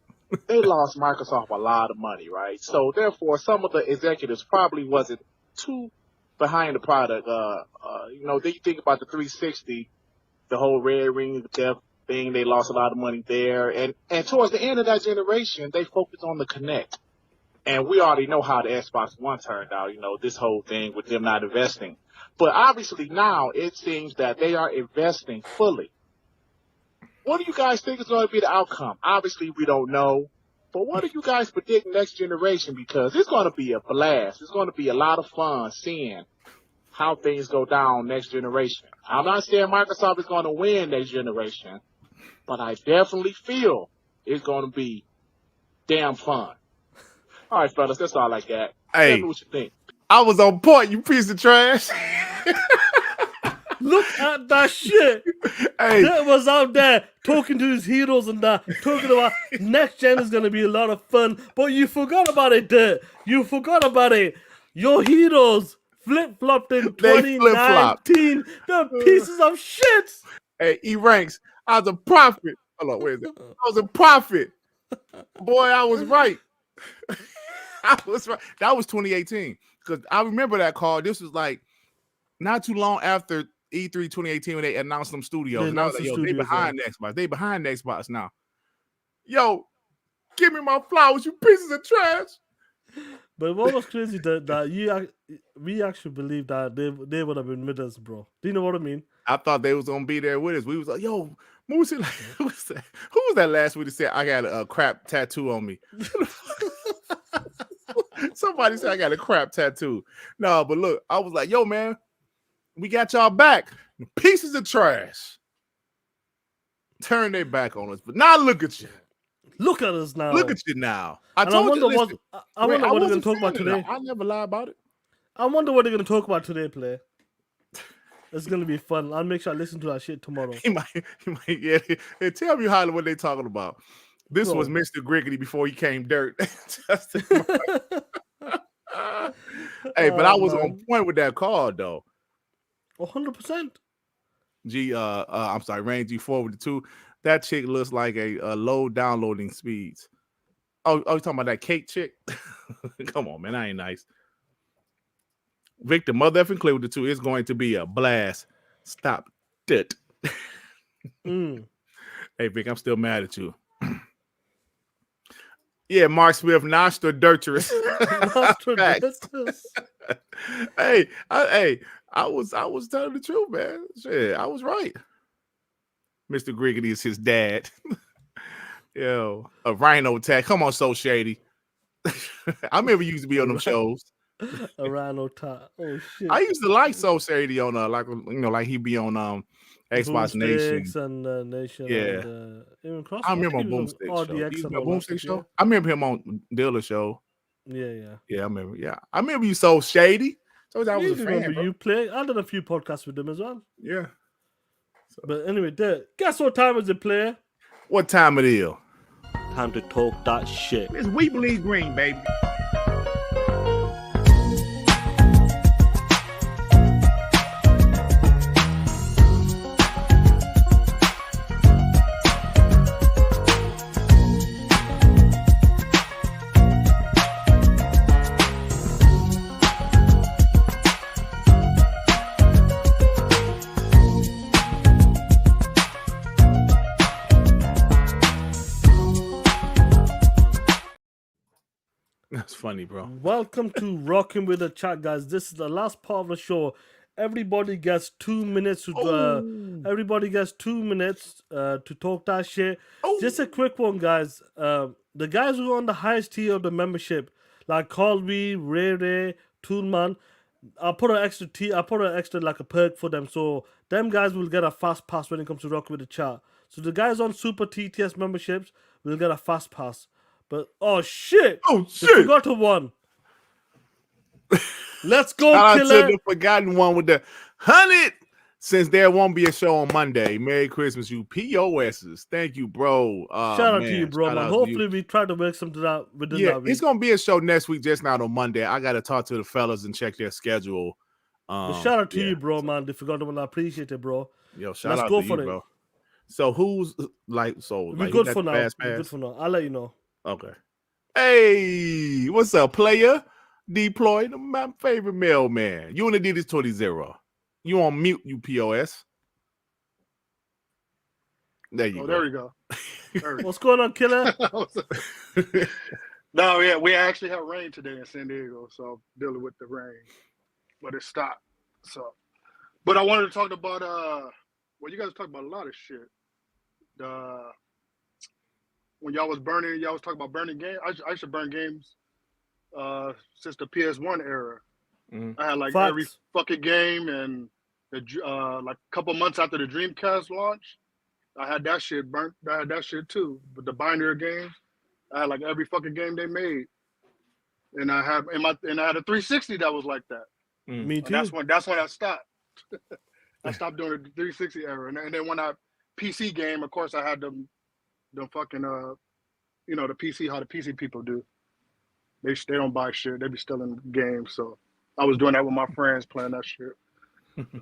[SPEAKER 6] they lost Microsoft a lot of money, right? So therefore, some of the executives probably wasn't too behind the product. They think about the 360, the whole red ring of death thing. They lost a lot of money there, and towards the end of that generation, they focused on the Kinect. And we already know how the Xbox One turned out. This whole thing with them not investing. But obviously now it seems that they are investing fully. What do you guys think is going to be the outcome? Obviously, we don't know. But what do you guys predict next generation? Because it's going to be a blast. It's going to be a lot of fun seeing how things go down next generation. I'm not saying Microsoft is going to win next generation, but I definitely feel it's going to be damn fun. All right, fellas, that's all I got.
[SPEAKER 5] Hey,
[SPEAKER 6] tell me what you think.
[SPEAKER 5] I was on point, you piece of trash.
[SPEAKER 4] Look at that shit.
[SPEAKER 5] Hey,
[SPEAKER 4] That was out there talking to his heroes and that, talking about next gen is going to be a lot of fun. But you forgot about it, Durt. You forgot about it. Your heroes flip-flopped in 2019. The pieces of shit.
[SPEAKER 5] Hey, E-Ranks, I was a prophet. Hold on, where is it? I was a prophet. Boy, I was right. I was right. That was 2018. Because I remember that call. This was like not too long after E3 2018 when they announced them studios. And I was like, yo, they behind the Xbox. They behind the Xbox now. Yo, give me my flowers, you pieces of trash.
[SPEAKER 4] But what was crazy that we actually believed that they would have been with us, bro. Do you know what I mean?
[SPEAKER 5] I thought they was gonna be there with us. We was like, yo, Moosey, like, who was that last week that said I got a crap tattoo on me? Somebody said I got a crap tattoo. No, but look, I was like, yo, man, we got y'all back. Pieces of trash. Turn their back on us. But now look at you.
[SPEAKER 4] Look at us now.
[SPEAKER 5] Look at you now.
[SPEAKER 4] I wonder what they're going to talk about today.
[SPEAKER 5] I never lie about it.
[SPEAKER 4] I wonder what they're going to talk about today, player. It's going to be fun. I'll make sure I listen to that shit tomorrow.
[SPEAKER 5] He might yeah. Tell me, Holly, what they talking about. This was Mr. Griggity before he came Durt. Hey, but I was on point with that call, though.
[SPEAKER 4] 100%.
[SPEAKER 5] I'm sorry, Range G4 with the 2. That chick looks like a low downloading speeds. Oh, you talking about that cake chick? Come on, man, that ain't nice. Victor, mother effing clear with the 2. It's going to be a blast. Stop it. Hey, Vic, I'm still mad at you. Yeah, Mark Smith, Nostradamus. Hey, I was telling the truth, man. Shit, I was right. Mr. Griggity is his dad. Yo, a rhino tag. Come on, So Shady. I remember you used to be on them shows.
[SPEAKER 4] A rhino tot. Oh shit.
[SPEAKER 5] I used to like So Shady on like he be on Xbox Nation.
[SPEAKER 4] Boomsticks and Nation.
[SPEAKER 5] Yeah.
[SPEAKER 4] And, even Cross.
[SPEAKER 5] I remember on
[SPEAKER 4] think he was
[SPEAKER 5] Boomstick show.
[SPEAKER 4] RDX
[SPEAKER 5] You
[SPEAKER 4] and
[SPEAKER 5] know
[SPEAKER 4] all that
[SPEAKER 5] Boomstick
[SPEAKER 4] stuff,
[SPEAKER 5] show? I remember him on Dealer show.
[SPEAKER 4] Yeah.
[SPEAKER 5] Yeah, I remember. Yeah, I remember you So Shady. So I was a fan.
[SPEAKER 4] Remember
[SPEAKER 5] Bro.
[SPEAKER 4] you play? I did a few podcasts with him as well.
[SPEAKER 5] Yeah.
[SPEAKER 4] But anyway, guess what time is it, player?
[SPEAKER 5] What time it is?
[SPEAKER 4] Time to talk that shit.
[SPEAKER 5] It's We Believe Green, baby. That's funny, bro.
[SPEAKER 4] Welcome to Rocking with the Chat, guys. This is the last part of the show. Everybody gets 2 minutes to everybody gets 2 minutes to talk that shit. Just a quick one, guys. The guys who are on the highest tier of the membership, like Colby, Ray, Toolman, I put an extra like a perk for them, so them guys will get a fast pass when it comes to Rocking with the Chat. So the guys on Super TTS memberships will get a fast pass. But oh shit! We forgot to one. Let's go,
[SPEAKER 5] Shout
[SPEAKER 4] killer.
[SPEAKER 5] out to the forgotten one with the 100. Since there won't be a show on Monday, Merry Christmas, you POSs. Thank you, bro.
[SPEAKER 4] Shout out to you, bro, man. Hopefully we try to work something out within that week.
[SPEAKER 5] It's gonna be a show next week, just not on Monday. I gotta talk to the fellas and check their schedule.
[SPEAKER 4] Shout out to you, bro, man. They forgot to one. I appreciate it, bro.
[SPEAKER 5] Yo, shout
[SPEAKER 4] Let's
[SPEAKER 5] out
[SPEAKER 4] go
[SPEAKER 5] to
[SPEAKER 4] for
[SPEAKER 5] you,
[SPEAKER 4] it.
[SPEAKER 5] bro. So who's
[SPEAKER 4] We're
[SPEAKER 5] like
[SPEAKER 4] good for now. We're good for now. I'll let you know.
[SPEAKER 5] Okay. Hey, what's up, player? Deployed, my favorite mailman. You and Adidas 20. You on mute, you POS. There you go.
[SPEAKER 7] There we go.
[SPEAKER 4] What's going on, killer?
[SPEAKER 7] No, yeah, we actually have rain today in San Diego, so dealing with the rain, but it stopped. So, but I wanted to talk about well, you guys talk about a lot of shit. When y'all was talking about burning games. I used to burn games since the PS1 era. I had like every fucking game, and like a couple months after the Dreamcast launch, I had that shit burnt. I had that shit too. But the binder games, I had like every fucking game they made, and I had a 360 that was like that.
[SPEAKER 4] Me too.
[SPEAKER 7] And that's when I stopped. I stopped doing the 360 era, and then when I PC game, of course, I had them fucking the PC, how the PC people do. They don't buy shit. They be stealing games. So I was doing that with my friends, playing that shit.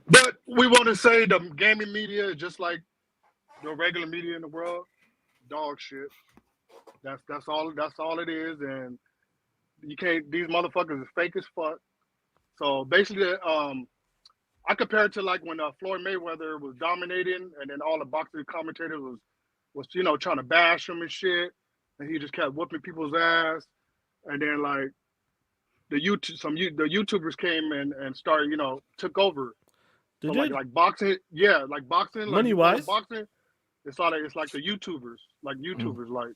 [SPEAKER 7] But we want to say the gaming media is just like the regular media in the world, dog shit. That's all it is, and you can't. These motherfuckers is fake as fuck. So basically, I compare it to like when Floyd Mayweather was dominating, and then all the boxing commentators was trying to bash him and shit, and he just kept whooping people's ass, and then like the YouTubers came and started took over. So like boxing, yeah, like boxing,
[SPEAKER 4] money
[SPEAKER 7] like
[SPEAKER 4] wise,
[SPEAKER 7] boxing. It's like the YouTubers, like.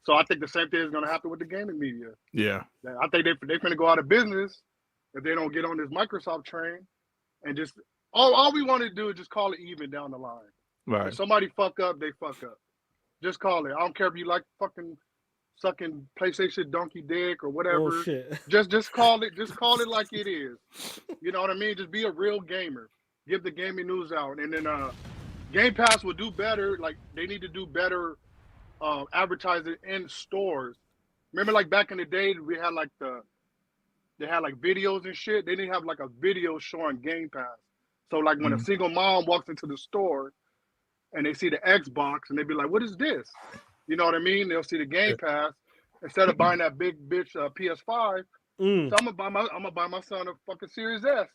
[SPEAKER 7] So I think the same thing is gonna happen with the gaming media.
[SPEAKER 5] Yeah,
[SPEAKER 7] I think they're gonna go out of business if they don't get on this Microsoft train, and just all we want to do is just call it even down the line.
[SPEAKER 5] right.
[SPEAKER 7] If somebody fuck up, they fuck up. Just call it. I don't care if you like fucking sucking PlayStation donkey dick or whatever.
[SPEAKER 4] Oh shit.
[SPEAKER 7] Just call it. Just call it like it is. You know what I mean? Just be a real gamer. Give the gaming news out, and then Game Pass will do better. Like they need to do better advertising in stores. Remember, like back in the day, we had like they had like videos and shit. They didn't have like a video showing Game Pass. So like when a single mom walks into the store and they see the Xbox and they be like, "What is this?" You know what I mean? They'll see the Game Pass instead of buying that big bitch PS5. So I'm gonna buy my son a fucking Series S,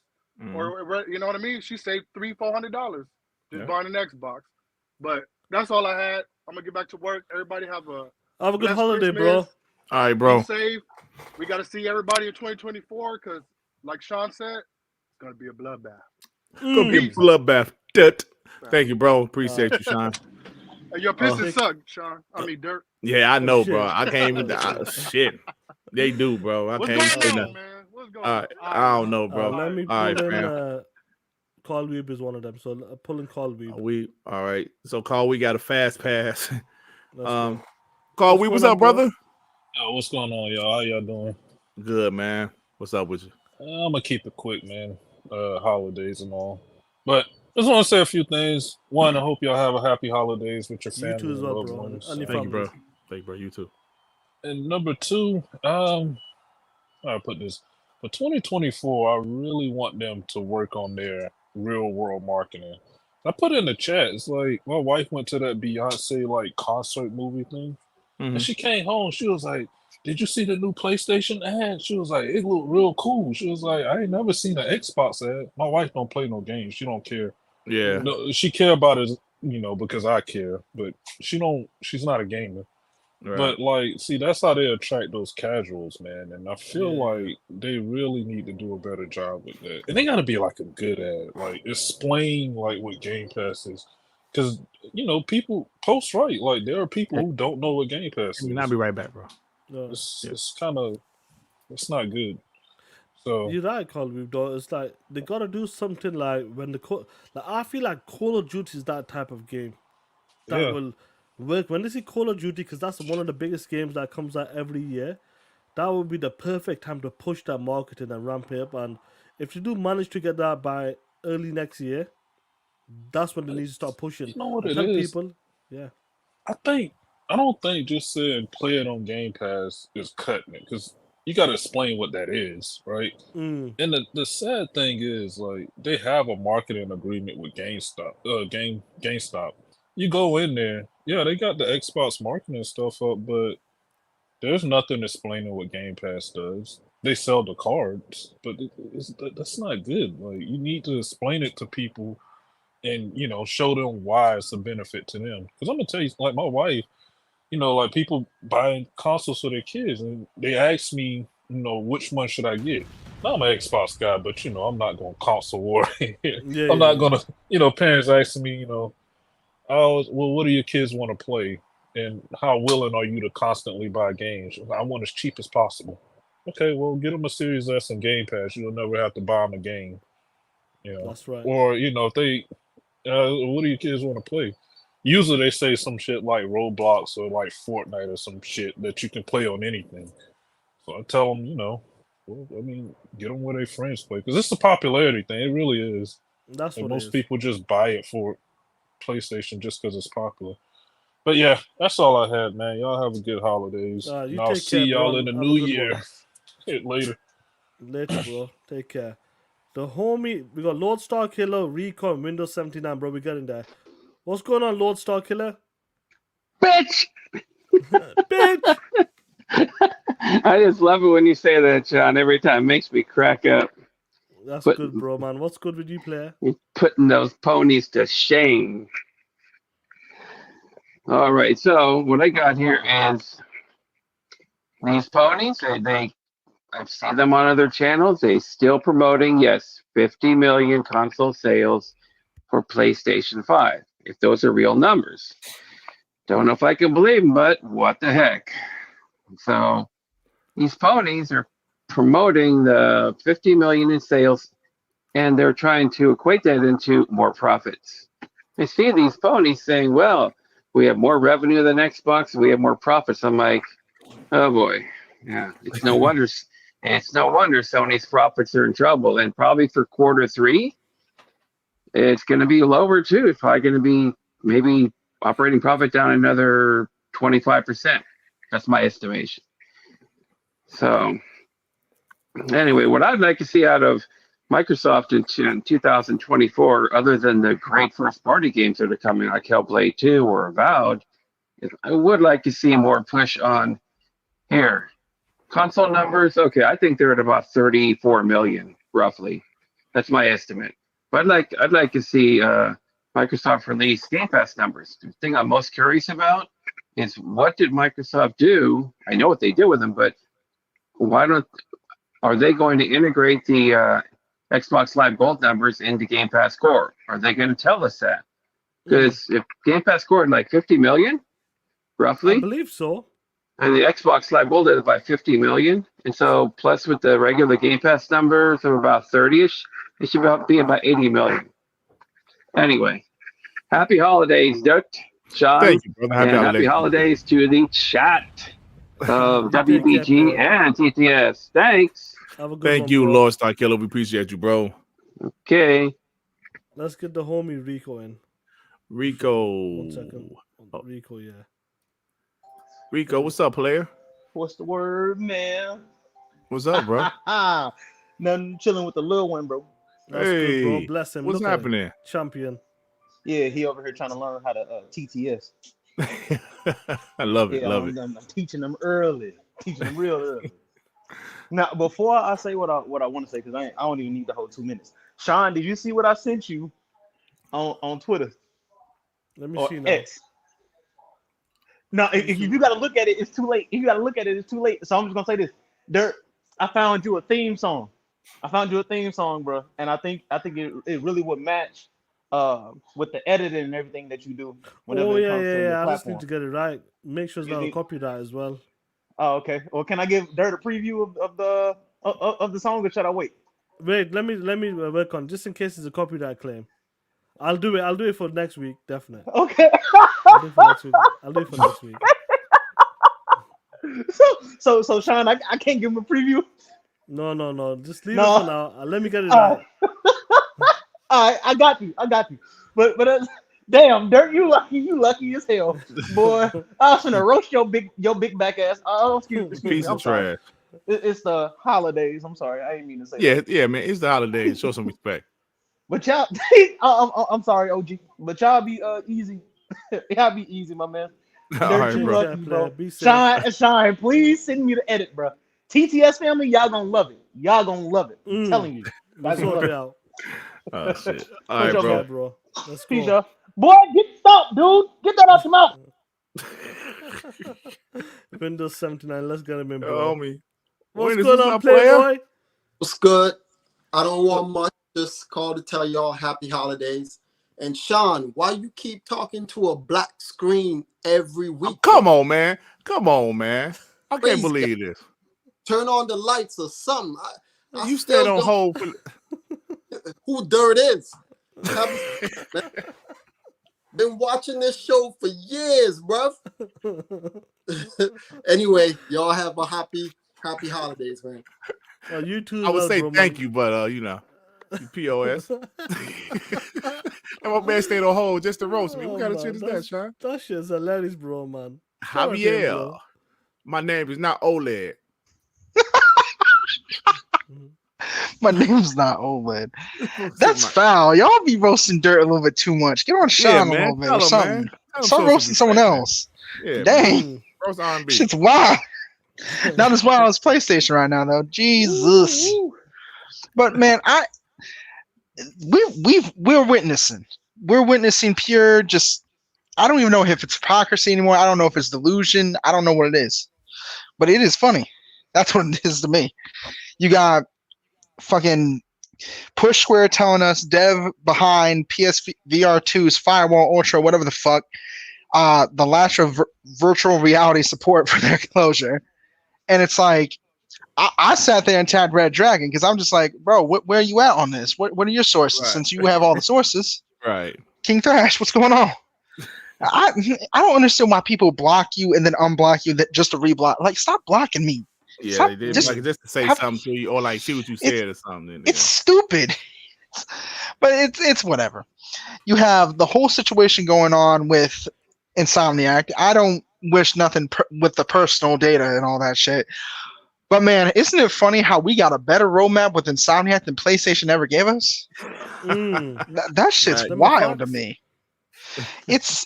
[SPEAKER 7] or you know what I mean? She saved $300-400 just buying an Xbox. But that's all I had. I'm gonna get back to work. Everybody have a
[SPEAKER 4] good holiday,
[SPEAKER 7] Christmas.
[SPEAKER 4] bro.
[SPEAKER 5] All right, bro.
[SPEAKER 7] Be safe. We got to see everybody in 2024 because, like Sean said, it's gonna be a bloodbath.
[SPEAKER 5] Gonna be a bloodbath. Durt. Thank you, bro. Appreciate you, Sean.
[SPEAKER 7] Hey, your Pistons suck, Sean. I mean, Dirt.
[SPEAKER 5] Yeah, I know,
[SPEAKER 4] shit.
[SPEAKER 5] bro. I can't even. Shit, they do, bro. I
[SPEAKER 7] What's
[SPEAKER 5] can't even say
[SPEAKER 7] going on,
[SPEAKER 5] nothing.
[SPEAKER 7] man? What's going
[SPEAKER 5] All
[SPEAKER 7] on?
[SPEAKER 5] right, I don't know, bro.
[SPEAKER 4] Let me pull
[SPEAKER 5] All right,
[SPEAKER 4] in.
[SPEAKER 5] fam.
[SPEAKER 4] Call Weeb is one of them. So pulling Call Weeb.
[SPEAKER 5] All right. So, Call, we got a fast pass.
[SPEAKER 4] Let's go.
[SPEAKER 5] Call,
[SPEAKER 4] What's
[SPEAKER 5] what's
[SPEAKER 4] going
[SPEAKER 5] up,
[SPEAKER 4] on, bro?
[SPEAKER 5] brother?
[SPEAKER 8] Yo, what's going on, y'all? How y'all doing?
[SPEAKER 5] Good, man. What's up with you?
[SPEAKER 8] I'm gonna keep it quick, man. Holidays and all, but I just want to say a few things. One, I hope y'all have a happy holidays with your
[SPEAKER 4] You
[SPEAKER 8] family
[SPEAKER 4] too as
[SPEAKER 8] and
[SPEAKER 4] well,
[SPEAKER 8] loved
[SPEAKER 4] bro.
[SPEAKER 8] ones.
[SPEAKER 4] And your
[SPEAKER 5] Thank you,
[SPEAKER 4] family.
[SPEAKER 5] bro. Thank you, bro. You too.
[SPEAKER 8] And number two, how do I put this? For 2024, I really want them to work on their real world marketing. I put in the chat. It's like my wife went to that Beyonce like concert movie thing.
[SPEAKER 5] Mhm.
[SPEAKER 8] And she came home. She was like, "Did you see the new PlayStation ad?" She was like, "It looked real cool." She was like, "I ain't never seen an Xbox ad." My wife don't play no games. She don't care.
[SPEAKER 5] Yeah.
[SPEAKER 8] No, she care about it, because I care. But she don't. She's not a gamer.
[SPEAKER 5] Right.
[SPEAKER 8] But like, see, that's how they attract those casuals, man. And I feel
[SPEAKER 4] Yeah.
[SPEAKER 8] like they really need to do a better job with that. And they got to be like a good ad, like explain like what Game Pass is, because people post right. Like there are people who don't know what Game Pass
[SPEAKER 5] I mean, I'll
[SPEAKER 8] is.
[SPEAKER 5] be right back, bro.
[SPEAKER 8] It's kind of it's not good. So
[SPEAKER 4] You're right, Call Weeb, though. It's like they gotta do something like when like I feel like Call of Duty is that type of game that
[SPEAKER 8] yeah,
[SPEAKER 4] will work when they see Call of Duty, because that's one of the biggest games that comes out every year. That would be the perfect time to push that marketing and ramp it up. And if you do manage to get that by early next year, that's when they need to start pushing
[SPEAKER 8] you know what
[SPEAKER 4] and
[SPEAKER 8] it
[SPEAKER 4] tell
[SPEAKER 8] is.
[SPEAKER 4] people, yeah.
[SPEAKER 8] I don't think just saying play it on Game Pass is cutting it because you got to explain what that is, right?
[SPEAKER 4] Mm,
[SPEAKER 8] And the sad thing is, like, they have a marketing agreement with GameStop. You go in there, yeah, they got the Xbox marketing stuff up, but there's nothing explaining what Game Pass does. They sell the cards, but that's not good. Like, you need to explain it to people and show them why it's a benefit to them. Because I'm gonna tell you, like my wife, like people buying consoles for their kids, and they ask me, which one should I get? Now, I'm an Xbox guy, but I'm not going console war.
[SPEAKER 4] yeah,
[SPEAKER 8] I'm not
[SPEAKER 4] yeah.
[SPEAKER 8] gonna, parents asking me, oh, well, what do your kids want to play, and how willing are you to constantly buy games? I want as cheap as possible. Okay, well, get them a Series S and Game Pass. You'll never have to buy them a game,
[SPEAKER 4] That's right.
[SPEAKER 8] Or if they, what do your kids want to play? Usually they say some shit like Roblox or like Fortnite or some shit that you can play on anything. So I tell them, well, I mean, get them where their friends play because it's a popularity thing. It really is.
[SPEAKER 4] That's
[SPEAKER 8] And
[SPEAKER 4] what it
[SPEAKER 8] most
[SPEAKER 4] is.
[SPEAKER 8] people just buy it for PlayStation just because it's popular. But yeah, that's all I had, man. Y'all have a good holidays.
[SPEAKER 4] You
[SPEAKER 8] And I'll
[SPEAKER 4] take
[SPEAKER 8] see
[SPEAKER 4] care, bro.
[SPEAKER 8] y'all in the
[SPEAKER 4] Have a
[SPEAKER 8] new
[SPEAKER 4] good
[SPEAKER 8] year.
[SPEAKER 4] one.
[SPEAKER 8] Later.
[SPEAKER 4] Later, bro. Take care. The homie, we got Lord Star Killer, Recon, Windows 79, bro. We got in there. What's going on, Lord Star Killer?
[SPEAKER 9] Bitch!
[SPEAKER 4] Bitch!
[SPEAKER 9] I just love it when you say that, John. Every time it makes me crack up.
[SPEAKER 4] That's
[SPEAKER 9] But
[SPEAKER 4] good, bro, man. What's good with you, player?
[SPEAKER 9] you're putting those ponies to shame. All right, so what I got here is these ponies. I've seen them on other channels. They still promoting, yes, 50 million console sales for PlayStation 5. If those are real numbers. Don't know if I can believe them, but what the heck. So these ponies are promoting the 50 million in sales, and they're trying to equate that into more profits. I see these ponies saying, well, we have more revenue than Xbox, we have more profits. I'm like, oh boy. Yeah, it's no wonder Sony's profits are in trouble. And probably for quarter three, it's going to be lower too. It's probably going to be maybe operating profit down another 25%. That's my estimation. So anyway, what I'd like to see out of Microsoft in 2024, other than the great first-party games that are coming, like Hellblade 2 or Avowed, I would like to see more push on here. Console numbers, okay, I think they're at about 34 million, roughly. That's my estimate. But I'd like to see Microsoft release Game Pass numbers. The thing I'm most curious about is what did Microsoft do? I know what they did with them, but are they going to integrate the Xbox Live Gold numbers into Game Pass Core? Are they going to tell us that? Because if Game Pass Core is like 50 million,
[SPEAKER 4] I
[SPEAKER 9] roughly,
[SPEAKER 4] believe so.
[SPEAKER 9] And the Xbox Live Gold is by 50 million. And so, plus with the regular Game Pass numbers of about 30-ish, it should be about 80 million. Anyway, happy holidays, Durt, Sean,
[SPEAKER 5] Thank you, brother. Happy
[SPEAKER 9] and happy
[SPEAKER 5] holidays.
[SPEAKER 9] holidays to the chat of
[SPEAKER 4] You take care,
[SPEAKER 9] WBG
[SPEAKER 4] bro.
[SPEAKER 9] and TTS. Thanks.
[SPEAKER 4] Have a good
[SPEAKER 5] Thank
[SPEAKER 4] one,
[SPEAKER 5] you,
[SPEAKER 4] bro.
[SPEAKER 5] Lord Star Killer. We appreciate you, bro.
[SPEAKER 9] Okay.
[SPEAKER 4] Let's get the homie Rico in.
[SPEAKER 5] Rico.
[SPEAKER 4] 1 second.
[SPEAKER 5] Oh.
[SPEAKER 4] Rico, yeah.
[SPEAKER 5] Rico, what's up, player?
[SPEAKER 10] What's the word, man?
[SPEAKER 5] What's up, bro?
[SPEAKER 10] Nothing, chilling with the little one, bro.
[SPEAKER 4] That's good, bro. Bless him.
[SPEAKER 5] What's
[SPEAKER 4] Look at him.
[SPEAKER 5] happening?
[SPEAKER 4] Champion.
[SPEAKER 10] Yeah, he over here trying to learn how to TTS.
[SPEAKER 5] I love it.
[SPEAKER 10] Yeah,
[SPEAKER 5] Love
[SPEAKER 10] I'm,
[SPEAKER 5] it.
[SPEAKER 10] I'm teaching them early, teaching them real early. Now, before I say what I want to say, because I don't even need the whole 2 minutes. Sean, did you see what I sent you on Twitter
[SPEAKER 4] Let me
[SPEAKER 10] or
[SPEAKER 4] see now.
[SPEAKER 10] X? No, if you got to look at it, it's too late. If you got to look at it, it's too late. So I'm just gonna say this, Durt. I found you a theme song. Bro, and I think it really would match with the editing and everything that you do. Whenever
[SPEAKER 4] Oh,
[SPEAKER 10] it
[SPEAKER 4] yeah,
[SPEAKER 10] comes to
[SPEAKER 4] yeah,
[SPEAKER 10] your
[SPEAKER 4] yeah. I just
[SPEAKER 10] platform.
[SPEAKER 4] need to get it right. Make sure it's
[SPEAKER 10] You
[SPEAKER 4] not a
[SPEAKER 10] need-
[SPEAKER 4] copyright as well.
[SPEAKER 10] Oh, okay. Well, can I give Durt a preview of the song, or should I wait?
[SPEAKER 4] Wait, let me work on just in case it's a copyright claim. I'll do it for next week, definitely.
[SPEAKER 10] Okay.
[SPEAKER 4] I'll do it for next week.
[SPEAKER 10] So Sean, I can't give him a preview.
[SPEAKER 4] No. Just leave
[SPEAKER 10] No.
[SPEAKER 4] it for now. Let me get it
[SPEAKER 10] All
[SPEAKER 4] right.
[SPEAKER 10] All right, I got you. But damn, Dirt, you lucky as hell, boy. I was gonna roast your big back ass. Oh, excuse me.
[SPEAKER 5] Piece
[SPEAKER 10] I'm
[SPEAKER 5] of
[SPEAKER 10] sorry.
[SPEAKER 5] trash.
[SPEAKER 10] It's the holidays. I'm sorry, I didn't mean to say
[SPEAKER 5] Yeah,
[SPEAKER 10] that.
[SPEAKER 5] yeah, man. It's the holidays. Show some respect.
[SPEAKER 10] But y'all, I'm sorry, OG. But y'all be easy. Y'all be easy, my man.
[SPEAKER 5] All
[SPEAKER 10] Dirt,
[SPEAKER 5] right,
[SPEAKER 10] you
[SPEAKER 5] bro.
[SPEAKER 10] lucky, bro.
[SPEAKER 4] Be safe.
[SPEAKER 10] Shine, please send me the edit, bro. TTS family, y'all gonna love it. I'm telling you.
[SPEAKER 4] We'll sort it out.
[SPEAKER 5] Oh shit. All right,
[SPEAKER 10] Push
[SPEAKER 5] bro.
[SPEAKER 10] over.
[SPEAKER 4] Bro. Let's
[SPEAKER 10] Peace,
[SPEAKER 4] go.
[SPEAKER 10] y'all. Boy, get stopped, dude. Get that out your mouth.
[SPEAKER 4] Windows 79. Let's get him in,
[SPEAKER 5] Oh,
[SPEAKER 4] bro.
[SPEAKER 5] me.
[SPEAKER 4] What's
[SPEAKER 5] When is
[SPEAKER 4] going
[SPEAKER 5] this
[SPEAKER 4] on,
[SPEAKER 5] up, player?
[SPEAKER 4] Playboy?
[SPEAKER 11] What's good? I don't want much. Just call to tell y'all happy holidays. And Sean, why you keep talking to a black screen every week?
[SPEAKER 5] Come on, man. I can't
[SPEAKER 11] Crazy.
[SPEAKER 5] believe this.
[SPEAKER 11] Turn on the lights or something. I
[SPEAKER 5] You
[SPEAKER 11] still
[SPEAKER 5] stayed on
[SPEAKER 11] don't
[SPEAKER 5] hold for
[SPEAKER 11] who Dirt is. Been watching this show for years, bruv. Anyway, y'all have a happy holidays, man.
[SPEAKER 4] You too.
[SPEAKER 5] I would say
[SPEAKER 4] bro,
[SPEAKER 5] thank
[SPEAKER 4] man.
[SPEAKER 5] you, but you POS. And my man stayed on hold just to roast me. What kind of shit is that, Sean?
[SPEAKER 4] That shit's hilarious, bro, man. Shout out to him,
[SPEAKER 5] Javier.
[SPEAKER 4] bro.
[SPEAKER 5] My name is not OLED.
[SPEAKER 12] My name's not OLED. That's foul. Y'all be roasting Dirt a little bit too much. Get on Sean a little bit or something. Start roasting someone else.
[SPEAKER 5] Yeah,
[SPEAKER 12] dang.
[SPEAKER 5] Roast R&B.
[SPEAKER 12] Shit's wild. Not as wild as PlayStation right now, though. Jesus. But man, we're witnessing. We're witnessing pure just. I don't even know if it's hypocrisy anymore. I don't know if it's delusion. I don't know what it is. But it is funny. That's what it is to me. You got fucking Push Square telling us dev behind PSVR 2's Firewall Ultra, whatever the fuck, the lack of virtual reality support for their closure. And it's like, I sat there and tapped Red Dragon because I'm just like, bro, where are you at on this? What are your sources?
[SPEAKER 5] Right.
[SPEAKER 12] Since you have all the sources.
[SPEAKER 5] Right.
[SPEAKER 12] King Thrash, what's going on? I don't understand why people block you and then unblock you just to reblock. Like, stop blocking me.
[SPEAKER 5] Yeah,
[SPEAKER 12] Stop,
[SPEAKER 5] they did
[SPEAKER 12] just
[SPEAKER 5] like just to say something to you or like see what you said or something.
[SPEAKER 12] It's stupid. But it's whatever. You have the whole situation going on with Insomniac. I don't wish nothing with the personal data and all that shit. But man, isn't it funny how we got a better roadmap with Insomniac than PlayStation ever gave us? That shit's wild to me. It's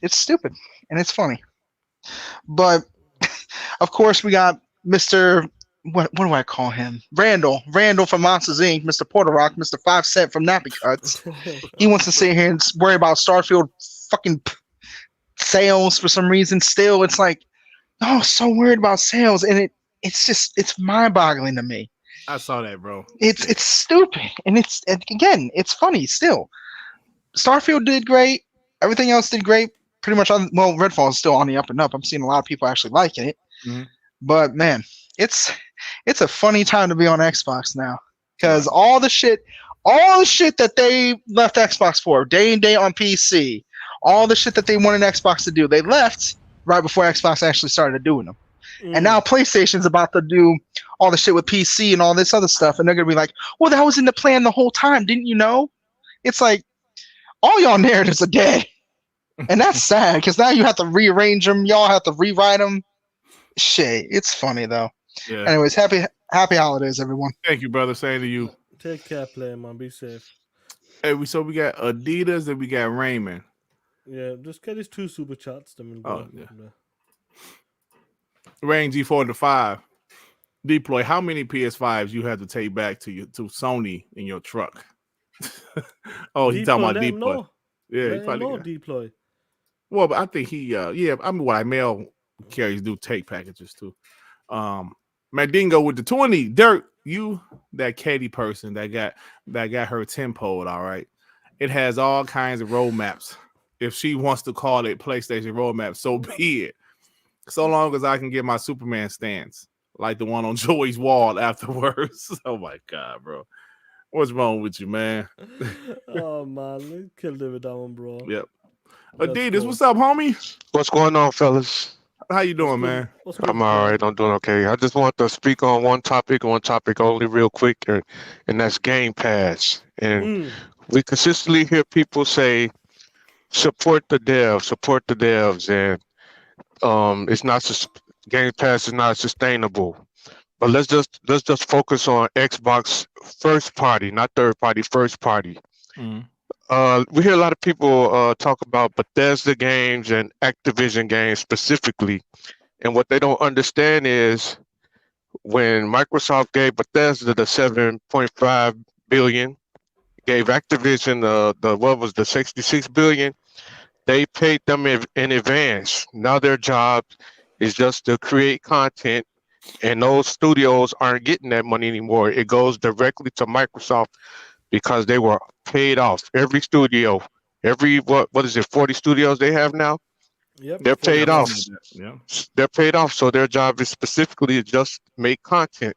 [SPEAKER 12] stupid and it's funny. But of course we got Mr. What do I call him? Randall from Monsters Inc., Mr. Porter Rock, Mr. 5 Cent from Nappy Cuts. He wants to sit here and worry about Starfield fucking sales for some reason. Still, it's like, oh, so worried about sales, and it's mind-boggling to me.
[SPEAKER 5] I saw that, bro.
[SPEAKER 12] It's stupid, and again, it's funny still. Starfield did great. Everything else did great. pretty much on. Well, Redfall is still on the up and up. I'm seeing a lot of people actually liking it.
[SPEAKER 5] Mhm.
[SPEAKER 12] But man, it's a funny time to be on Xbox now because all the shit that they left Xbox for day and day on PC, all the shit that they wanted Xbox to do, they left right before Xbox actually started doing them. And now PlayStation's about to do all the shit with PC and all this other stuff, and they're gonna be like, "Well, that was in the plan the whole time, didn't you know?" It's like all y'all narratives are dead, and that's sad because now you have to rearrange them. Y'all have to rewrite them. Shit, it's funny though.
[SPEAKER 5] Yeah.
[SPEAKER 12] Anyways, happy holidays, everyone.
[SPEAKER 5] Thank you, brother. Same to you.
[SPEAKER 4] Take care, player, man. Be safe.
[SPEAKER 5] Hey, so we got Adidas and we got Raymond.
[SPEAKER 4] Yeah, just get these 2 super chats. Then we'll go.
[SPEAKER 5] Yeah. Rain G4 to 5. Deploy. How many PS5s you have to take back to Sony in your truck? Oh, he's talking about Deploy. Yeah, he probably
[SPEAKER 4] Deploy.
[SPEAKER 5] Well, but I think he I mean what mail carriers do take packages too. Mandingo with the 20. Durt, you that Katie person that got her 10-pole, all right. It has all kinds of roadmaps. If she wants to call it PlayStation roadmap, so be it. So long as I can get my Superman stance, like the one on Joey's wall afterwards. Oh my God, bro. What's wrong with you, man?
[SPEAKER 4] Oh man, let's kill it with that one, bro.
[SPEAKER 5] Yep. Adidas, what's up, homie?
[SPEAKER 13] What's going on, fellas?
[SPEAKER 5] How you doing, man?
[SPEAKER 13] I'm all right. I'm doing okay. I just want to speak on one topic only real quick, and that's Game Pass. And we consistently hear people say, support the devs, and it's not Game Pass is not sustainable. But let's just focus on Xbox first party, not third party, first party. We hear a lot of people talk about Bethesda games and Activision games specifically, and what they don't understand is when Microsoft gave Bethesda the $7.5 billion, gave Activision the 66 billion. They paid them in advance. Now their job is just to create content, and those studios aren't getting that money anymore. It goes directly to Microsoft because they were paid off. Every studio, what is it, 40 studios they have now?
[SPEAKER 4] Yep.
[SPEAKER 13] They're paid off.
[SPEAKER 5] Yeah.
[SPEAKER 13] They're paid off, so their job is specifically just make content.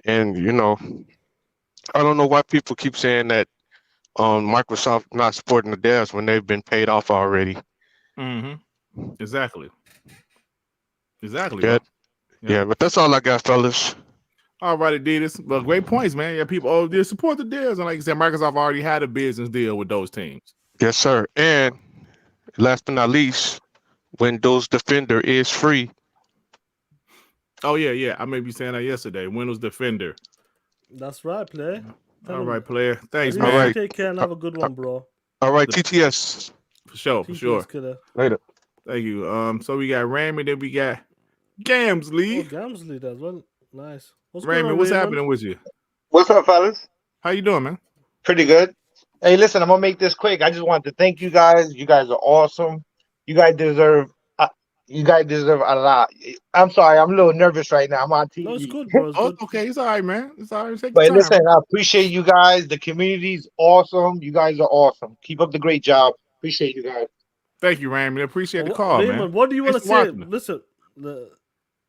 [SPEAKER 13] And I don't know why people keep saying that Microsoft not supporting the devs when they've been paid off already.
[SPEAKER 5] Exactly.
[SPEAKER 13] Yeah, but that's all I got, fellas.
[SPEAKER 5] All right, Adidas. Well, great points, man. Yeah, people, they support the deals. And like I said, Microsoft already had a business deal with those teams.
[SPEAKER 13] Yes, sir. And last but not least, Windows Defender is free.
[SPEAKER 5] Oh, yeah. I may be saying that yesterday. Windows Defender.
[SPEAKER 4] That's right, player.
[SPEAKER 5] All right, player. Thanks,
[SPEAKER 4] Adidas,
[SPEAKER 5] man.
[SPEAKER 13] All right.
[SPEAKER 4] Take care and have a good one, bro.
[SPEAKER 13] All right, TTS.
[SPEAKER 5] For sure.
[SPEAKER 4] Killer.
[SPEAKER 13] Later.
[SPEAKER 5] Thank you. So we got Raymond, then we got Gamsley.
[SPEAKER 4] Oh, Gamsley does well. Nice.
[SPEAKER 5] Raymond, what's happening with you?
[SPEAKER 14] What's up, fellas?
[SPEAKER 5] How you doing, man?
[SPEAKER 14] Pretty good. Hey, listen, I'm gonna make this quick. I just want to thank you guys. You guys are awesome. You guys deserve a lot. I'm sorry, I'm a little nervous right now. I'm on TV.
[SPEAKER 4] No, it's good, bro. It's good.
[SPEAKER 5] Okay, it's all right, man. It's all right. Take
[SPEAKER 14] But
[SPEAKER 5] your time.
[SPEAKER 14] listen, I appreciate you guys. The community's awesome. You guys are awesome. Keep up the great job. Appreciate you guys.
[SPEAKER 5] Thank you, Raymond. Appreciate the call,
[SPEAKER 4] Raymond,
[SPEAKER 5] man.
[SPEAKER 4] what do you want to
[SPEAKER 5] Thanks for
[SPEAKER 4] say?
[SPEAKER 5] watching.
[SPEAKER 4] Listen,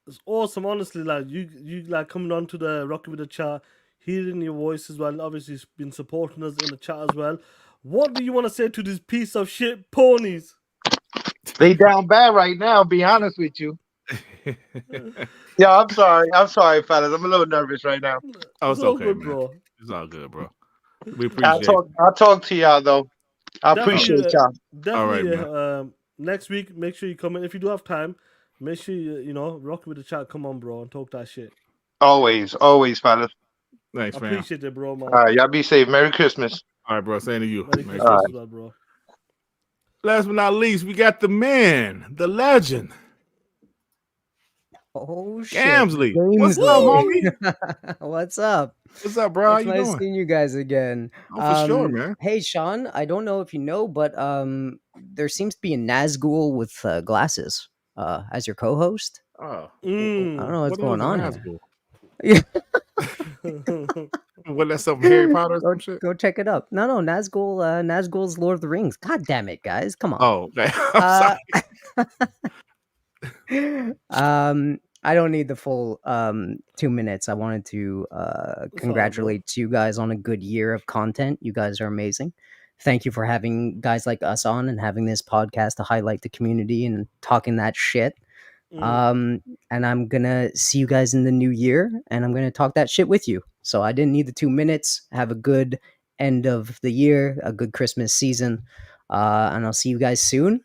[SPEAKER 4] it's awesome, honestly. Like you like coming on to the Rocky with the chat, hearing your voice as well. Obviously, he's been supporting us in the chat as well. What do you want to say to these piece of shit ponies?
[SPEAKER 14] They down bad right now, be honest with you. Yeah, I'm sorry. I'm sorry, fellas. I'm a little nervous right now.
[SPEAKER 5] Oh, it's
[SPEAKER 4] all
[SPEAKER 5] okay,
[SPEAKER 4] good,
[SPEAKER 5] man.
[SPEAKER 4] bro.
[SPEAKER 5] It's all good, bro. We appreciate
[SPEAKER 14] I'll talk to y'all though. I
[SPEAKER 4] Definitely,
[SPEAKER 14] appreciate y'all.
[SPEAKER 4] Definitely.
[SPEAKER 5] All right,
[SPEAKER 4] next week, make sure you come in. If you do have time, make sure you Rocky with the chat. Come on, bro, and talk that shit.
[SPEAKER 14] Always, fellas.
[SPEAKER 5] Thanks,
[SPEAKER 4] I
[SPEAKER 5] man.
[SPEAKER 4] appreciate it, bro, man.
[SPEAKER 14] All right, y'all be safe. Merry Christmas.
[SPEAKER 5] All right, bro. Same to you.
[SPEAKER 4] Merry
[SPEAKER 5] Merry
[SPEAKER 4] Christmas
[SPEAKER 5] Christmas.
[SPEAKER 4] as well, bro.
[SPEAKER 5] Last but not least, we got the man, the legend,
[SPEAKER 15] Oh shit.
[SPEAKER 5] Gamsley. What's up, homie?
[SPEAKER 15] What's up?
[SPEAKER 5] What's up, bro? How
[SPEAKER 15] It's
[SPEAKER 5] you
[SPEAKER 15] nice
[SPEAKER 5] doing?
[SPEAKER 15] seeing you guys again.
[SPEAKER 5] Oh, for sure, man.
[SPEAKER 15] Hey Sean, I don't know if you know, but there seems to be a Nazgul with glasses as your co-host.
[SPEAKER 5] Oh,
[SPEAKER 15] I don't know what's
[SPEAKER 5] what
[SPEAKER 15] going
[SPEAKER 5] is
[SPEAKER 15] on
[SPEAKER 5] Nazgul?
[SPEAKER 15] here.
[SPEAKER 5] What What that something Harry Potter or
[SPEAKER 15] Go,
[SPEAKER 5] some shit?
[SPEAKER 15] go check it up. No, Nazgul. Nazgul's Lord of the Rings. God damn it, guys! Come on.
[SPEAKER 5] Oh, okay. I'm sorry.
[SPEAKER 15] I don't need the full 2 minutes. I wanted to congratulate you guys on a good year of content. You guys are amazing. Thank you for having guys like us on and having this podcast to highlight the community and talking that shit. And I'm gonna see you guys in the new year, and I'm gonna talk that shit with you. So I didn't need the 2 minutes. Have a good end of the year, a good Christmas season, and I'll see you guys soon.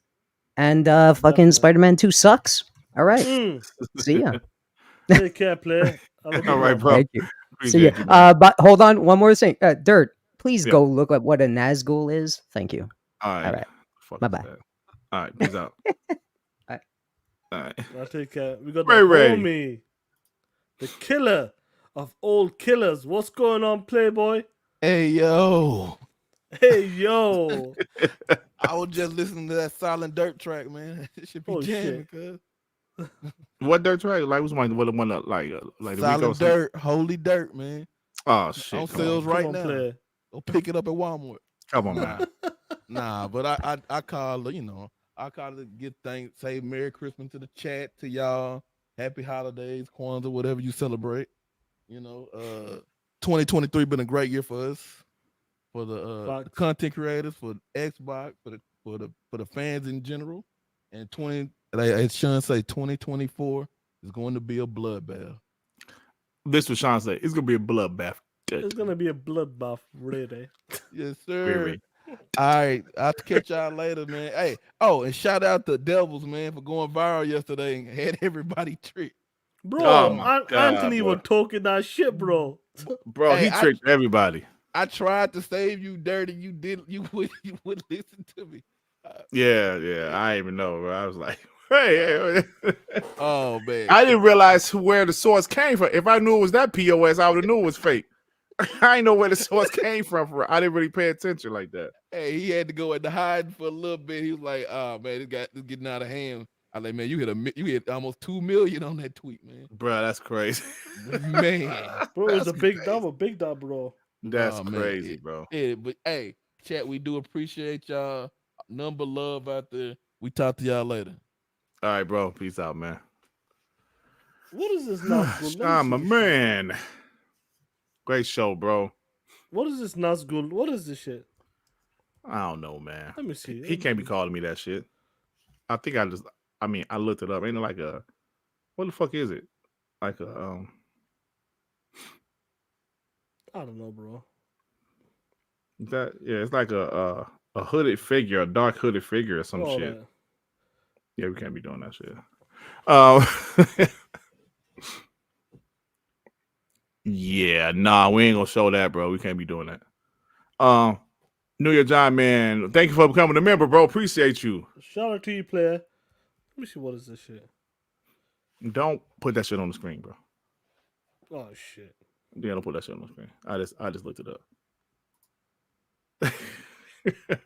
[SPEAKER 15] And fucking Spider-Man 2 sucks. All right, see ya.
[SPEAKER 4] Take care, player.
[SPEAKER 5] All right, bro.
[SPEAKER 15] Thank you. See
[SPEAKER 5] Appreciate
[SPEAKER 15] ya.
[SPEAKER 5] you, man.
[SPEAKER 15] But hold on, one more thing. Dirt, please
[SPEAKER 5] Yeah.
[SPEAKER 15] go look at what a Nazgul is. Thank you.
[SPEAKER 5] All right.
[SPEAKER 15] All right.
[SPEAKER 5] Fuck
[SPEAKER 15] Bye
[SPEAKER 5] is
[SPEAKER 15] bye.
[SPEAKER 5] that. All right. Peace out.
[SPEAKER 15] All
[SPEAKER 5] right.
[SPEAKER 4] I'll take care. We got
[SPEAKER 5] Ray
[SPEAKER 4] the
[SPEAKER 5] Ray.
[SPEAKER 4] homie, the killer of old killers. What's going on, Playboy?
[SPEAKER 16] Hey yo.
[SPEAKER 4] Hey yo.
[SPEAKER 16] I was just listening to that Silent Dirt track, man. It should be
[SPEAKER 4] Oh,
[SPEAKER 16] jamming,
[SPEAKER 4] shit.
[SPEAKER 16] cuz.
[SPEAKER 5] What Dirt track? Like, what's one? What one? Like the Rico
[SPEAKER 16] Silent
[SPEAKER 5] song?
[SPEAKER 16] Dirt, Holy Dirt, man.
[SPEAKER 5] Oh shit!
[SPEAKER 16] On
[SPEAKER 5] Come
[SPEAKER 16] sales
[SPEAKER 5] on.
[SPEAKER 16] right
[SPEAKER 4] Come on,
[SPEAKER 16] now.
[SPEAKER 4] player.
[SPEAKER 16] Go pick it up at Walmart.
[SPEAKER 5] Come on, man.
[SPEAKER 16] Nah, but I call, I call it get thanks, say Merry Christmas to the chat, to y'all. Happy holidays, Kwanzaa, whatever you celebrate. 2023 been a great year for us, for the content creators, for Xbox, for the fans in general. And as Sean say, 2024 is going to be a bloodbath.
[SPEAKER 5] This was Sean say. It's gonna be a bloodbath.
[SPEAKER 4] It's gonna be a bloodbath, really.
[SPEAKER 16] Yes, sir.
[SPEAKER 5] Really.
[SPEAKER 16] All right, I'll catch y'all later, man. Hey, and shout out to Devils, man, for going viral yesterday and had everybody tricked.
[SPEAKER 4] Bro,
[SPEAKER 5] Oh my God,
[SPEAKER 4] Anthony
[SPEAKER 5] bro.
[SPEAKER 4] was talking that shit, bro.
[SPEAKER 5] Bro,
[SPEAKER 16] Hey,
[SPEAKER 5] he tricked everybody.
[SPEAKER 16] I tried to save you, Dirty. You wouldn't listen to me.
[SPEAKER 5] Yeah. I didn't even know, bro. I was like, hey.
[SPEAKER 16] Oh man.
[SPEAKER 5] I didn't realize where the source came from. If I knew it was that POS, I would have knew it was fake. I didn't know where the source came from. I didn't really pay attention like that.
[SPEAKER 16] Hey, he had to go into hiding for a little bit. He was like, "Oh man, this getting out of hand." I like, man, you hit almost 2 million on that tweet, man.
[SPEAKER 5] Bro, that's crazy.
[SPEAKER 16] Man,
[SPEAKER 4] Bro, it's
[SPEAKER 16] that's
[SPEAKER 4] a big
[SPEAKER 16] crazy.
[SPEAKER 4] double, big double, bro.
[SPEAKER 5] That's
[SPEAKER 16] Oh, man.
[SPEAKER 5] crazy, bro.
[SPEAKER 16] Yeah, but hey, chat, we do appreciate y'all. Number love out there. We talk to y'all later.
[SPEAKER 5] All right, bro. Peace out, man.
[SPEAKER 4] What is this Nazgul?
[SPEAKER 5] Sean, my man. Great show, bro.
[SPEAKER 4] What is this Nazgul? What is this shit?
[SPEAKER 5] I don't know, man.
[SPEAKER 4] Let me see.
[SPEAKER 5] He can't be calling me that shit. I think I looked it up. Ain't it like what the fuck is it? Like
[SPEAKER 4] I don't know, bro.
[SPEAKER 5] It's like a hooded figure, a dark hooded figure or some
[SPEAKER 4] Oh,
[SPEAKER 5] shit.
[SPEAKER 4] man.
[SPEAKER 5] Yeah, we can't be doing that shit. Yeah, nah, we ain't gonna show that, bro. We can't be doing that. New York Giant man, thank you for becoming a member, bro. Appreciate you.
[SPEAKER 4] Shout out to you, player. Let me see what is this shit.
[SPEAKER 5] Don't put that shit on the screen, bro.
[SPEAKER 4] Oh shit.
[SPEAKER 5] Yeah, don't put that shit on the screen. I just looked it up.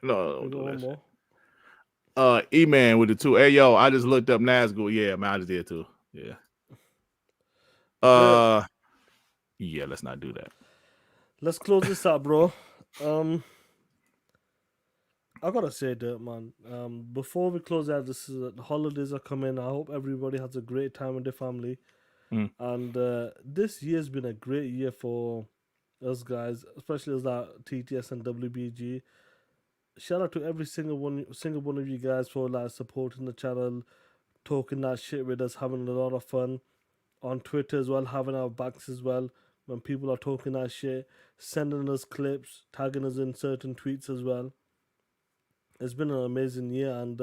[SPEAKER 5] No, don't do that shit. E-Man with the 2. Hey yo, I just looked up Nazgul. Yeah, man, I just did too. Yeah. Yeah, let's not do that.
[SPEAKER 4] Let's close this up, bro. I gotta say that, man. Before we close out, the holidays are coming. I hope everybody has a great time with their family. And this year's been a great year for us guys, especially as that TTS and WBG. Shout out to every single one of you guys for like supporting the channel, talking that shit with us, having a lot of fun on Twitter as well, having our backs as well. When people are talking that shit, sending us clips, tagging us in certain tweets as well. It's been an amazing year, and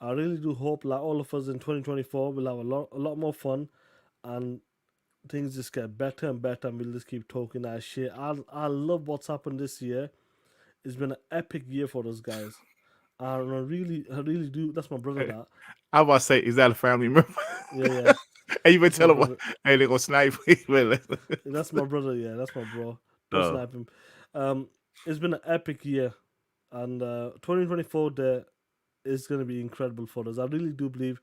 [SPEAKER 4] I really do hope, like all of us in 2024, we'll have a lot more fun, and things just get better and better, and we'll just keep talking that shit. I love what's happened this year. It's been an epic year for us guys. I really do. That's my brother. That.
[SPEAKER 5] I was about to say, is that a family member?
[SPEAKER 4] Yeah.
[SPEAKER 5] And you been telling them, hey, they're gonna snipe me.
[SPEAKER 4] That's my brother. Yeah, that's my bro. Don't snipe him. It's been an epic year, and 2024 there is going to be incredible for us. I really do believe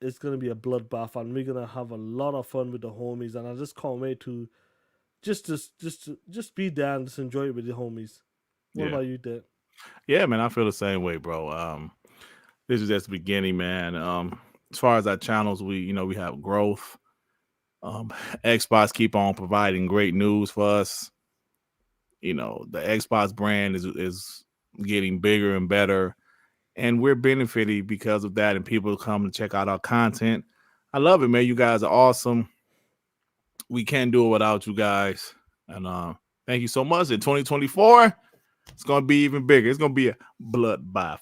[SPEAKER 4] it's going to be a bloodbath, and we're going to have a lot of fun with the homies, and I just can't wait to just be there and just enjoy it with your homies. What about you, Dad?
[SPEAKER 5] Yeah, man, I feel the same way, bro. This is just the beginning, man. As far as our channels, we have growth. Xbox keep on providing great news for us. The Xbox brand is getting bigger and better, and we're benefiting because of that. And people come to check out our content. I love it, man. You guys are awesome. We can't do it without you guys. And thank you so much. In 2024, it's gonna be even bigger. It's gonna be a bloodbath.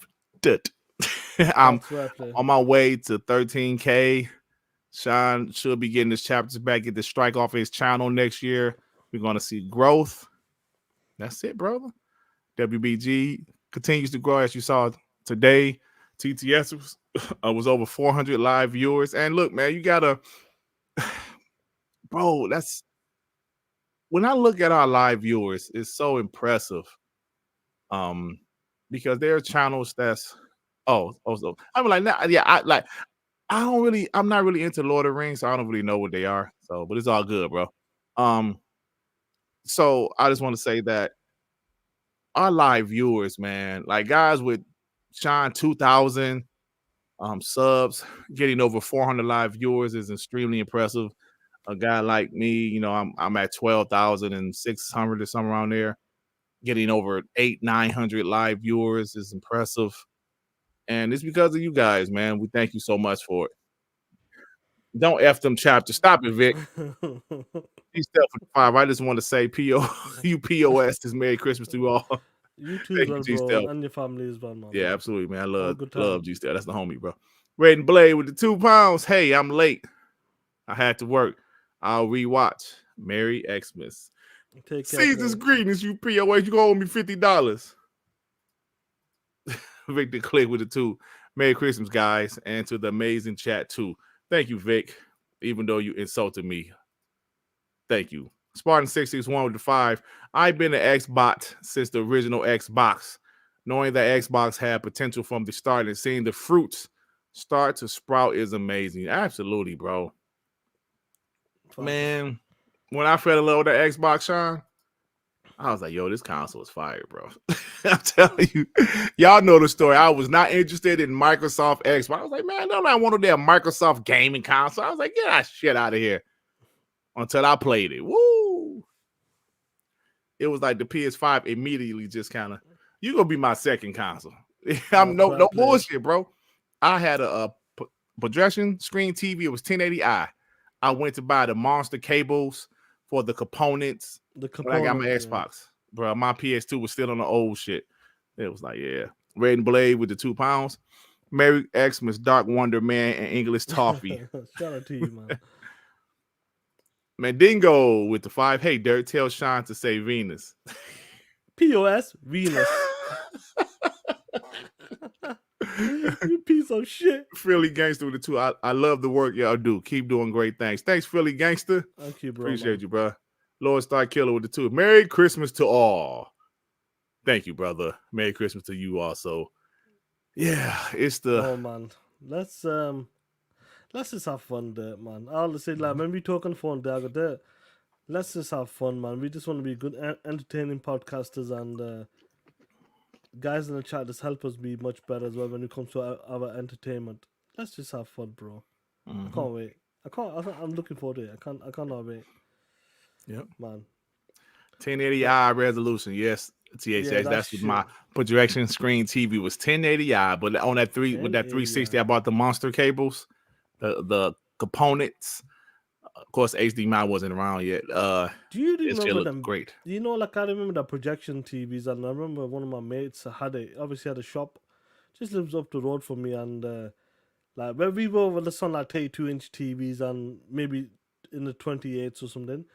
[SPEAKER 5] I'm on my way to 13K. Sean should be getting his chapters back, get the strike off his channel next year. We're going to see growth. That's it, brother. WBG continues to grow, as you saw today. TTS was over 400 live viewers. And look, man, you got to, bro, when I look at our live viewers, it's so impressive. Because there are channels that's, I'm like, I'm not really into Lord of the Rings, so I don't really know what they are. So, but it's all good, bro. So I just want to say that our live viewers, man, like guys with Sean 2,000 subs, getting over 400 live viewers is extremely impressive. A guy like me, I'm at 12,600 or somewhere around there. Getting over 900 live viewers is impressive. And it's because of you guys, man. We thank you so much for it. Don't F them chapters. Stop it, Vic. He's still for 5. I just want to say you POS is Merry Christmas to you all.
[SPEAKER 4] You too, as well, bro, and your family as well, man.
[SPEAKER 5] Yeah, absolutely, man. I love G-Stel. That's the homie, bro. Red and Blade with the 2 pounds. Hey, I'm late. I had to work. I'll rewatch. Merry Xmas. Season's greetings, you POS. You gonna owe me $50. Victor Click with the 2. Merry Christmas, guys, and to the amazing chat too. Thank you, Vic. Even though you insulted me, thank you. Spartan 661 with the 5. I've been an Xbox since the original Xbox, knowing that Xbox had potential from the start and seeing the fruits start to sprout is amazing. Absolutely, bro. Man, when I fell in love with that Xbox, Sean, I was like, yo, this console is fire, bro. I'm telling you, y'all know the story. I was not interested in Microsoft Xbox. I was like, man, don't I want their Microsoft gaming console? I was like, get that shit out of here. Until I played it. Woo! It was like the PS5 immediately just kind of, you gonna be my second console. I'm no bullshit, bro. I had a projection screen TV. It was 1080i. I went to buy the monster cables for the components. When I got my Xbox, bro, my PS2 was still on the old shit. It was like, yeah. Red and Blade with the 2 pounds. Merry Xmas, Dark Wonder Man, and English Toffee.
[SPEAKER 4] Shout out to you, man.
[SPEAKER 5] Mandingo with the 5. Hey, Durt, tell Sean to say Venus.
[SPEAKER 4] POS, Venus. You piece of shit.
[SPEAKER 5] Philly Gangster with the 2. I love the work y'all do. Keep doing great things. Thanks, Philly Gangster.
[SPEAKER 4] Thank you, bro.
[SPEAKER 5] Appreciate you, bro. Lord Star Killer with the 2. Merry Christmas to all. Thank you, brother. Merry Christmas to you also. Yeah, it's the.
[SPEAKER 4] Oh man, let's just have fun there, man. I'll say like when we talk on the phone, there, let's just have fun, man. We just want to be good, entertaining podcasters, and guys in the chat just help us be much better as well when it comes to our entertainment. Let's just have fun, bro. I can't wait. I'm looking forward to it. I cannot wait.
[SPEAKER 5] Yep,
[SPEAKER 4] man.
[SPEAKER 5] 1080i resolution, yes. THX.
[SPEAKER 4] Yeah,
[SPEAKER 5] that's what my projection screen TV was 1080i, but on that 360, I bought the monster cables, the components. Of course, HDMI wasn't around yet.
[SPEAKER 4] Do you remember them?
[SPEAKER 5] Great.
[SPEAKER 4] You know, like I remember the projection TVs, and I remember one of my mates had a shop, just lives up the road from me, and like when we were over the sun, like 32-inch TVs, and maybe in the 28s or something.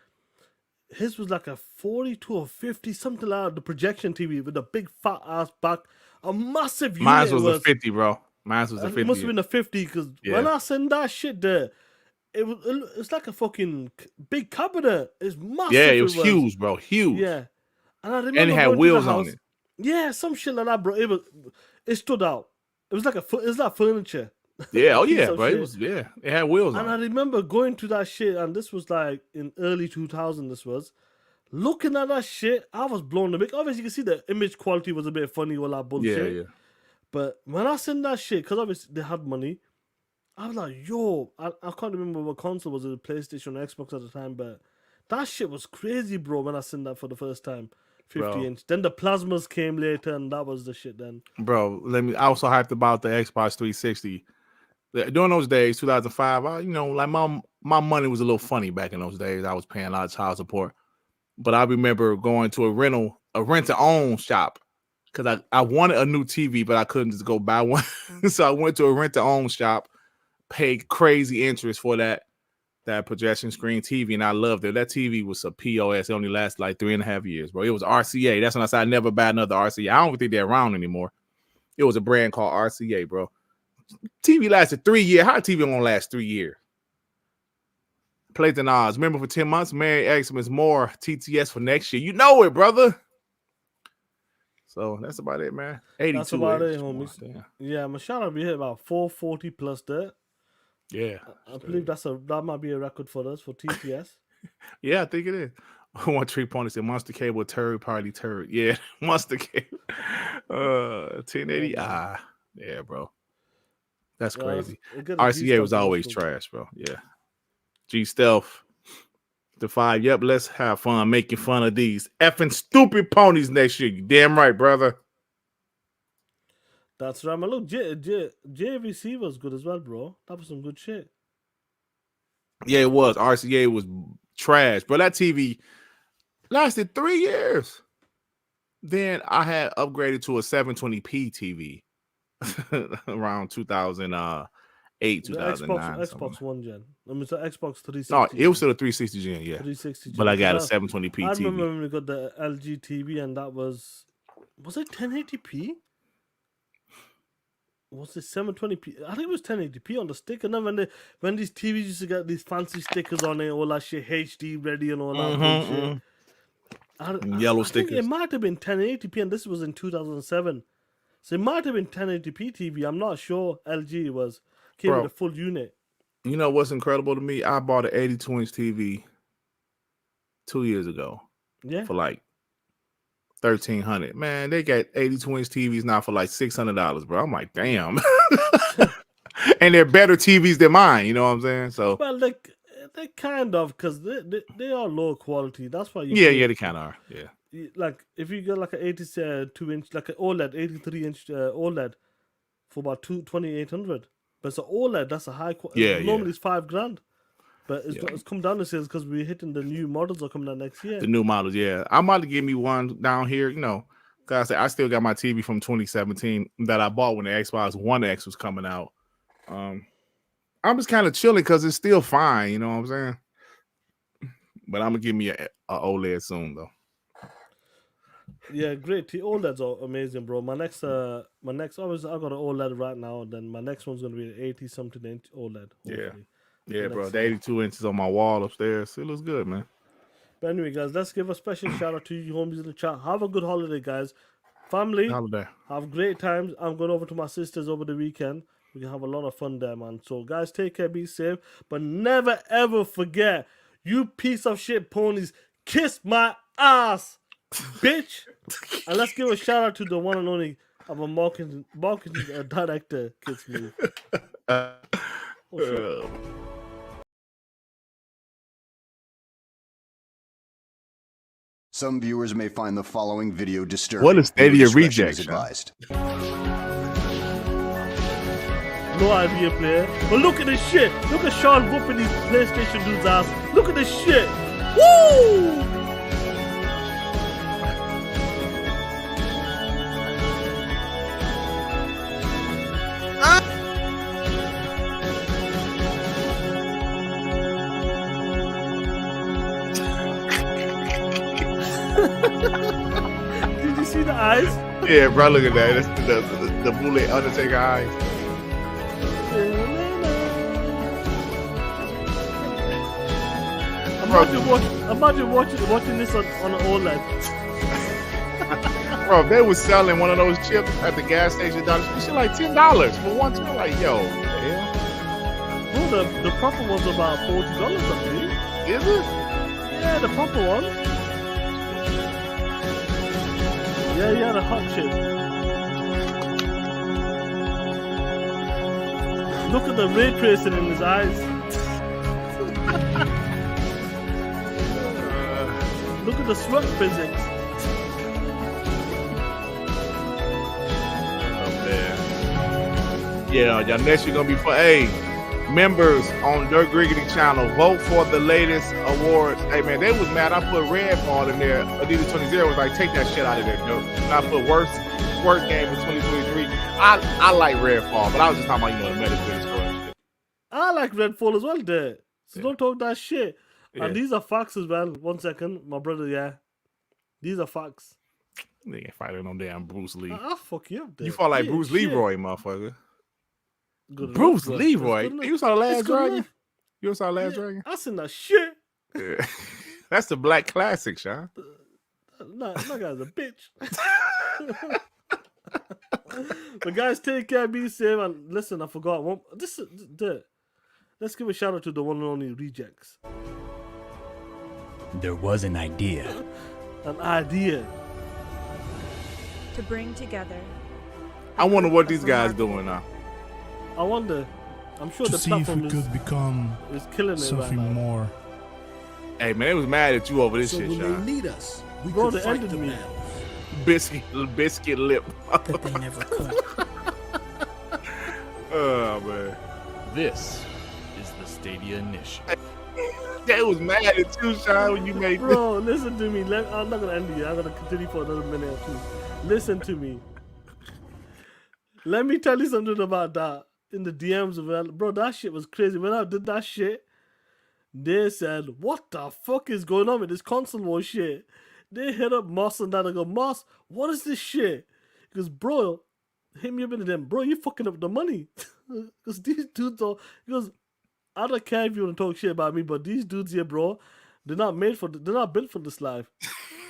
[SPEAKER 4] His was like a 42 or 50, something like that, the projection TV with a big fat ass back, a massive unit.
[SPEAKER 5] Mine was a 50, bro. Mine was a 50.
[SPEAKER 4] It must have been a 50 because when I sent that shit there, it's like a fucking big cabinet. It's massive.
[SPEAKER 5] Yeah, it was huge, bro. Huge.
[SPEAKER 4] Yeah, and I remember
[SPEAKER 5] and it had wheels on it.
[SPEAKER 4] Yeah, some shit like that, bro. It stood out. It was like furniture.
[SPEAKER 5] Yeah, oh yeah, bro. It had wheels on it.
[SPEAKER 4] And I remember going to that shit, and this was like in early 2000. This was, Looking at that shit, I was blown away. Obviously, you can see the image quality was a bit funny, all that bullshit.
[SPEAKER 5] Yeah.
[SPEAKER 4] But when I seen that shit, because obviously they had money, I was like, yo, I can't remember what console was it, PlayStation or Xbox at the time, but that shit was crazy, bro, when I seen that for the first time. 50-inch. Then the plasmas came later, and that was the shit then.
[SPEAKER 5] Bro, I was so hyped about the Xbox 360. During those days, 2005, like my money was a little funny back in those days. I was paying a lot of child support. But I remember going to a rent-to-own shop because I wanted a new TV, but I couldn't just go buy one. So I went to a rent-to-own shop, paid crazy interest for that projection screen TV, and I loved it. That TV was a POS. It only lasted like 3.5 years, bro. It was RCA. That's when I said I'd never buy another RCA. I don't think they're around anymore. It was a brand called RCA, bro. TV lasted 3 years. How TV gonna last 3 years? Played the odds. Remember for 10 months, Merry Xmas more TTS for next year. You know it, brother. So that's about it, man. 82.
[SPEAKER 4] That's about it, homies. Yeah, my shout out, we hit about 440 plus that.
[SPEAKER 5] Yeah.
[SPEAKER 4] I believe that might be a record for us for TTS.
[SPEAKER 5] Yeah, I think it is. One tree point said Monster Cable turd party turd. Yeah, Monster Cable. 1080. Yeah, bro. That's crazy. RCA was always trash, bro. Yeah. G Stealth. The 5. Yep, let's have fun making fun of these effing stupid ponies next year. You damn right, brother.
[SPEAKER 4] That's right, man. Look, JVC was good as well, bro. That was some good shit.
[SPEAKER 5] Yeah, it was. RCA was trash, bro. That TV lasted 3 years. Then I had upgraded to a 720p TV around 2008, 2009.
[SPEAKER 4] Xbox One gen. I mean, it's an Xbox 360.
[SPEAKER 5] No, it was still a 360 gen, yeah.
[SPEAKER 4] 360 gen.
[SPEAKER 5] But I got a 720p TV.
[SPEAKER 4] I remember when we got the LG TV, and that was it 1080p? Was it 720p? I think it was 1080p on the stick. And then when these TVs used to get these fancy stickers on it, all that shit, HD ready and all that bullshit.
[SPEAKER 5] Yellow
[SPEAKER 4] I
[SPEAKER 5] stickers.
[SPEAKER 4] think it might have been 1080p, and this was in 2007. So it might have been 1080p TV. I'm not sure. LG came with a full unit.
[SPEAKER 5] You know what's incredible to me? I bought an 82-inch TV 2 years ago.
[SPEAKER 4] Yeah.
[SPEAKER 5] For like $1,300. Man, they got 82-inch TVs now for like $600, bro. I'm like, damn. And they're better TVs than mine. You know what I'm saying? So
[SPEAKER 4] well, they kind of, because they are low quality. That's why you.
[SPEAKER 5] Yeah, they kind of are. Yeah.
[SPEAKER 4] Like if you get like an 82-inch, like an OLED, 83-inch OLED for about $2,800, but it's an OLED. That's a high quality.
[SPEAKER 5] Yeah,
[SPEAKER 4] normally it's $5,000, but it's come down to sales because we're hitting the new models are coming out next year.
[SPEAKER 5] The new models, yeah. I'm about to give me one down here. You know, guys, I still got my TV from 2017 that I bought when the Xbox One X was coming out. I'm just kind of chilling because it's still fine. You know what I'm saying? But I'm gonna give me a OLED soon though.
[SPEAKER 4] Yeah, great. OLEDs are amazing, bro. My next, obviously, I got an OLED right now. Then my next one's gonna be an 80-something inch OLED. Hopefully.
[SPEAKER 5] Yeah, bro. The 82 inches on my wall upstairs. It looks good, man.
[SPEAKER 4] But anyway, guys, let's give a special shout out to you homies in the chat. Have a good holiday, guys. Family, have great times. I'm going over to my sister's over the weekend. We can have a lot of fun there, man. So, guys, take care, be safe, but never ever forget, you piece of shit ponies, kiss my ass, bitch. And let's give a shout out to the one and only of a marketing director, Kids Move.
[SPEAKER 17] Some viewers may find the following video disturbing.
[SPEAKER 5] What is Stadia
[SPEAKER 17] Viewer discretion
[SPEAKER 5] reject?
[SPEAKER 17] is advised.
[SPEAKER 4] No idea, player. But look at this shit. Look at Sean whooping these PlayStation dudes' ass. Look at this shit. Woo! Did you see the eyes?
[SPEAKER 5] Yeah, bro, look at that. That's the bullet Undertaker eyes.
[SPEAKER 4] Imagine watching this on an OLED.
[SPEAKER 5] Bro, they was selling one of those chips at the gas station. This shit like $10 for one chip. Like, yo, what the hell?
[SPEAKER 4] Bro, the proper one's about $40, I believe.
[SPEAKER 5] Is it?
[SPEAKER 4] Yeah, the proper one. Yeah, he had a hot chick. Look at the ray tracing in his eyes. Look at the sweat physics.
[SPEAKER 5] Yeah, y'all next year gonna be for members on Durt Griggity channel. Vote for the latest awards. Hey man, they was mad. I put Redfall in there. Adidas 20 was like, take that shit out of there, Durt. And I put worst game of 2023. I like Redfall, but I was just talking about the Metacritic score and shit.
[SPEAKER 4] I like Redfall as well, there. So don't talk that shit.
[SPEAKER 5] Yeah.
[SPEAKER 4] And these are facts as well. 1 second, my brother. Yeah, these are facts.
[SPEAKER 5] They ain't fighting no damn Bruce Lee.
[SPEAKER 4] I'll fuck you up, there.
[SPEAKER 5] You fought like
[SPEAKER 4] Yeah,
[SPEAKER 5] Bruce
[SPEAKER 4] shit.
[SPEAKER 5] Leroy, motherfucker.
[SPEAKER 4] Good
[SPEAKER 5] Bruce
[SPEAKER 4] enough, bro.
[SPEAKER 5] Leroy.
[SPEAKER 4] It's good
[SPEAKER 5] You saw the Last
[SPEAKER 4] It's good
[SPEAKER 5] Dragon?
[SPEAKER 4] enough.
[SPEAKER 5] You saw Last Dragon?
[SPEAKER 4] I seen that shit.
[SPEAKER 5] Yeah. That's the black classic, Sean.
[SPEAKER 4] Nah, that guy's a bitch. But guys, take care, be safe, and listen. I forgot one. Let's give a shout out to the one and only Rejects.
[SPEAKER 18] There was an idea.
[SPEAKER 4] An idea.
[SPEAKER 19] To bring together.
[SPEAKER 5] I wonder what these guys doing now.
[SPEAKER 4] I wonder. I'm sure
[SPEAKER 18] To
[SPEAKER 4] the
[SPEAKER 18] see if
[SPEAKER 4] platform
[SPEAKER 18] we could become
[SPEAKER 4] is killing it right
[SPEAKER 18] something
[SPEAKER 4] now.
[SPEAKER 18] more.
[SPEAKER 5] Hey man, they was mad at you over this shit,
[SPEAKER 18] when
[SPEAKER 5] Sean.
[SPEAKER 18] they need us, we
[SPEAKER 4] Bro,
[SPEAKER 18] could
[SPEAKER 4] they
[SPEAKER 18] fight
[SPEAKER 4] ended
[SPEAKER 18] the
[SPEAKER 4] me.
[SPEAKER 18] battle.
[SPEAKER 5] Biscuit lip.
[SPEAKER 18] That they never could.
[SPEAKER 5] Oh man.
[SPEAKER 20] This is the Stadia Initiative.
[SPEAKER 5] They was mad at you, Sean, when you made this.
[SPEAKER 4] Bro, listen to me. I'm not gonna end it. I'm gonna continue for another minute or two. Listen to me. Let me tell you something about that. In the DMs of it, bro, that shit was crazy. When I did that shit, they said, "What the fuck is going on with this console war shit?" They hit up Moss and that. I go, "Moss, what is this shit?" He goes, "Bro, hit me up in the DM, bro. You fucking up the money." Because these dudes are. He goes, "I don't care if you want to talk shit about me, but these dudes here, bro, they're not built for this life."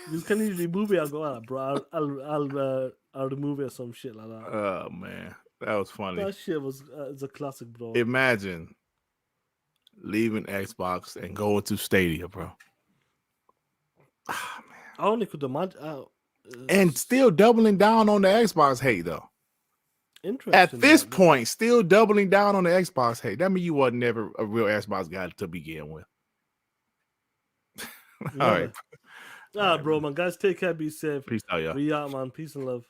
[SPEAKER 4] Because can you remove it? I go, "Ah, bro, I'll remove it or some shit like that."
[SPEAKER 5] Oh man, that was funny.
[SPEAKER 4] That shit was it's a classic, bro.
[SPEAKER 5] Imagine leaving Xbox and going to Stadia, bro.
[SPEAKER 4] I only could imagine.
[SPEAKER 5] And still doubling down on the Xbox hate, though.
[SPEAKER 4] Interesting.
[SPEAKER 5] At this point, still doubling down on the Xbox hate. That means you wasn't never a real Xbox guy to begin with. All right.
[SPEAKER 4] Bro, man. Guys, take care. Be safe.
[SPEAKER 5] Peace out, y'all.
[SPEAKER 4] We out, man. Peace and love.